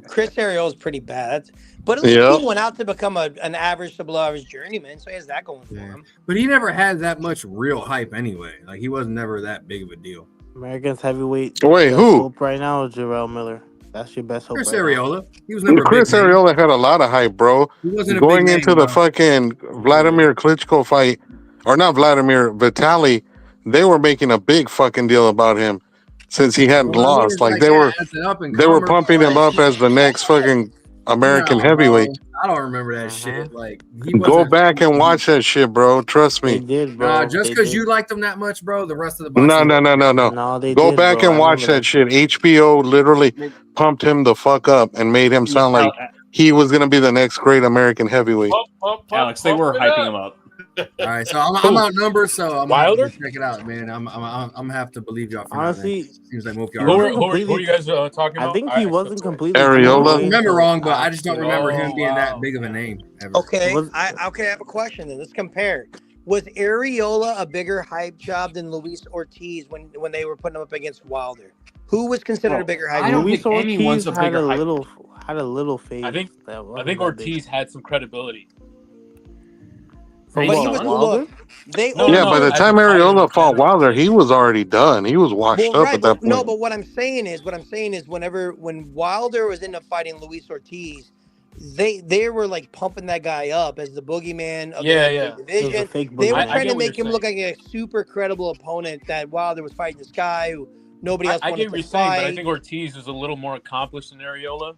Chris Ariel's pretty bad, but at least
Yep.
he went out to become an average to below average journeyman, so he has that going for him.
But he never had that much real hype anyway. Like he was never that big of a deal.
America's heavyweight.
Wait,
best
who?
hope right now is Jarrell Miller. That's your best hope.
Chris
right now.
Areola. He was never a
Chris
big name.
Areola had a lot of hype, bro.
He wasn't a
Going
big
into
name,
the
bro.
fucking Vladimir Klitschko fight, or not Vladimir, Vitaly, they were making a big fucking deal about him since he hadn't
Well, I mean,
lost.
it's
Like
like
they were,
that's an up and
they were
comer,
pumping him
like,
up as the next fucking American
no,
heavyweight.
bro. I don't remember that shit. Like he
Go
wasn't.
back and watch that shit, bro. Trust
They
me.
did, bro.
Nah, just
They
because
did.
you liked him that much, bro, the rest of the
No,
boxing.
no, no, no, no.
No, they
Go
did,
back
bro.
and
I
watch
remember
that shit. HBO literally pumped him the fuck up and made him sound like he was gonna be the next great American heavyweight.
Pump,
Alex, they were
it
hyping
up.
him up.
All right, so I'm outnumbered, so I'm gonna have
Wilder?
to check it out, man. I'm gonna have to believe y'all for
Honestly,
now, man. Seems like most of
he
y'all.
wasn't
Who are
completely.
you guys talking
I
about?
think he wasn't completely.
I
thrown
don't
away
remember
until
wrong, but I just don't
after.
remember him being that big of a name ever.
Okay,
Was-
I have a question then. Let's compare. Was Areola a bigger hype job than Luis Ortiz when they were putting him up against Wilder? Who was considered a bigger hype job?
Luis Ortiz had a little phase.
I think
that wasn't that
Ortiz had some credibility.
For
But he
what,
was
Wilder?
look. They
Yeah, by the time Areola fought Wilder, he was already done. He was washed
well,
up
right,
at that
but no,
point.
but what I'm saying is when Wilder was into fighting Luis Ortiz, they were like pumping that guy up as the boogeyman of the
Yeah.
division.
It was a fake
They were
boogeyman.
trying to make him look like a super credible opponent. That Wilder was fighting this guy who nobody else
I
wanted
get what
to
you're saying, but I
fight.
think Ortiz was a little more accomplished than Areola.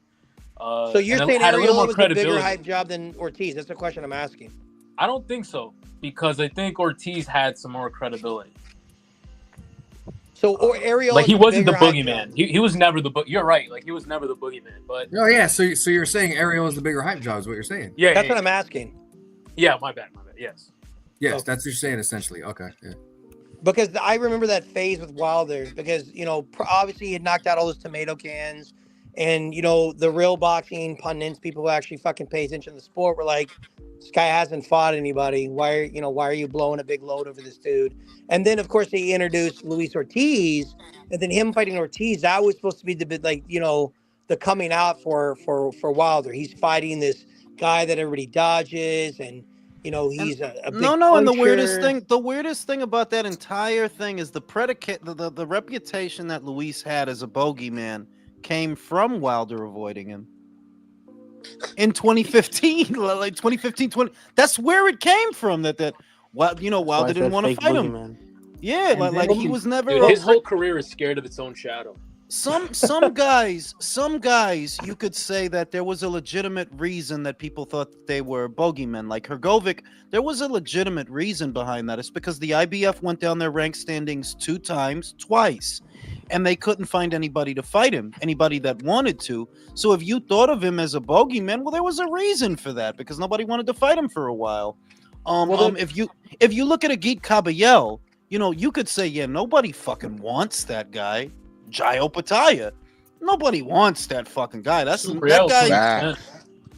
So you're
and
saying
had a little
Areola
more
was a bigger
credibility.
hype job than Ortiz? That's the question I'm asking.
I don't think so, because I think Ortiz had some more credibility.
So or Areola,
Like he wasn't the
hype
boogeyman.
job.
He was never the You're right. Like he was never the boogeyman. But
Oh yeah, so you're saying Ariel is the bigger hype job, is what you're saying?
yeah,
That's what I'm asking.
Yeah, my bad. Yes.
Yes, that's what you're saying essentially. Okay. Yeah.
Because I remember that phase with Wilder because, obviously he had knocked out all those tomato cans and, the real boxing pundits, people who actually fucking pay attention to the sport were like, this guy hasn't fought anybody. Why are you blowing a big load over this dude? And then, of course, they introduced Luis Ortiz and then him fighting Ortiz. That was supposed to be the coming out for Wilder. He's fighting this guy that everybody dodges and, he's a big
and
puncher.
the weirdest thing about that entire thing is the predicate, the reputation that Luis had as a bogeyman came from Wilder avoiding him in 2015, like 2015. That's where it came from. Wilder didn't want to fight him. Yeah, like he was never.
Dude, his whole career is scared of its own shadow.
Some guys, you could say that there was a legitimate reason that people thought that they were bogeymen. Like Hrgovic, there was a legitimate reason behind that. It's because the IBF went down their rank standings twice, and they couldn't find anybody to fight him, anybody that wanted to. So if you thought of him as a bogeyman, well, there was a reason for that because nobody wanted to fight him for a while. If you look at Agit Kabayel, you could say, yeah, nobody fucking wants that guy. Jayo Pataya. Nobody wants that fucking guy. That's that guy.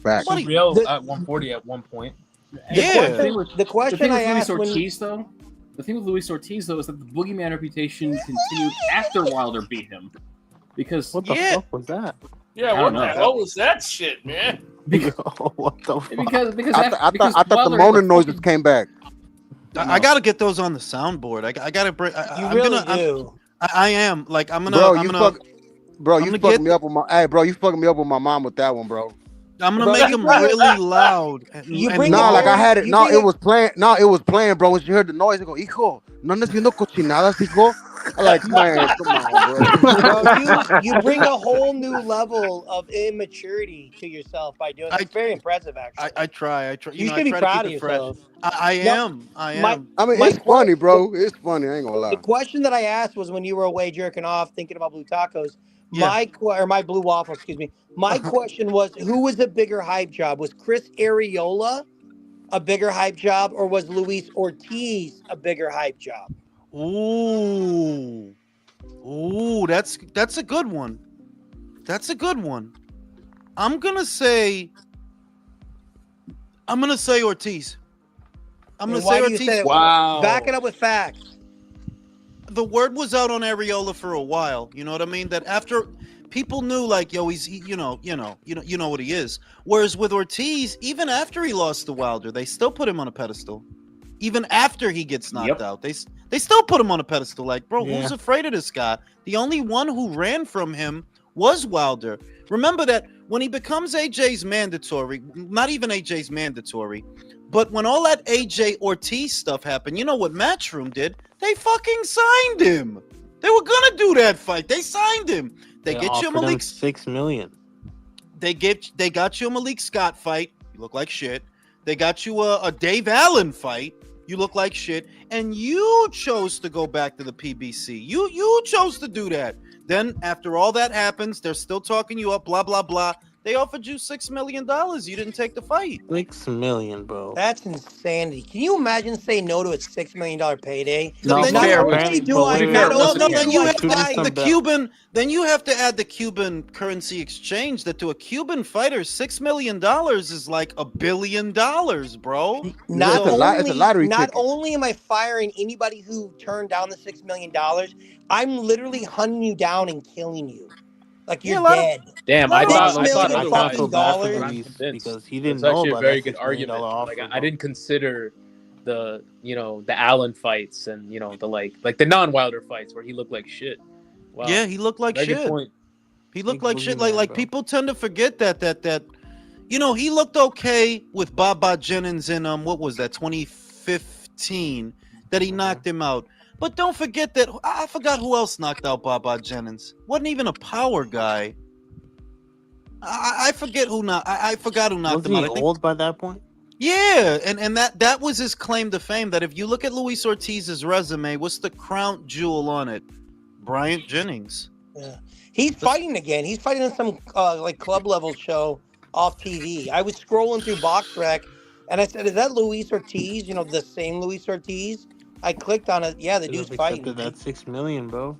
Back.
Subriel at 140 at one point.
The question I asked
The thing with Luis Ortiz, though, is that the boogeyman reputation continued after Wilder beat him. Because
what the fuck was that?
Yeah, what the hell was that shit, man?
What the fuck?
Because
I thought the moaning noises came back.
I gotta get those on the soundboard. I gotta break. I am like I'm gonna.
Bro,
I'm
you
gonna.
you fucking me up with my. Hey, bro, you fucking me up with my mom with that one, bro.
I'm gonna make them really loud.
Like I had it. No, it was playing. No, it was playing, bro. When she heard the noise, I go, "Hijo, no andes viendo cochinadas, hijo." I'm like, man, come on, bro.
Bro, you bring a whole new level of immaturity to yourself by doing. It's very impressive, actually.
I try.
You should be proud of yourself.
I am.
I
am.
I mean, it's funny, bro. It's funny. I ain't gonna lie.
The question that I asked was when you were away jerking off, thinking about blue tacos.
Yeah.
My blue waffle, excuse me. My question was, who was a bigger hype job? Was Chris Areola a bigger hype job, or was Luis Ortiz a bigger hype job?
Ooh, that's a good one. That's a good one. I'm gonna say Ortiz. I'm gonna say Ortiz.
Wow. Back it up with facts.
The word was out on Areola for a while. You know what I mean? That after people knew, like, yo, you know what he is. Whereas with Ortiz, even after he lost to Wilder, they still put him on a pedestal. Even after he gets knocked out, they still put him on a pedestal. Like, bro, who's afraid of this guy? The only one who ran from him was Wilder. Remember that when he becomes AJ's mandatory, not even AJ's mandatory, but when all that AJ Ortiz stuff happened, you know what Matchroom did? They fucking signed him. They were gonna do that fight. They signed him. They get you a Malik
$6 million.
They got you a Malik Scott fight. You look like shit. They got you a Dave Allen fight. You look like shit. And you chose to go back to the PBC. You chose to do that. Then after all that happens, they're still talking you up, blah, blah, blah. They offered you $6 million. You didn't take the fight.
6 million, bro.
That's insanity. Can you imagine saying no to a $6 million payday?
No,
be
not
fair,
only do
but
I,
wait,
not
No,
only
no,
do
then you
I
have to
fight,
add the Cuban. Then you have to add the Cuban currency exchange. That to a Cuban fighter, $6 million is like $1 billion, bro.
not
It's a lot. It's a
only
lottery
not
ticket.
only am I firing anybody who turned down the $6 million, I'm literally hunting you down and killing you. Like
Yeah,
you're
a lot of
dead.
Damn,
lot
I
of
thought
$6
I thought
million
I felt
otherwise.
so
fucking
bad for
dollars.
I'm
Luis
convinced.
because he
That's
didn't know
actually a
about
very
that
good
$6 million
argument.
offer.
Like I
bro.
didn't consider the the Allen fights and the like the non-Wilder fights where he looked like shit. Wow.
Yeah, he looked like
Very good
shit.
point.
He looked
Big
like shit.
boogeyman,
Like
bro.
people tend to forget that he looked okay with Baba Jennings in what was that 2015 that he knocked him out. But don't forget that I forgot who else knocked out Baba Jennings. Wasn't even a power guy. I forget who not. I forgot who knocked
Wasn't
him
he
out. I think,
old by that point?
yeah, and that was his claim to fame. That if you look at Luis Ortiz's resume, what's the crown jewel on it? Bryant Jennings.
Yeah. He's fighting again. He's fighting on some like club level show off TV. I was scrolling through BoxRec and I said, "Is that Luis Ortiz? You know, the same Luis Ortiz?" I clicked on it. Yeah, the
Should have
dude's fighting.
accepted that 6 million, bro.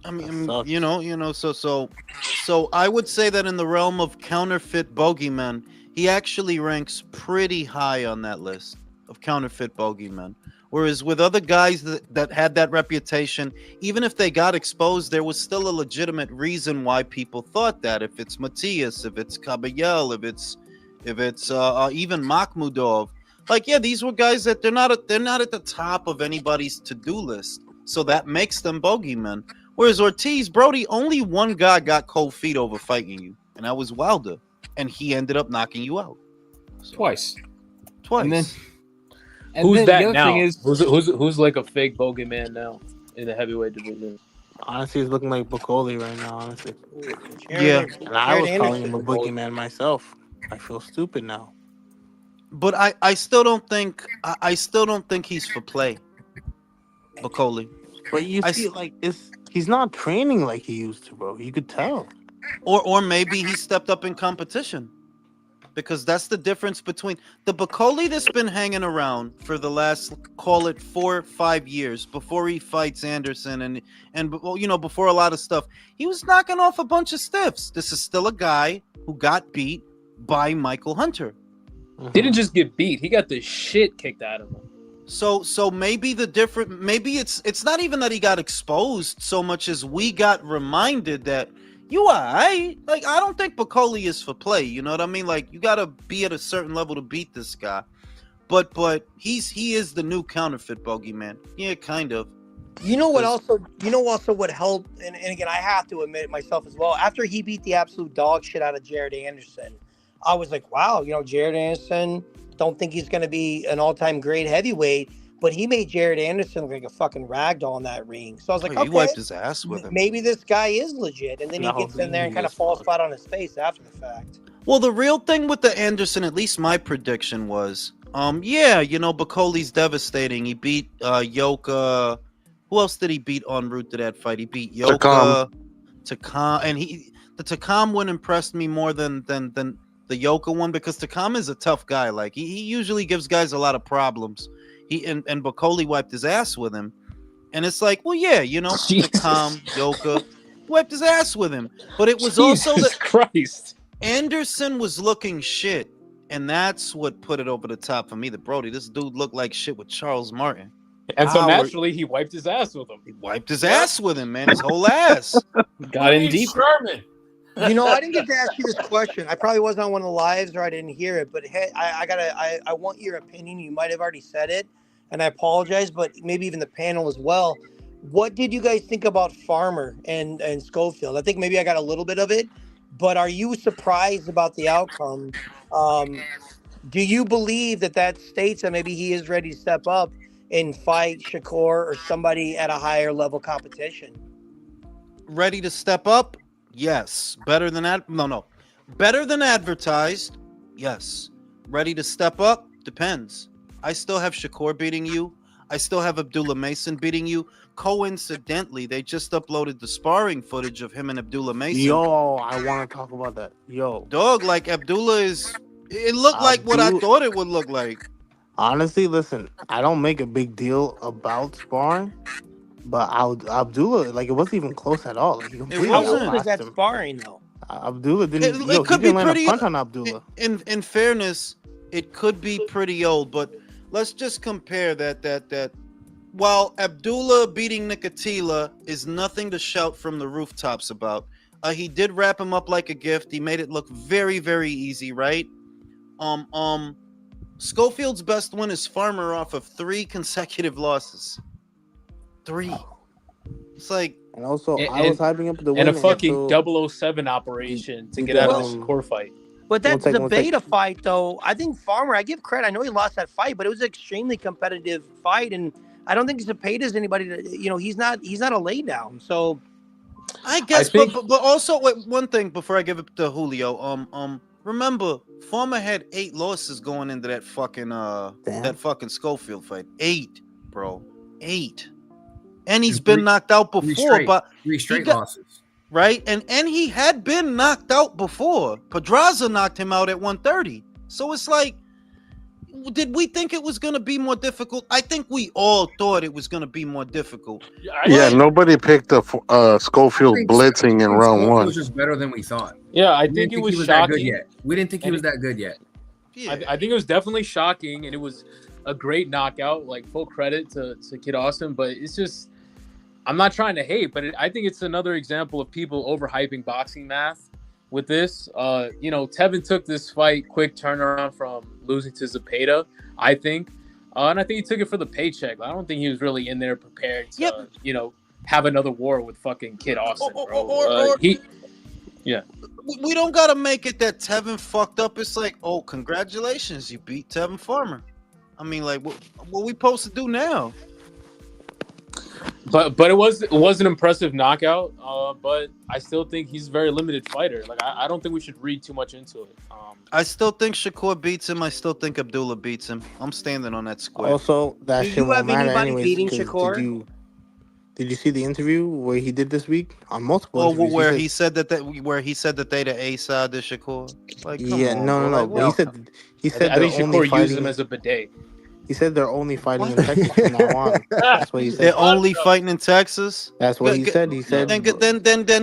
I mean,
sucks.
so I would say that in the realm of counterfeit bogeymen, he actually ranks pretty high on that list of counterfeit bogeymen. Whereas with other guys that had that reputation, even if they got exposed, there was still a legitimate reason why people thought that. If it's Matias, if it's Caballel, if it's even Makhmudov, like these were guys that they're not at the top of anybody's to-do list. So that makes them bogeymen. Whereas Ortiz, Brody, only one guy got cold feet over fighting you, and that was Wilder, and he ended up knocking you out
Twice.
And
Who's
then
that
the other
now?
thing is-
Who's like a fake bogeyman now in the heavyweight division?
Honestly, he's looking like Bacoli right now, honestly.
Yeah.
And I was calling him a boogeyman myself. I feel stupid now.
But I still don't think he's for play. Bacoli.
But you see, he's not training like he used to, bro. You could tell.
Or maybe he stepped up in competition. Because that's the difference between the Bacoli that's been hanging around for the last, call it 4 or 5 years before he fights Anderson and before a lot of stuff. He was knocking off a bunch of stiffs. This is still a guy who got beat by Michael Hunter.
Didn't just get beat; he got the shit kicked out of him.
So maybe maybe it's not even that he got exposed so much as we got reminded that I don't think Bacoli is for play. You know what I mean? Like you gotta be at a certain level to beat this guy. But he is the new counterfeit bogeyman. Yeah, kind of.
You know what also what helped, and again I have to admit it myself as well. After he beat the absolute dog shit out of Jared Anderson, I was like, wow, Jared Anderson, don't think he's gonna be an all-time great heavyweight, but he made Jared Anderson look like a fucking ragdoll in that ring. So I was like,
He wiped his ass with him.
Maybe this guy is legit, and then he gets in there and kind of falls flat on his face after the fact.
Well, the real thing with the Anderson, at least my prediction was, Bacoli's devastating. He beat Yoka. Who else did he beat en route to that fight? He beat Yoka, Takam, and the Takam one impressed me more than the Yoka one because Takam is a tough guy. Like he usually gives guys a lot of problems. And Bacoli wiped his ass with him, and it's like, well, yeah, Takam, Yoka wiped his ass with him, but it was also that
Christ.
Anderson was looking shit, and that's what put it over the top for me. That Brody, this dude looked like shit with Charles Martin.
And so naturally, he wiped his ass with him.
He wiped his ass with him, man. His whole ass.
Got in deep.
Sherman.
I didn't get to ask you this question. I probably wasn't on one of the lives or I didn't hear it, but hey, I want your opinion. You might have already said it, and I apologize, but maybe even the panel as well. What did you guys think about Farmer and Schofield? I think maybe I got a little bit of it, but are you surprised about the outcome? Do you believe that states that maybe he is ready to step up and fight Shakur or somebody at a higher level competition?
Ready to step up? Yes. Better than that? No. Better than advertised? Yes. Ready to step up? Depends. I still have Shakur beating you. I still have Abdullah Mason beating you. Coincidentally, they just uploaded the sparring footage of him and Abdullah Mason.
Yo, I want to talk about that. Yo,
dog, like Abdullah is. It looked like what I thought it would look like.
Honestly, listen, I don't make a big deal about sparring, but Abdullah, like, it wasn't even close at all. Like, he completely
How old is
outclassed
that
him.
sparring though?
Abdullah didn't.
It
Yo,
could
he didn't
be
land
pretty.
a punch on Abdullah.
In fairness, it could be pretty old, but let's just compare that. While Abdullah beating Nicotina is nothing to shout from the rooftops about, he did wrap him up like a gift. He made it look very, very easy, right? Schofield's best win is Farmer off of 3 consecutive losses. 3. It's like,
and also I was hyping up the win
and a fucking
until
007 operation to get out of the Shakur fight.
But that's the beta fight, though. I think Farmer, I give credit. I know he lost that fight, but it was an extremely competitive fight, and I don't think Zepeda's anybody to, he's not a laydown. So
I guess, but also one thing before I give it to Julio. Remember, Farmer had 8 losses going into that fucking Schofield fight. 8, bro, 8, and he's been knocked out before, but
3 straight losses.
Right, and he had been knocked out before. Pedraza knocked him out at 130. So it's like, did we think it was going to be more difficult? I think we all thought it was going to be more difficult.
Yeah, nobody picked the Schofield blitzing in round 1.
It was just better than we thought.
Yeah, I think it was
that
shocking.
good yet. We didn't think he was that good yet.
I think it was definitely shocking, and it was a great knockout. Like, full credit to Kid Austin, but it's just, I'm not trying to hate, but I think it's another example of people overhyping boxing math with this. Tevin took this fight quick turnaround from losing to Zepeda, I think. And I think he took it for the paycheck. I don't think he was really in there prepared to, have another war with fucking Kid Austin, bro.
We don't got to make it that Tevin fucked up. It's like, oh, congratulations, you beat Tevin Farmer. I mean, like, what we supposed to do now?
But it was an impressive knockout. But I still think he's a very limited fighter. Like, I don't think we should read too much into it.
I still think Shakur beats him. I still think Abdullah beats him. I'm standing on that square.
Also, that shit won't matter anyways.
Beating Shakur?
Did you see the interview where he did this week on multiple?
Oh,
interviews?
where he said that they the A side to Shakur. Like, come on,
no.
bro.
But he said
I think
they're only
Shakur used him
fighting.
as a bidet.
He said they're only fighting in Texas from now on. That's what he said.
They're only fighting in Texas.
That's what he said. He said.
Then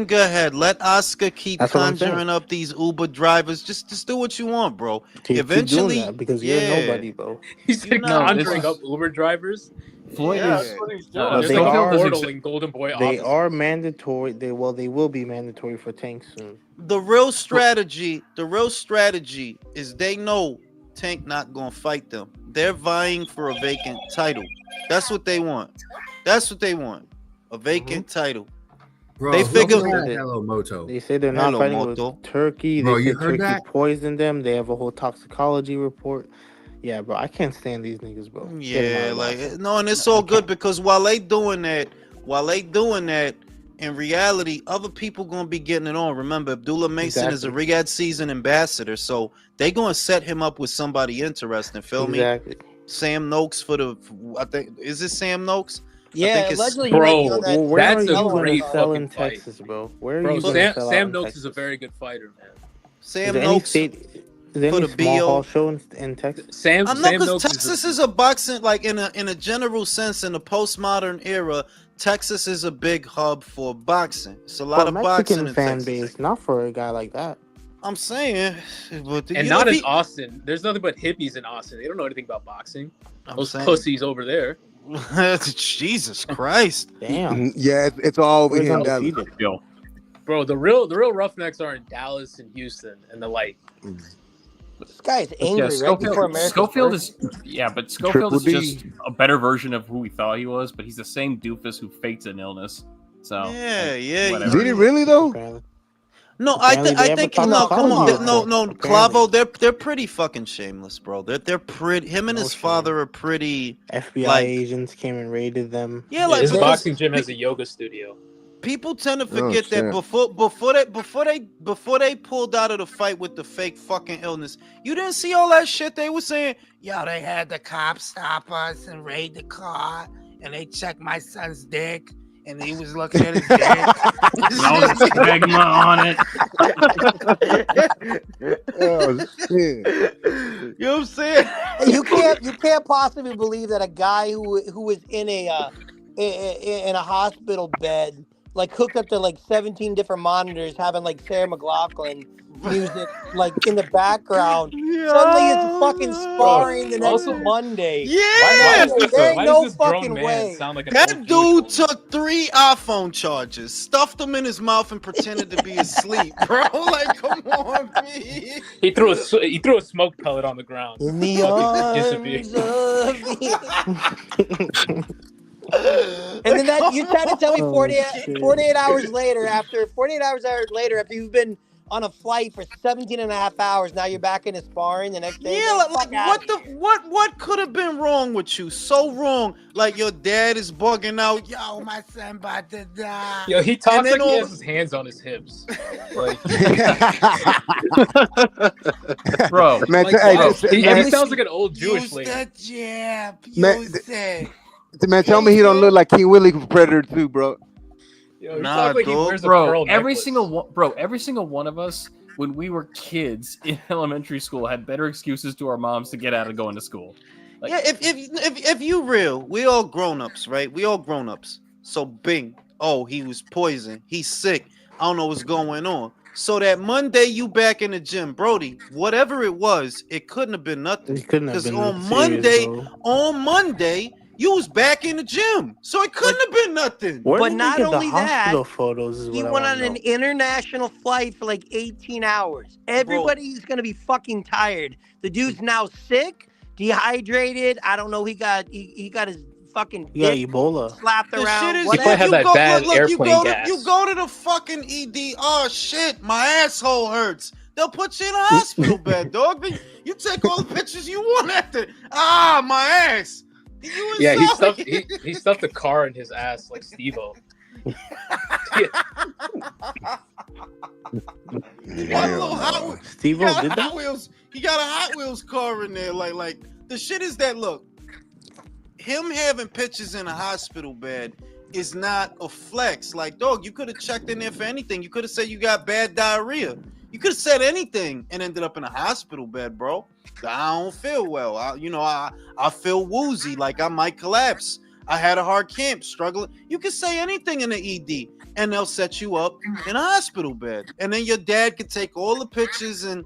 go ahead. Let Oscar keep
That's what I'm saying.
conjuring up these Uber drivers. Just do what you want, bro.
Keep
Eventually,
doing that because you're nobody, bro.
He said conjuring up Uber drivers.
That's what he's doing.
But
There's
they
no
are-
portal in Golden Boy
They
office.
are mandatory. They will be mandatory for tanks soon.
The real strategy is they know Tank not gonna fight them. They're vying for a vacant title. That's what they want. A vacant title.
Bro,
They figure.
Hello, Moto.
They say they're not
Hello,
fighting
Moto.
with Turkey.
Bro,
They
you
said
heard
Turkey
that?
poisoned them. They have a whole toxicology report. Yeah, bro, I can't stand these niggas, bro. Get
Yeah,
them out of my
like no, and it's all good because while they doing that, in reality, other people gonna be getting it on. Remember, Abdullah Mason is a Riyadh season ambassador, so they gonna set him up with somebody interesting. Feel
Exactly.
me? Sam Noakes I think is it Sam Noakes?
Yeah,
I think
allegedly
Bro,
he might be on that.
Well, where
that's
are you
a
going
great
to sell
fucking
in
fight.
Texas, bro? Where are
Bro,
you going to sell out
Sam
in
Noakes
Texas?
is a very good fighter, man.
Sam
Is there
Noakes.
Is there
for
any
the
small
BO.
hall show in Texas?
Sam
I know because
Noakes
Texas is a boxing, like in a general sense, in the postmodern era, Texas is a big hub for boxing. It's a lot
For
of
a
boxing
Mexican
in
fan
Texas.
base, not for a guy like that.
I'm saying, but
and not in Austin. There's nothing but hippies in Austin. They don't know anything about boxing. Those
saying.
pussies over there.
Jesus Christ!
Damn.
Yeah, it's all over
Where's
here in
undefeated?
Dallas.
Yo,
Bro, the real Roughnecks are in Dallas and Houston and the like.
This guy is angry right before America's
Schofield
birthday.
but Schofield is
Triple D.
just a better version of who we thought he was, but he's the same doofus who faked an illness. So
Yeah.
whatever.
Did he really though?
Apparently.
No,
Apparently they
I
have
think
a
no. Come on,
toxicology
no,
report,
Clavo. They're pretty fucking shameless, bro. They're pretty. Him and
No
his
shame.
father are pretty.
FBI
Like-
agents came and raided them.
Yeah, like
His
because-
boxing gym has a yoga studio.
People tend to
Oh,
forget that
shit.
before they pulled out of the fight with the fake fucking illness. You didn't see all that shit they were saying. Yo, they had the cops stop us and raid the car, and they checked my son's dick, and he was looking at his dick.
No stigma on it.
Oh shit.
You know what I'm saying?
You can't possibly believe that a guy who was in a hospital bed, like hooked up to like 17 different monitors, having like Sarah McLachlan music like in the background, suddenly is fucking sparring the next
Also,
Monday.
Yeah.
There ain't
why
no
does this grown
fucking
man
way.
sound like an
That
old
dude took 3 iPhone chargers, stuffed them in his mouth, and pretended to be asleep, bro. Like, come on, man.
He threw a smoke pellet on the ground.
In the
Fucking disappeared.
And then that you try to tell me 48 hours later after you've been on a flight for 17 and a half hours, now you're back into sparring the next day.
Yeah, like what could have been wrong with you? So wrong. Like your dad is bugging out. Yo, my son about to die.
Yo, he talks
then
like he
all-
has his hands on his hips. Like,
Bro,
Man,
like,
hey,
bro,
just-
he
man,
sounds like an old Jewish
Use
lady.
that jab.
Man,
Use it.
man, tell me he don't look like King Willie from Predator 2, bro.
Yo, he
Nah,
talks like he
dog.
wears a pearl
every
necklace.
single one of us when we were kids in elementary school had better excuses to our moms to get out of going to school. Like,
Yeah, if you real, we all grown-ups, right? We all grown-ups. So bing. Oh, he was poisoned. He's sick. I don't know what's going on. So that Monday you back in the gym, Brody, whatever it was, it couldn't have been nothing.
It couldn't have
Because
been
on
serious,
Monday, you was back in the gym. So it couldn't have been nothing.
Where
But
did
not
they get the
only that,
hospital photos is
he
what I
went
wanna
on an
know.
international flight for like 18 hours. Everybody's gonna be fucking tired. The dude's now sick, dehydrated. I don't know. He got his fucking
You got
dick
Ebola.
slapped
The
around.
shit is,
He probably had
you
that
go,
bad
look, you
airplane
go
gas.
to the fucking ED. Oh shit, my asshole hurts. They'll put you in a hospital bed, dog. You take all the pictures you want after. Ah, my ass. You
Yeah,
inside.
he stuffed a car in his ass like Steve-O.
One little Hot Wheels.
Steve-O
He got a
did that?
Hot Wheels. He got a Hot Wheels car in there. Like the shit is that look. Him having pictures in a hospital bed is not a flex. Like, dog, you could have checked in there for anything. You could have said you got bad diarrhea. You could have said anything and ended up in a hospital bed, bro. I don't feel well. I feel woozy, like I might collapse. I had a hard camp, struggling. You can say anything in the ED, and they'll set you up in a hospital bed. And then your dad could take all the pictures and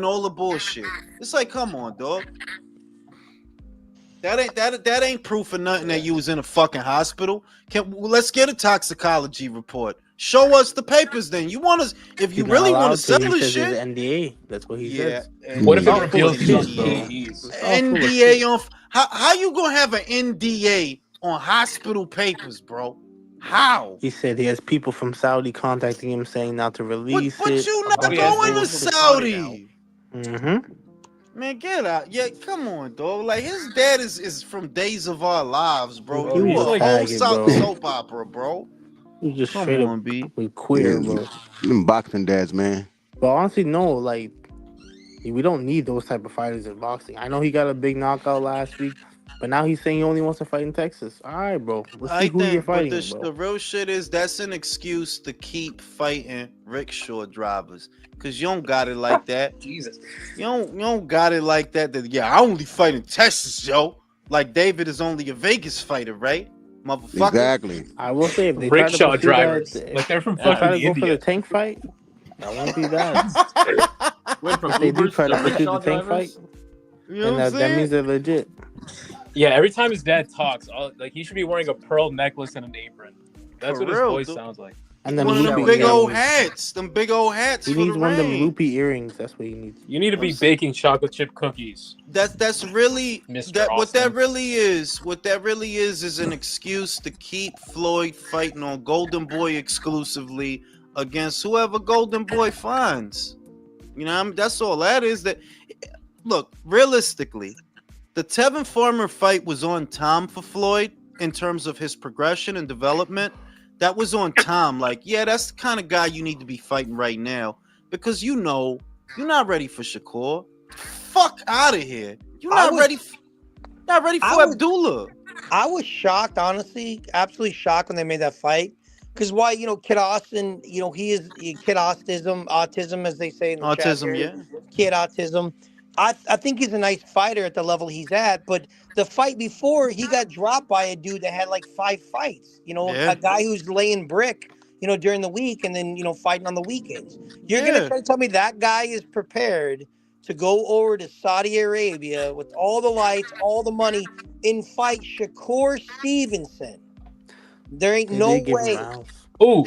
all the bullshit. It's like, come on, dog. That ain't proof of nothing that you was in a fucking hospital. Let's get a toxicology report. Show us the papers then. You want us if you
He's
really
not
want
allowed
to sell
He
this
says
shit.
it's NDA. That's what he says.
What if
It's
it
all full of
reveals he's on
shit, bro.
PEDs?
NDA on how you gonna have an NDA on hospital papers, bro? How?
He said he has people from Saudi contacting him saying not to release
But
it.
you not
Oh, yeah,
going to
it's
Saudi.
Mm-hmm.
Man, get out. Yeah, come on, dog. Like his dad is from Days of Our Lives, bro.
You
You
a
a whole
faggot, bro.
soap opera, bro.
You just
Come
straight
on,
up
B.
queer,
Yeah,
bro.
them boxing dads, man.
But honestly, no, like we don't need those type of fighters in boxing. I know he got a big knockout last week, but now he's saying he only wants to fight in Texas. All right, bro. Let's see
I
who you're
think, but
fighting, bro.
the real shit is that's an excuse to keep fighting rickshaw drivers. Cause you don't got it like that.
Jesus.
You don't got it like that. That I only fight in Texas, yo. Like David is only a Vegas fighter, right? Motherfucker.
Exactly.
I will say if they try to
Rickshaw
pursue
drivers.
that,
Like they're from
if they try to
fucking
go for the
India.
tank fight, that won't be bad.
went from
If they do
Ubers
try to
to
pursue the
rickshaw
tank
drivers.
fight,
You know
then
what I'm
that
saying?
means they're legit.
Yeah, every time his dad talks, like he should be wearing a pearl necklace and an apron. That's
For
what his
real,
voice
dude.
sounds like.
And then
One of them
loopy
big old
earrings.
hats. Them big old hats.
He
for
needs
the
one of them
rain.
loopy earrings. That's what he needs.
You need to be baking chocolate chip cookies.
That's really
Mr.
that. What that
Austin.
really is. What that really is an excuse to keep Floyd fighting on Golden Boy exclusively against whoever Golden Boy finds. You know, what I mean? That's all that is. That look, realistically, the Tevin Farmer fight was on time for Floyd in terms of his progression and development. that was on Tom. Like, yeah, that's the kind of guy you need to be fighting right now because you know you're not ready for Shakur. Fuck out of here. You're not ready. Not ready for Abdullah.
I was shocked, honestly, absolutely shocked when they made that fight. Because why, Kid Austin, he is Kid autism, as they say in the chat here.
Yeah.
Kid autism. I think he's a nice fighter at the level he's at, but the fight before, he got dropped by a dude that had like 5 fights. A guy who's laying brick, during the week and then, fighting on the weekends. You're going to try to tell me that guy is prepared to go over to Saudi Arabia with all the lights, all the money, and fight Shakur Stevenson? There ain't no way.
Oh,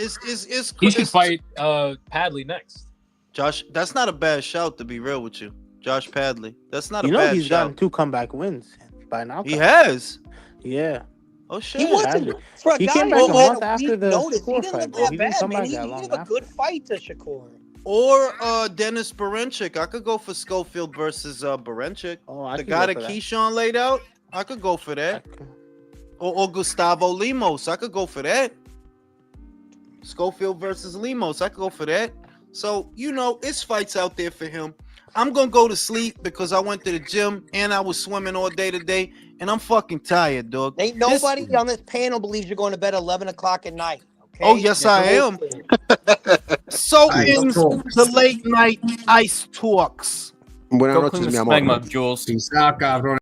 he
should fight Padley next.
Josh, that's not a bad shout, to be real with you. Josh Padley. That's not a bad shout.
He's gotten 2 comeback wins by now.
He has?
Yeah.
Oh, shit.
He came back a month after the Shakur fight, bro. He didn't come back that long
He gave a good fight to Shakur.
Or Dennis Berenchik. I could go for Schofield versus Berenchik. The guy that Keyshawn laid out, I could go for that. Or Gustavo Limos. I could go for that. Schofield versus Limos. I could go for that. So, it's fights out there for him. I'm going to go to sleep because I went to the gym and I was swimming all day today. And I'm fucking tired, dog.
Ain't nobody on this panel believes you're going to bed 11 o'clock at night. Okay?
Oh, yes, I am. So ends the late night ice talks.
Buenas noches, mi amor.
Jules.
Peace out, cabrón.